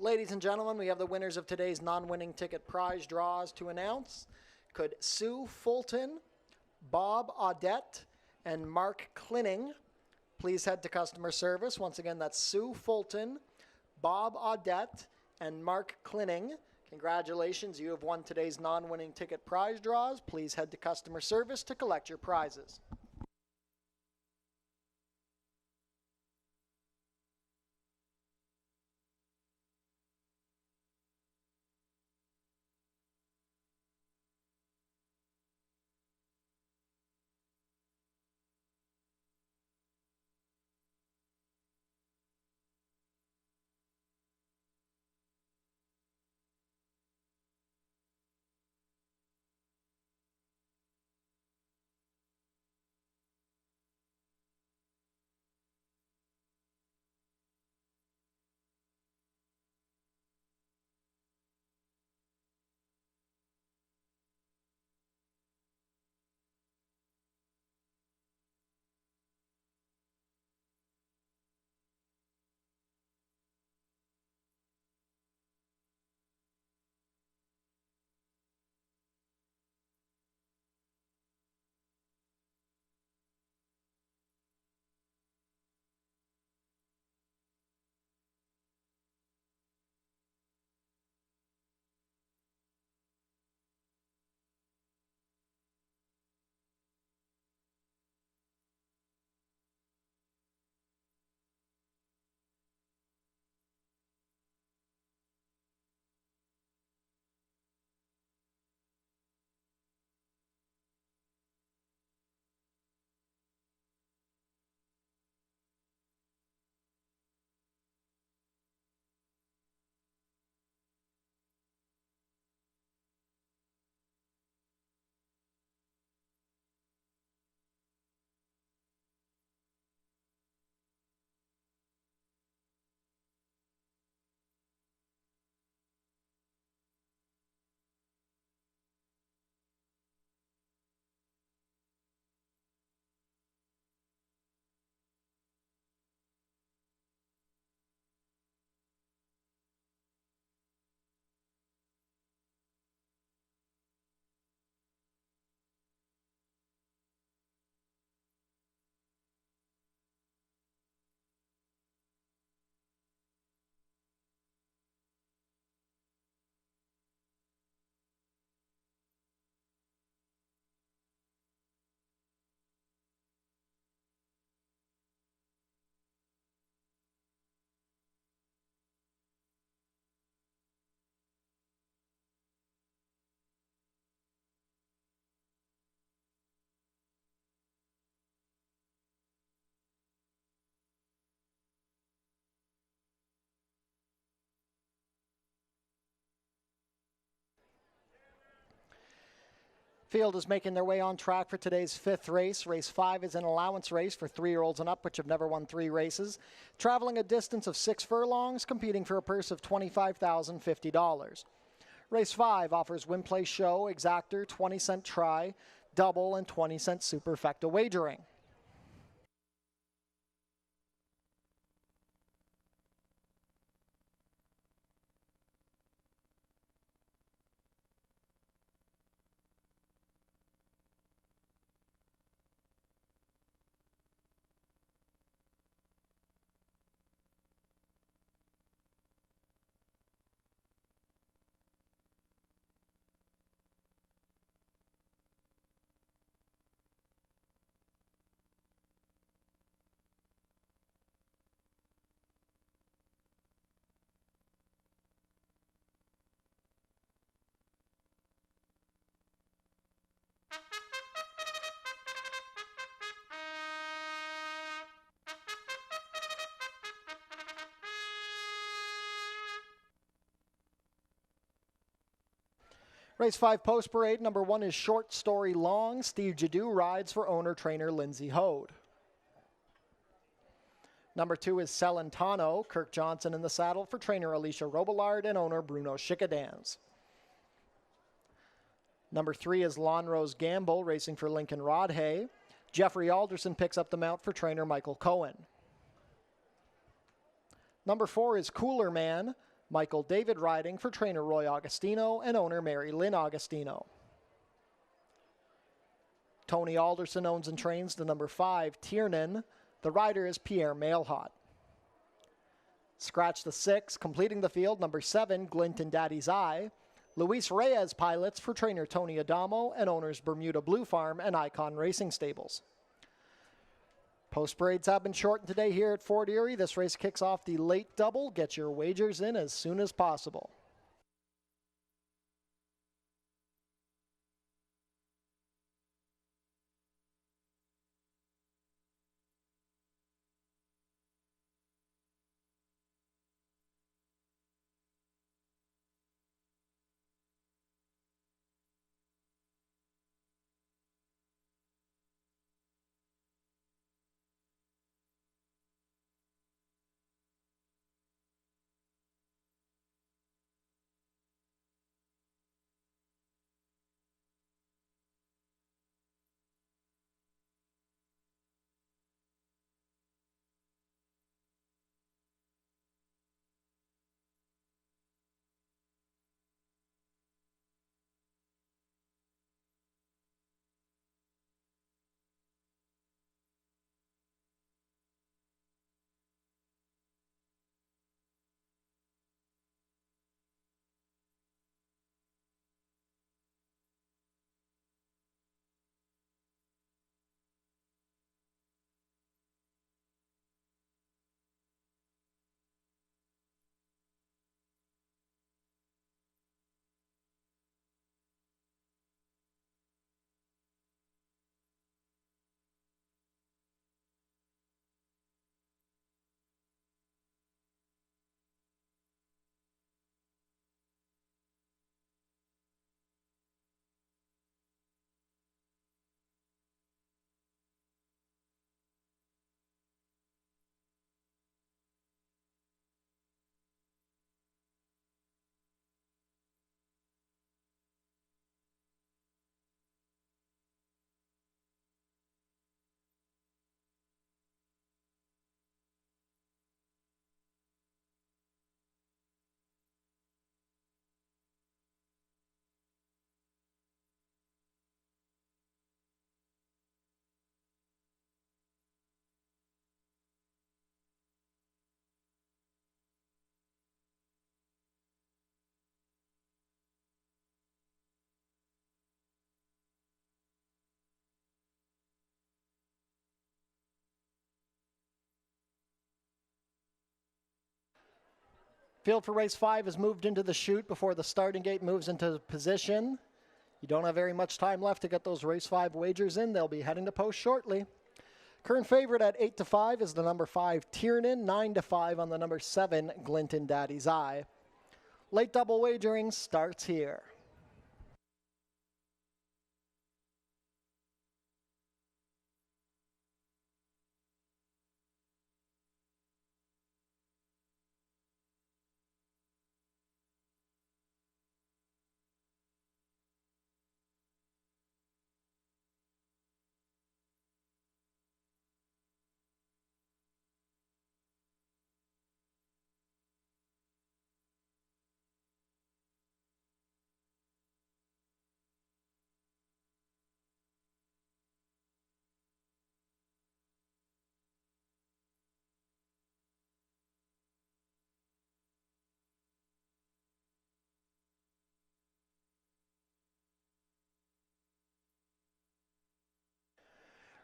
Ladies and gentlemen, we have the winners of today's non-winning ticket prize draws to announce. Could Sue Fulton, Bob Audette, and Mark Klinning please head to customer service? Once again, that's Sue Fulton, Bob Audette, and Mark Klinning. Congratulations, you have won today's non-winning ticket prize draws. Please head to customer service to collect your prizes. Field is making their way on track for today's fifth race. Race 5 is an allowance race for 3-year-olds and up, which have never won 3 races. Traveling a distance of 6 furlongs, competing for a purse of $25,050. Race 5 offers win, play, show, exactor, 20-cent try, double, and 20-cent superfecta wagering. Race 5 post parade. Number 1 is Short Story Long. Steve Jadu rides for owner-trainer Lindsay Hode. Number 2 is Celentano. Kirk Johnson in the saddle for trainer Alicia Robillard and owner Bruno Chickadans. Number 3 is Lonrose Gamble, racing for Lincoln Rodhay. Jeffrey Alderson picks up the mount for trainer Michael Cohen. Number 4 is Cooler Man. Michael David riding for trainer Roy Augustino and owner Mary Lynn Augustino. Tony Alderson owns and trains the number 5, Tiernan. The rider is Pierre Mailhot. Scratch the 6, completing the field, number 7, Glint and Daddy's Eye. Luis Reyes pilots for trainer Tony Adamo and owners Bermuda Blue Farm and Icon Racing Stables. Post parades have been shortened today here at Fort Erie. This race kicks off the late double. Get your wagers in as soon as possible. Field for race 5 is moved into the chute before the starting gate moves into position. You don't have very much time left to get those race 5 wagers in. They'll be heading to post shortly. Current favorite at 8-5 is the number 5, Tiernan. 9-5 on the number 7, Glint and Daddy's Eye. Late double wagering starts here.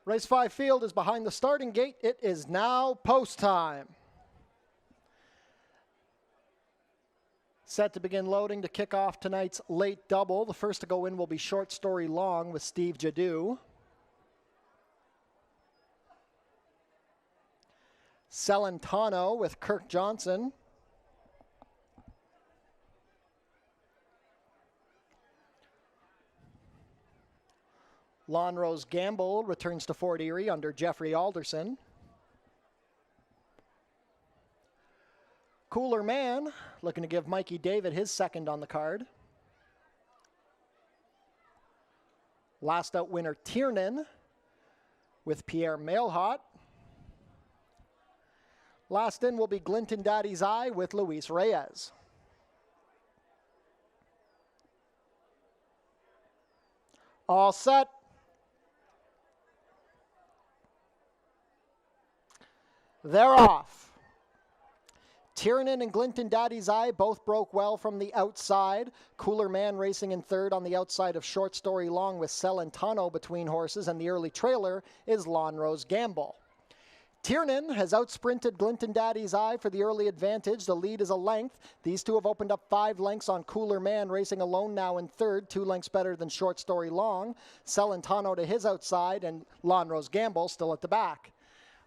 Race 5 field is behind the starting gate. It is now post time. Set to begin loading to kick off tonight's late double. The first to go in will be Short Story Long with Steve Jadu. Celentano with Kirk Johnson. Lawn Rose Gamble returns to Fort Erie under Jeffrey Alderson. Cooler Man looking to give Mikey David his second on the card. Last out winner Tiernan with Pierre Mailhot. Last in will be Glint and Daddy's Eye with Luis Reyes. All set. They're off. Tiernan and Glinton Daddy's Eye both broke well from the outside. Cooler Man racing in third on the outside of Short Story Long with Celentano between horses, and the early trailer is Lawn Rose Gamble. Tiernan has outsprinted Glinton Daddy's Eye for the early advantage. The lead is a length. These two have opened up 5 lengths on Cooler Man, racing alone now in third, 2 lengths better than Short Story Long. Celentano to his outside, and Lawn Rose Gamble still at the back.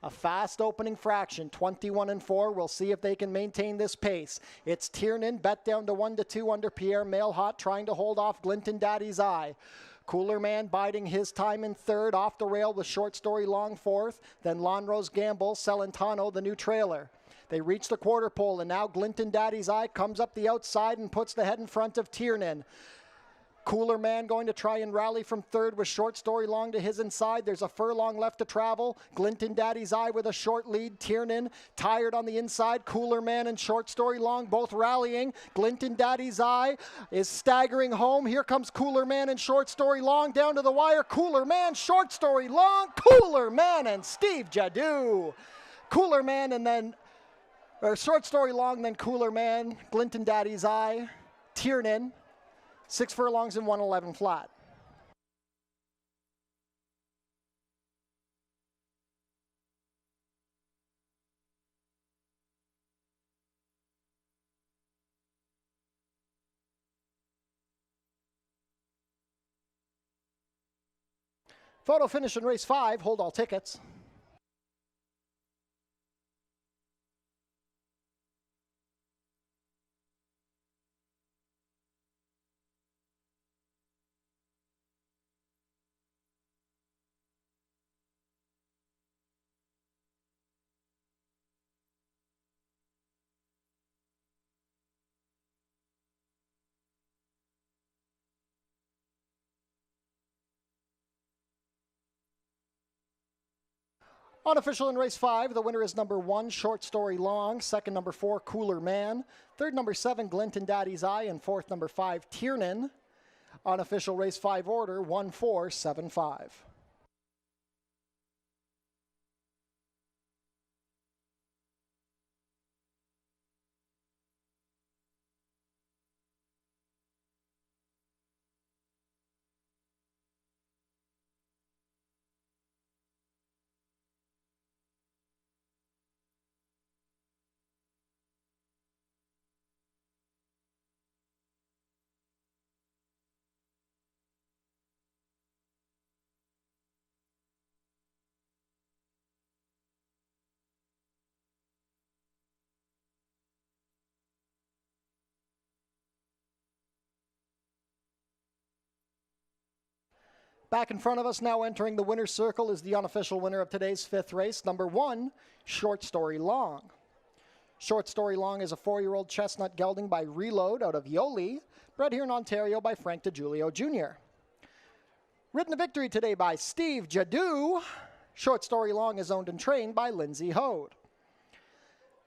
A fast opening fraction, 21-4. We'll see if they can maintain this pace. It's Tiernan, bet down to 1-2 under Pierre Mailhot, trying to hold off Glinton Daddy's Eye. Cooler Man biding his time in third, off the rail with Short Story Long fourth, then Lawn Rose Gamble, Celentano, the new trailer. They reach the quarter pole, and now Glinton Daddy's Eye comes up the outside and puts the head in front of Tiernan. Cooler Man going to try and rally from third with Short Story Long to his inside. There's a furlong left to travel. Glinton Daddy's Eye with a short lead. Tiernan tired on the inside. Cooler Man and Short Story Long both rallying. Glinton Daddy's Eye is staggering home. Here comes Cooler Man and Short Story Long down to the wire. Cooler Man, Short Story Long, Cooler Man and Steve Jadu. Cooler Man and then, or Short Story Long, then Cooler Man, Glinton Daddy's Eye, Tiernan. 6 furlongs and 111 flat. Photo finish in race 5. Hold all tickets. Unofficial in race 5, the winner is number 1, Short Story Long. Second, number 4, Cooler Man. Third, number 7, Glinton Daddy's Eye. And fourth, number 5, Tiernan. Unofficial race 5 order, 1, 4, 7, 5. Back in front of us now, entering the winner's circle, is the unofficial winner of today's 5th race, number 1, Short Story Long. Short Story Long is a 4-year-old chestnut gelding by Reload out of Yoli, bred here in Ontario by Frank DiGiulio Jr. Ridden to victory today by Steve Jadu. Short Story Long is owned and trained by Lindsay Hode.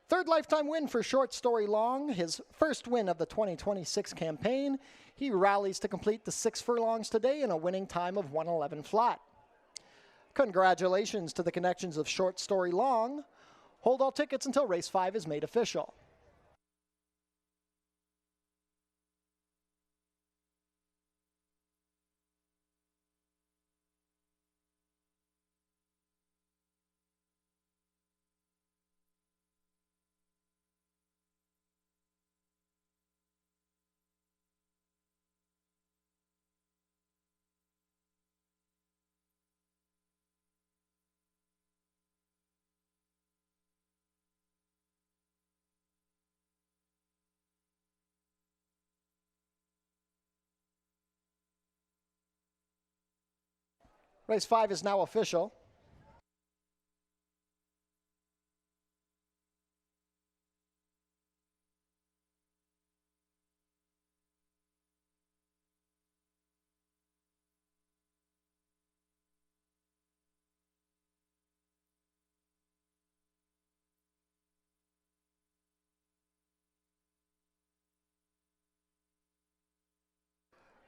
Third lifetime win for Short Story Long, his first win of the 2026 campaign. He rallies to complete the 6 furlongs today in a winning time of 111 flat. Congratulations to the connections of Short Story Long. Hold all tickets until race 5 is made official. Race 5 is now official.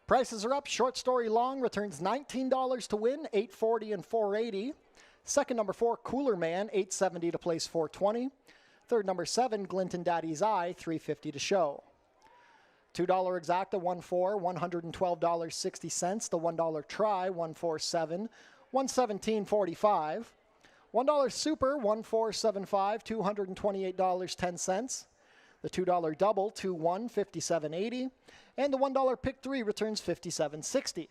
Prices are up. Short Story Long returns $19 to win, $8.40 and $4.80. Second, number 4, Cooler Man, $8.70 to place $4.20. Third, number 7, Glint and Daddy's Eye, $3.50 to show. $2 exacta, 1-4, $112.60. The $1 try, 147, 117.45. $1 super, 1475, $228.10. The $2 double, 2-1, 57.80. And the $1 pick 3 returns 57.60.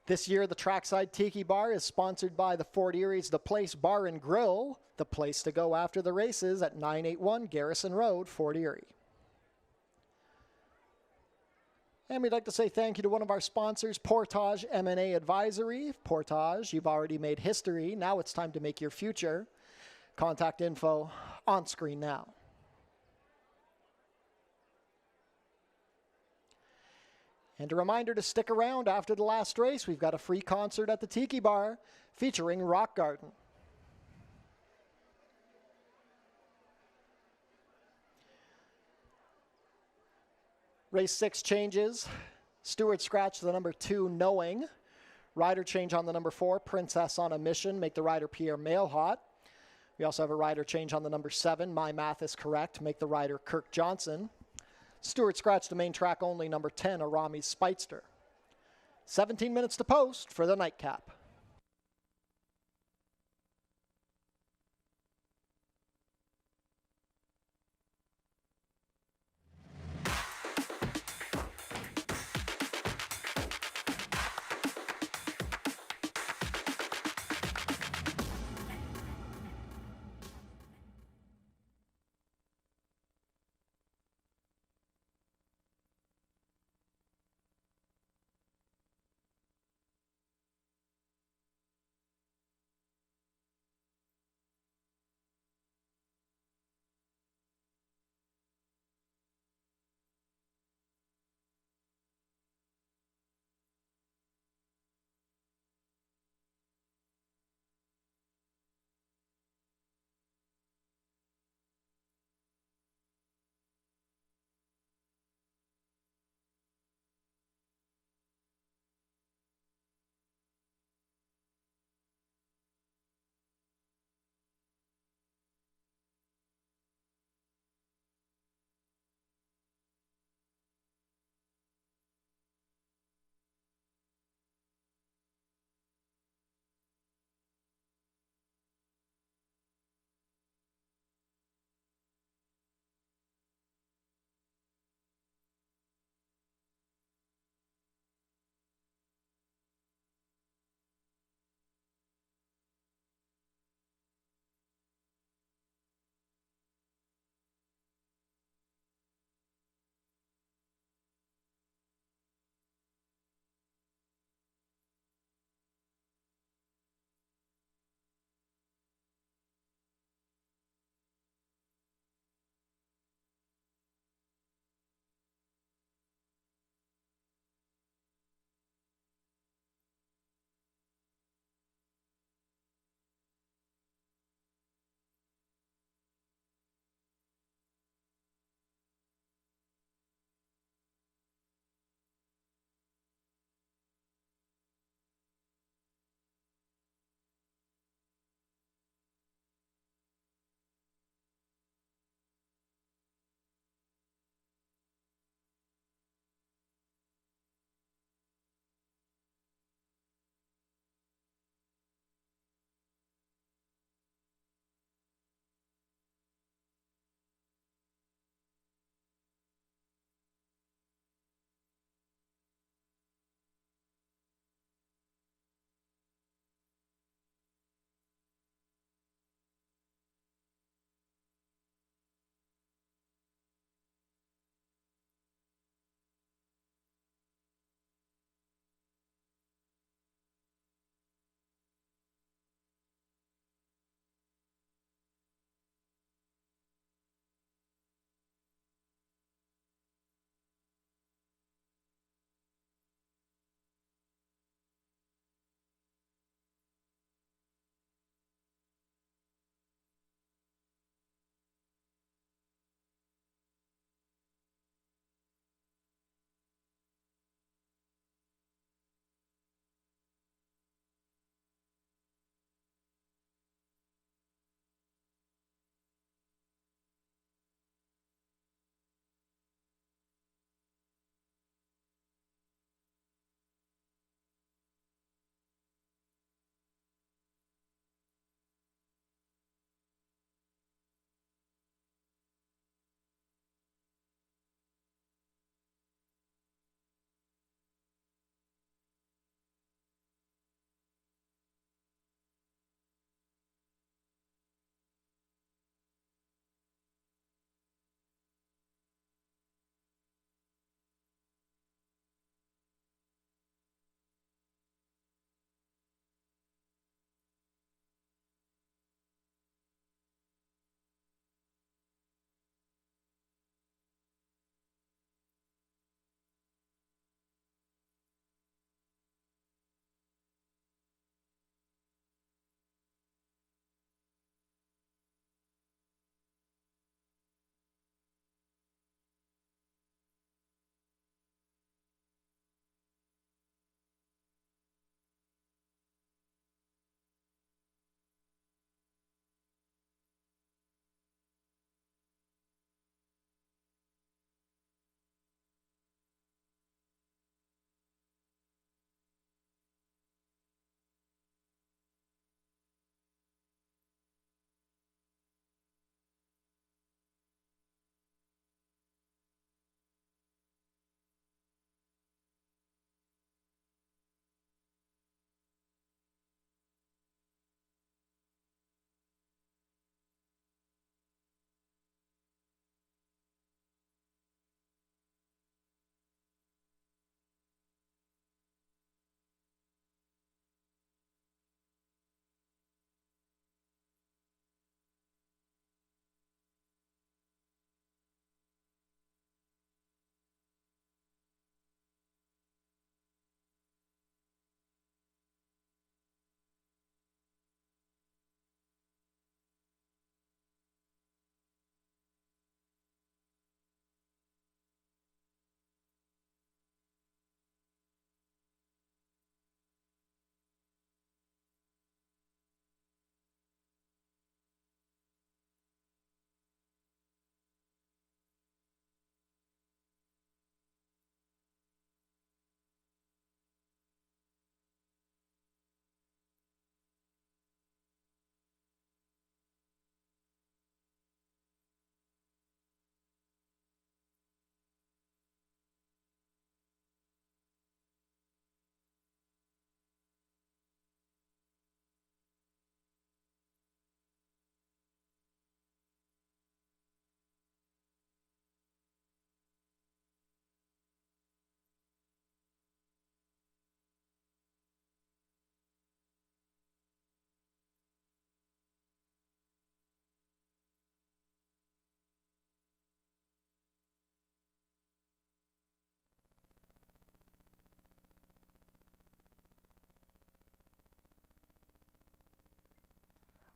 This year, the Trackside Tiki Bar is sponsored by the Fort Erie's The Place Bar and Grill, the place to go after the races at 981 Garrison Road, Fort Erie. And we'd like to say thank you to one of our sponsors, Portage M&A Advisory. Portage, you've already made history. Now it's time to make your future. Contact info on screen now. And a reminder to stick around after the last race. We've got a free concert at the Tiki Bar featuring Rock Garden. Race 6 changes. Stewart scratch the number 2, Knowing. Rider change on the number 4, Princess on a Mission. Make the rider Pierre Mailhot. We also have a rider change on the number 7, My Math is Correct. Make the rider Kirk Johnson. Stewart scratch the main track only, number 10, Arami's Speightster. 17 minutes to post for the nightcap.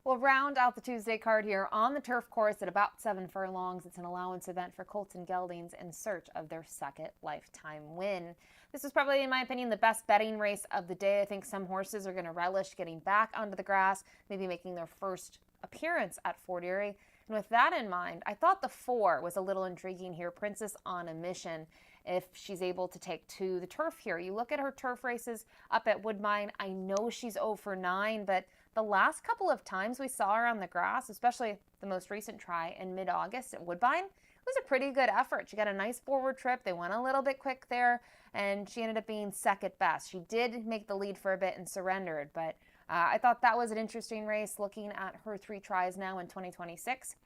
We'll round out the Tuesday card here on the turf course at about 7 furlongs. It's an allowance event for Colton Geldings in search of their second lifetime win. This was probably, in my opinion, the best betting race of the day. I think some horses are going to relish getting back onto the grass, maybe making their first appearance at Fort Erie. And with that in mind, I thought the 4 was a little intriguing here, Princess on a Mission, if she's able to take to the turf here. You look at her turf races up at Woodbine, I know she's 0 for 9, but the last couple of times we saw her on the grass, especially the most recent try in mid-August at Woodbine, it was a pretty good effort. She got a nice forward trip. They went a little bit quick there, and she ended up being second best. She did make the lead for a bit and surrendered, but I thought that was an interesting race looking at her 3 tries now in 2026.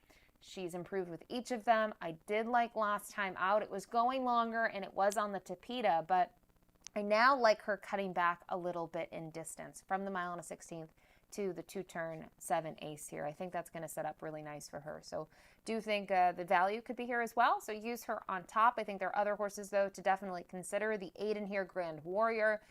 She's improved with each of them. I did like last time out. It was going longer and it was on the Tapeta, but I now like her cutting back a little bit in distance from the mile and a 16th to the 2-turn 7 ace here. I think that's going to set up really nice for her. So do think the value could be here as well. So use her on top. I think there are other horses, though, to definitely consider. The 8 in here, Grand Warrior,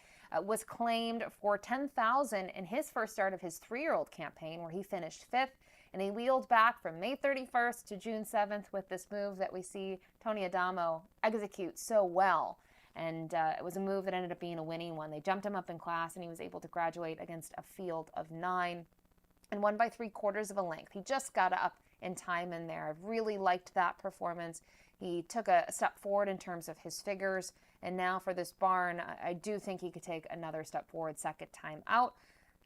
was claimed for $10,000 in his first start of his 3-year-old campaign, where he finished 5th. And he wheeled back from May 31st to June 7th with this move that we see Tony Adamo execute so well. And it was a move that ended up being a winning one. They jumped him up in class, and he was able to graduate against a field of 9 and won by 3/4 of a length. He just got up in time in there. I've really liked that performance. He took a step forward in terms of his figures. And now for this barn, I do think he could take another step forward second time out.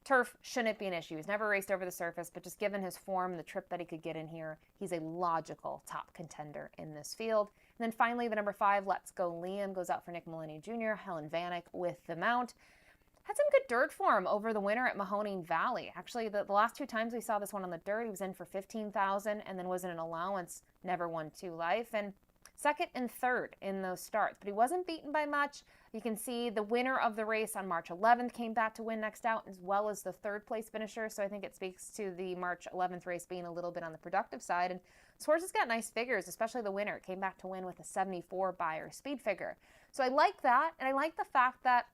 Turf shouldn't be an issue. He's never raced over the surface, but just given his form and the trip that he could get in here, he's a logical top contender in this field. And then finally, the number 5, Let's Go Liam, goes out for Nick Maloney Jr., Helen Vanek with the mount. Had some good dirt form over the winter at Mahoning Valley. Actually, the last 2 times we saw this one on the dirt, he was in for $15,000 and then was in an allowance, never won 2 life, and second and third in those starts. But he wasn't beaten by much. You can see the winner of the race on March 11th came back to win next out, as well as the 3rd place finisher. So I think it speaks to the March 11th race being a little bit on the productive side. And this horse has got nice figures, especially the winner. Came back to win with a 74 Beyer speed figure. So I like that. And I like the fact that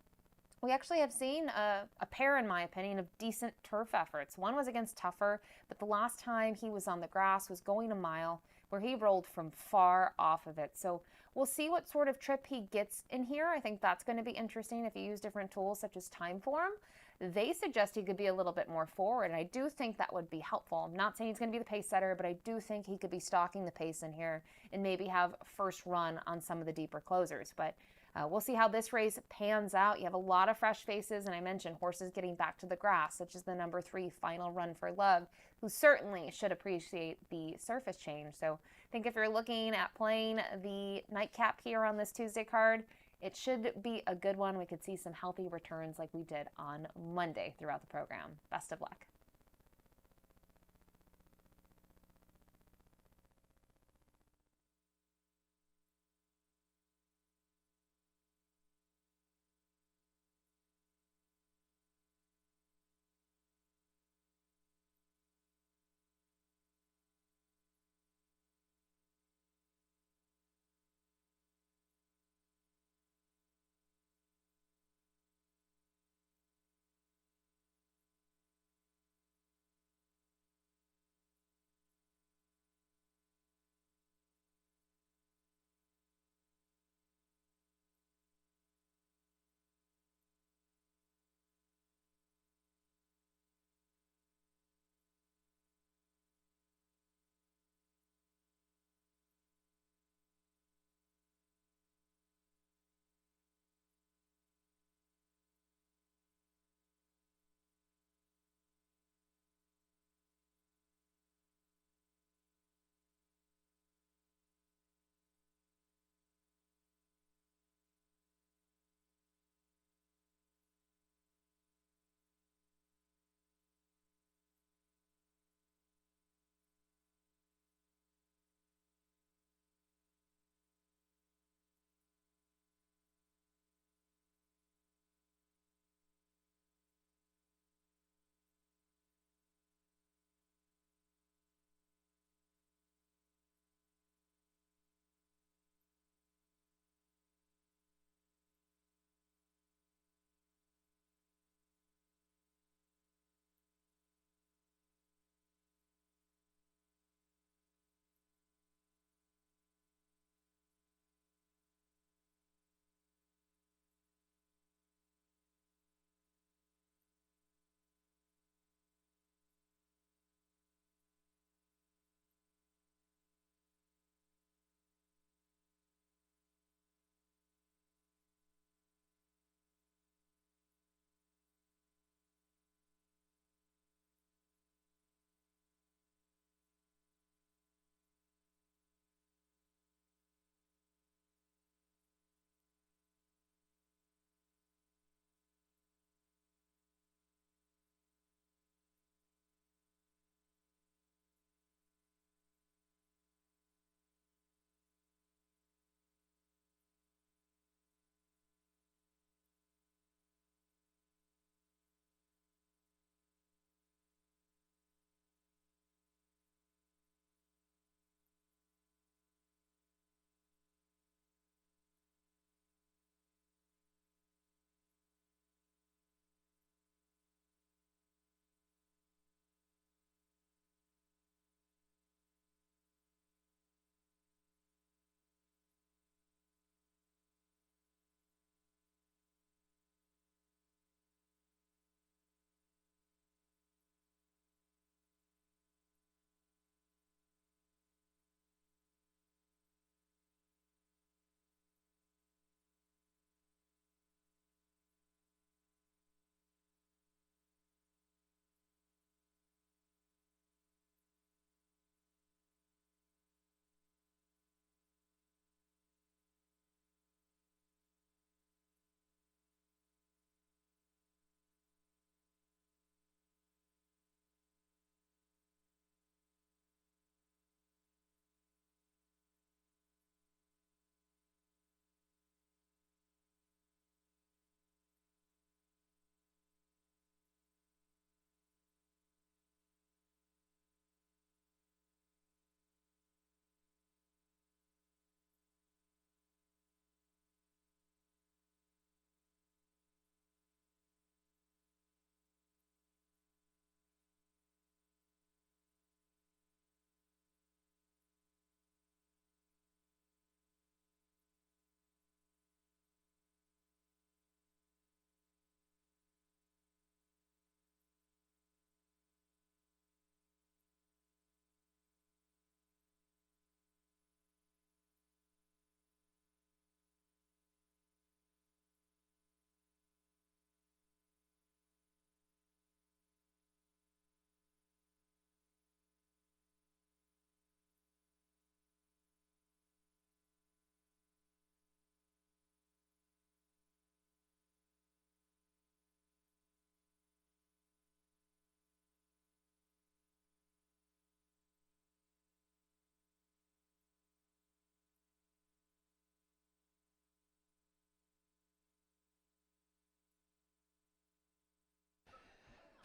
we actually have seen a pair, in my opinion, of decent turf efforts. One was against Tougher, but the last time he was on the grass was going a mile, where he rolled from far off of it. So we'll see what sort of trip he gets in here. I think that's going to be interesting if you use different tools such as time form. They suggest he could be a little bit more forward, and I do think that would be helpful. I'm not saying he's going to be the pace setter, but I do think he could be stalking the pace in here and maybe have first run on some of the deeper closers. But we'll see how this race pans out. You have a lot of fresh faces, and I mentioned horses getting back to the grass, such as the number 3, Final Run for Love, who certainly should appreciate the surface change. So I think if you're looking at playing the nightcap here on this Tuesday card, it should be a good one. We could see some healthy returns like we did on Monday throughout the program. Best of luck.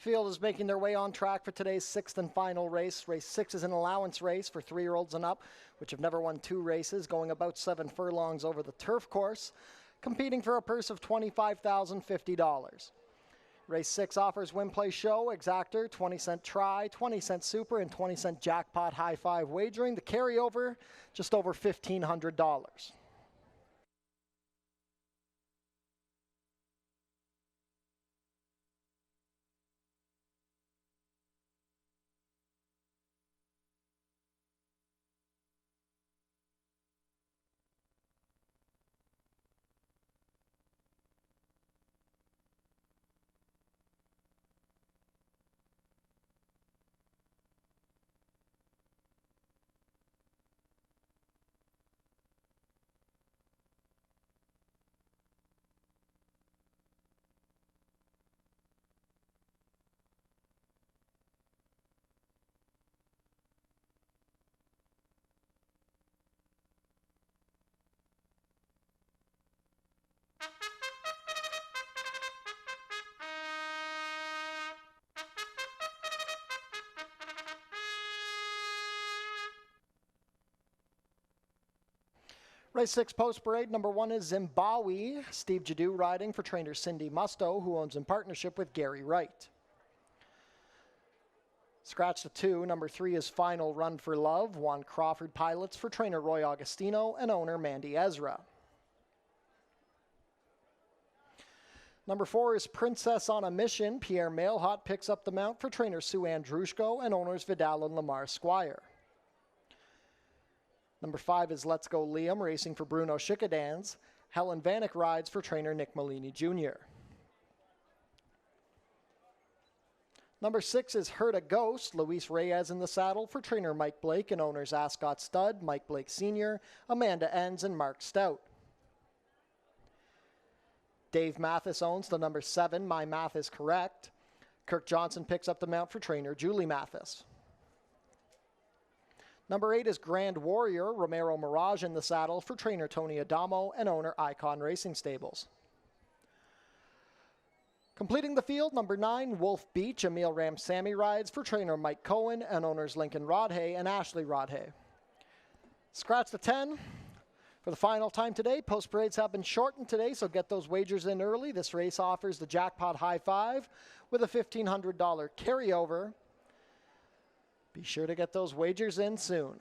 Field is making their way on track for today's sixth and final race. Race 6 is an allowance race for 3-year-olds and up, which have never won 2 races, going about 7 furlongs over the turf course, competing for a purse of $25,050. Race 6 offers win, play, show, exactor, 20-cent try, 20-cent super, and 20-cent jackpot high five wagering. The carryover, just over $1,500. Race 6 post parade, number 1 is Zimbabwe. Steve Jadu riding for trainer Cindy Musto, who owns in partnership with Gary Wright. Scratch the 2, number 3 is Final Run for Love. Juan Crawford pilots for trainer Roy Augustino and owner Mandy Ezra. Number 4 is Princess on a Mission. Pierre Mailhot picks up the mount for trainer Sue Andrushko and owners Vidal and Lamar Squire. Number 5 is Let's Go Liam, racing for Bruno Schickadans. Helen Vanek rides for trainer Nick Molini Jr. Number 6 is Herd a Ghost. Luis Reyes in the saddle for trainer Mike Blake and owners Ascot Stud, Mike Blake Sr., Amanda Enns, and Mark Stout. Dave Mathis owns the number 7, My Math is Correct. Kirk Johnson picks up the mount for trainer Julie Mathis. Number 8 is Grand Warrior, Romero Mirage in the saddle for trainer Tony Adamo and owner Icon Racing Stables. Completing the field, number 9, Wolf Beach, Emil Ramsamy rides for trainer Mike Cohen and owners Lincoln Rodhay and Ashley Rodhay. Scratch the 10. For the final time today, post parades have been shortened today, so get those wagers in early. This race offers the jackpot high five with a $1,500 carryover. Be sure to get those wagers in soon.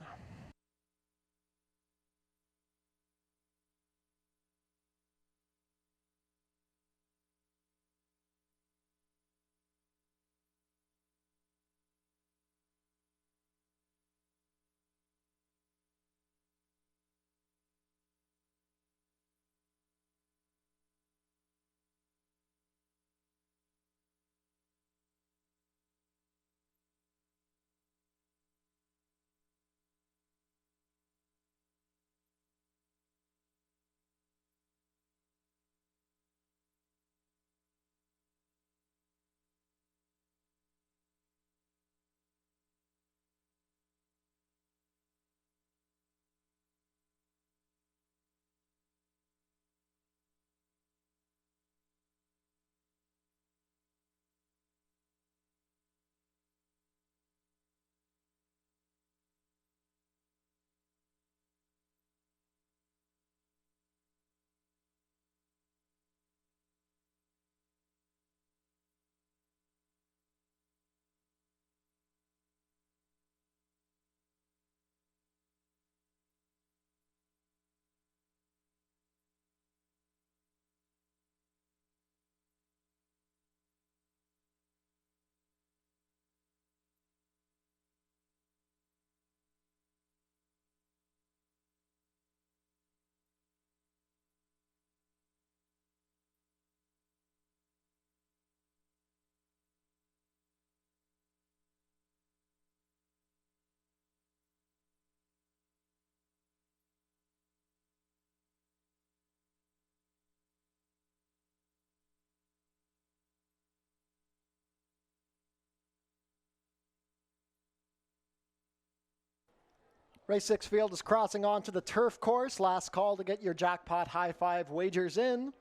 Race 6 field is crossing onto the turf course. Last call to get your jackpot high five wagers in.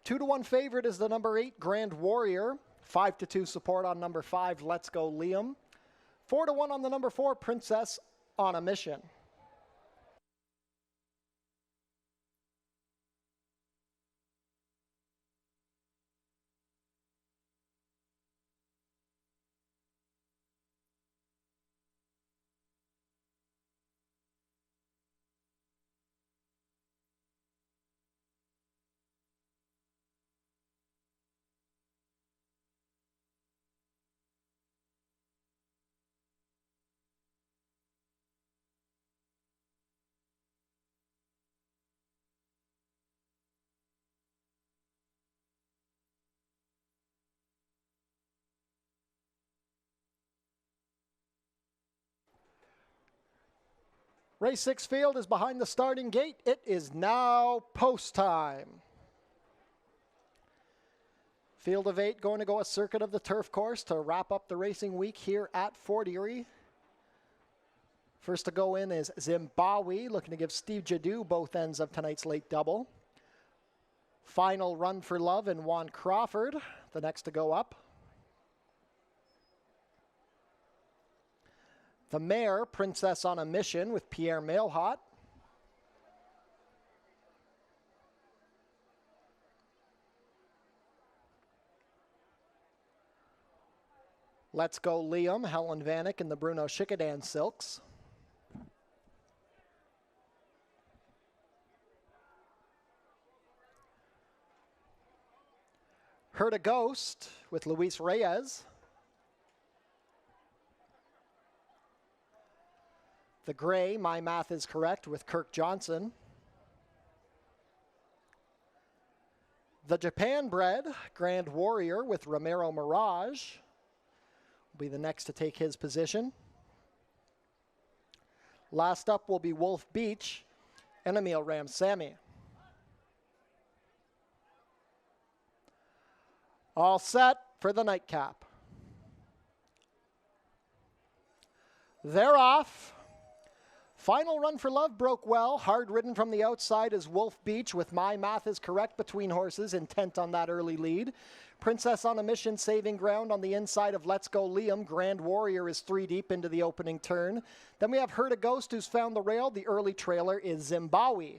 2-1 favorite is the number 8 Grand Warrior. 5-2 support on number 5, Let's Go Liam. 4-1 on the number 4, Princess on a Mission. Race 6 field is behind the starting gate. It is now post time. Field of 8 going to go a circuit of the turf course to wrap up the racing week here at Fort Erie. First to go in is Zimbabwe, looking to give Steve Jadu both ends of tonight's late double. Final Run for Love and Juan Crawford, the next to go up. The Mare, Princess on a Mission with Pierre Mailhot. Let's Go Liam, Helen Vanek and the Bruno Schickadan Silks. Heard a Ghost with Luis Reyes. The Gray, My Math is Correct with Kirk Johnson. The Japan Bred, Grand Warrior with Romero Mirage will be the next to take his position. Last up will be Wolf Beach and Emil Ramsamy. All set for the nightcap. They're off. Final Run for Love broke well. Hard ridden from the outside is Wolf Beach with My Math is Correct between horses, intent on that early lead. Princess on a Mission saving ground on the inside of Let's Go Liam. Grand Warrior is 3 deep into the opening turn. Then we have Heard a Ghost who's found the rail. The early trailer is Zimbabwe.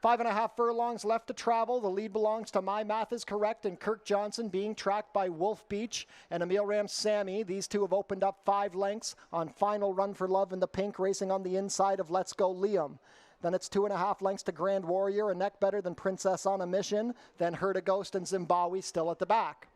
5.5 furlongs left to travel. The lead belongs to My Math is Correct and Kirk Johnson, being tracked by Wolf Beach and Emil Ramsamy. These two have opened up 5 lengths on Final Run for Love in the pink, racing on the inside of Let's Go Liam. Then it's 2.5 lengths to Grand Warrior, a neck better than Princess on a Mission. Then Heard a Ghost and Zimbabwe still at the back.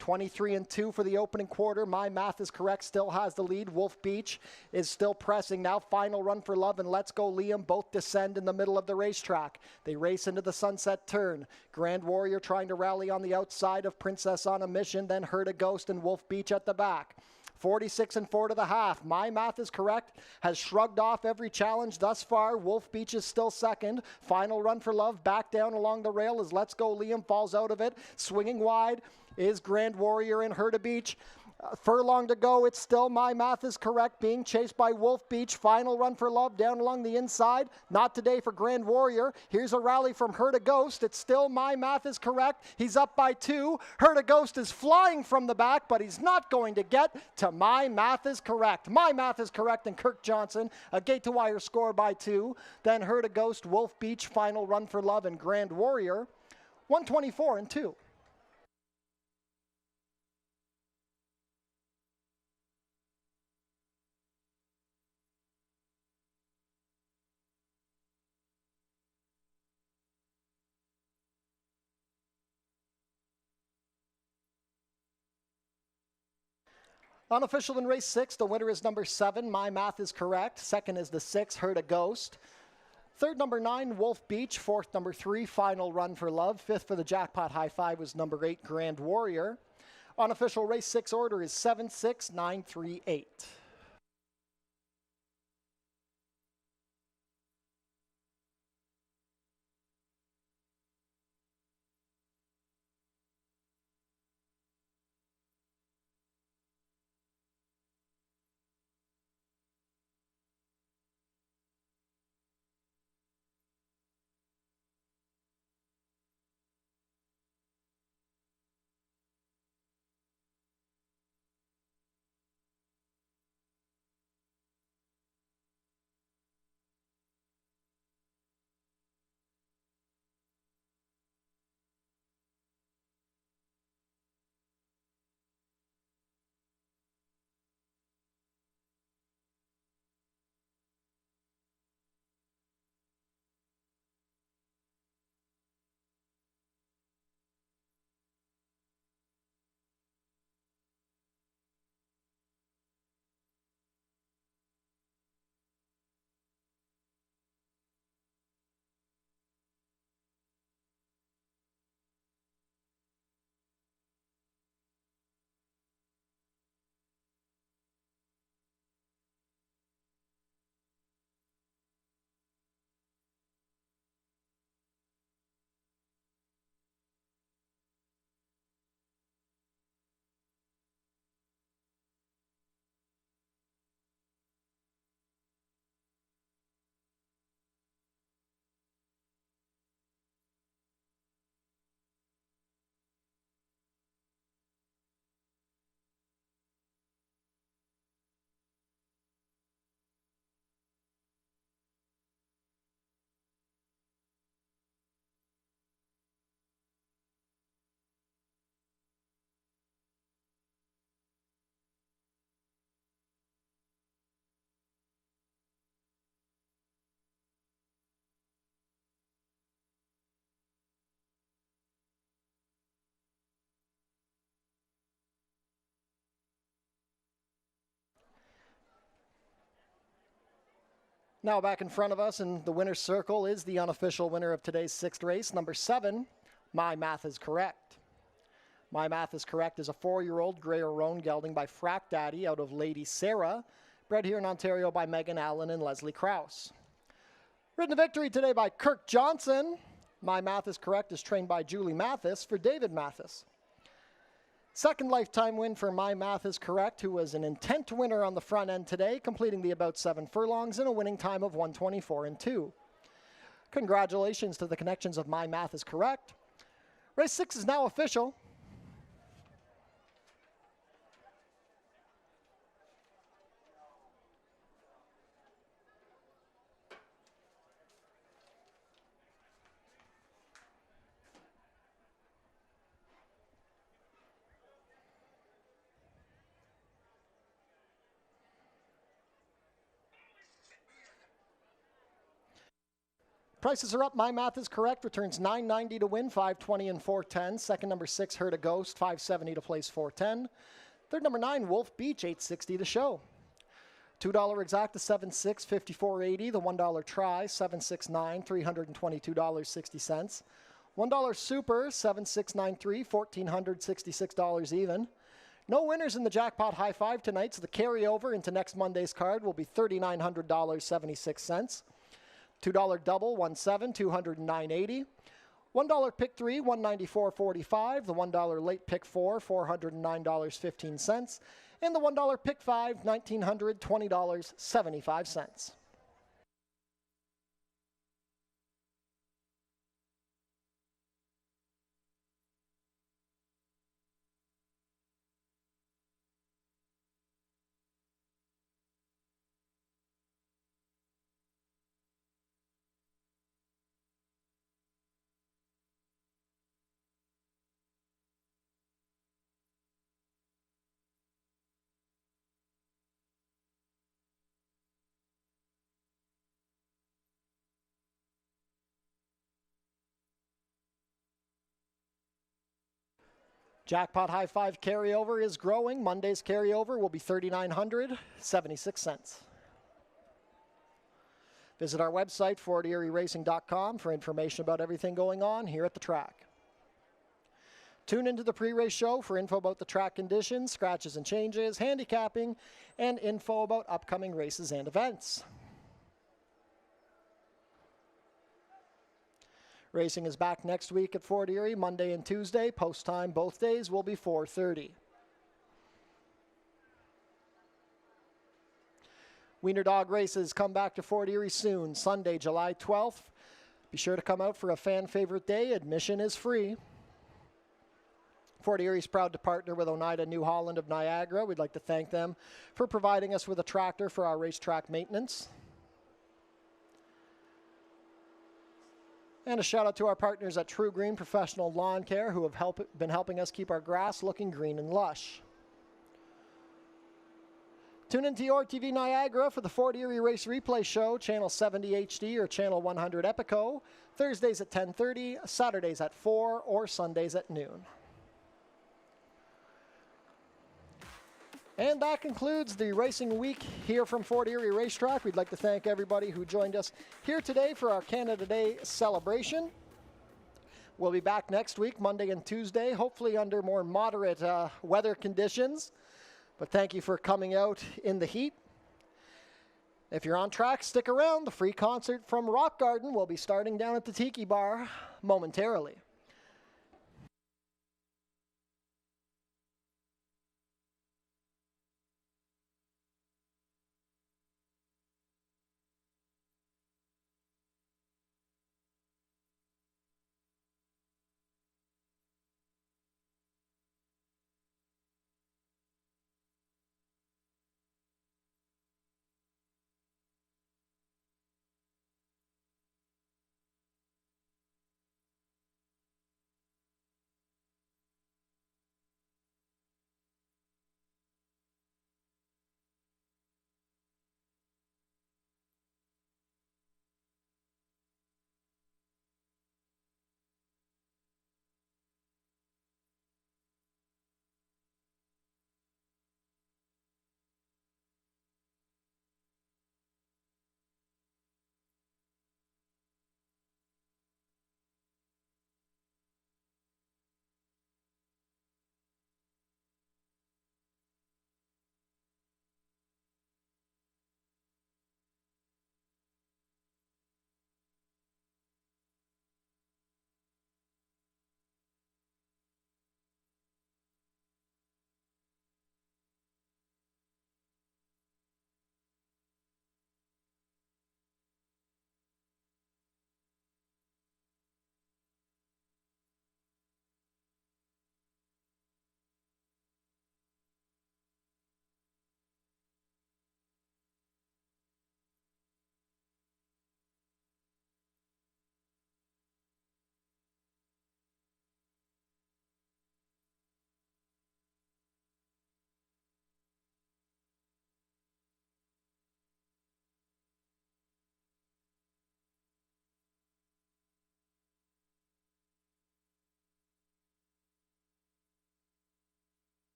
23-2 for the opening quarter. My Math is Correct still has the lead. Wolf Beach is still pressing. Now Final Run for Love and Let's Go Liam both descend in the middle of the racetrack. They race into the sunset turn. Grand Warrior trying to rally on the outside of Princess on a Mission. Then Heard a Ghost and Wolf Beach at the back. 46-4 to the half. My Math is Correct has shrugged off every challenge thus far. Wolf Beach is still second. Final Run for Love back down along the rail as Let's Go Liam falls out of it. Swinging wide is Grand Warrior and Heard a Beach. Furlong to go. It's still My Math is Correct being chased by Wolf Beach. Final Run for Love down along the inside. Not today for Grand Warrior. Here's a rally from Heard a Ghost. It's still My Math is Correct. He's up by 2. Heard a Ghost is flying from the back, but he's not going to get to My Math is Correct. My Math is Correct and Kirk Johnson. A gate to wire score by 2. Then Heard a Ghost, Wolf Beach, Final Run for Love, and Grand Warrior. 124-2. Unofficial in race 6, the winner is number 7, My Math is Correct. Second is the 6, Heard a Ghost. Third, number 9, Wolf Beach. Fourth, number 3, Final Run for Love. Fifth for the jackpot high 5 was number 8, Grand Warrior. Unofficial race 6 order is 7-6-9-3-8. Now back in front of us in the winner's circle is the unofficial winner of today's 6th race, number 7, My Math is Correct. My Math is Correct is a 4-year-old Greyer Roan gelding by Frack Daddy out of Lady Sarah, bred here in Ontario by Megan Allen and Leslie Krause. Ridden to victory today by Kirk Johnson. My Math is Correct is trained by Julie Mathis for David Mathis. Second lifetime win for My Math is Correct, who was an intent winner on the front end today, completing the about 7 furlongs in a winning time of 1:24.2. Congratulations to the connections of My Math is Correct. Race 6 is now official. Prices are up. My Math is Correct returns $9.90 to win, $5.20 and $4.10. Second, number 6, Herd a Ghost, $5.70 to place, $4.10. Third, number 9, Wolf Beach, $8.60 to show. $2 exacta, $7.6, $54.80. The $1 try, $7.69, $322.60. $1 super, $7.693, $1,466 even. No winners in the jackpot high five tonight, so the carryover into next Monday's card will be $3,900.76. $2 double, $1.7, $209.80. $1 pick 3, $194.45. The $1 late pick 4, $409.15. And the $1 pick 5, $1,920.75. Jackpot high five carryover is growing. Monday's carryover will be $3,976. Visit our website, FortErieRacing.com, for information about everything going on here at the track. Tune into the pre-race show for info about the track conditions, scratches and changes, handicapping, and info about upcoming races and events. Racing is back next week at Fort Erie, Monday and Tuesday. Post time both days will be 4:30. Wiener Dog races come back to Fort Erie soon, Sunday, July 12th. Be sure to come out for a fan favorite day. Admission is free. Fort Erie is proud to partner with Oneida New Holland of Niagara. We'd like to thank them for providing us with a tractor for our racetrack maintenance. And a shout out to our partners at True Green Professional Lawn Care, who have been helping us keep our grass looking green and lush. Tune into your TV Niagara for the Fort Erie Race Replay Show, Channel 70 HD or Channel 100 Epico, Thursdays at 10:30, Saturdays at 4, or Sundays at noon. And that concludes the racing week here from Fort Erie Racetrack. We'd like to thank everybody who joined us here today for our Canada Day celebration. We'll be back next week, Monday and Tuesday, hopefully under more moderate weather conditions. But thank you for coming out in the heat. If you're on track, stick around. The free concert from Rock Garden will be starting down at the Tiki Bar momentarily.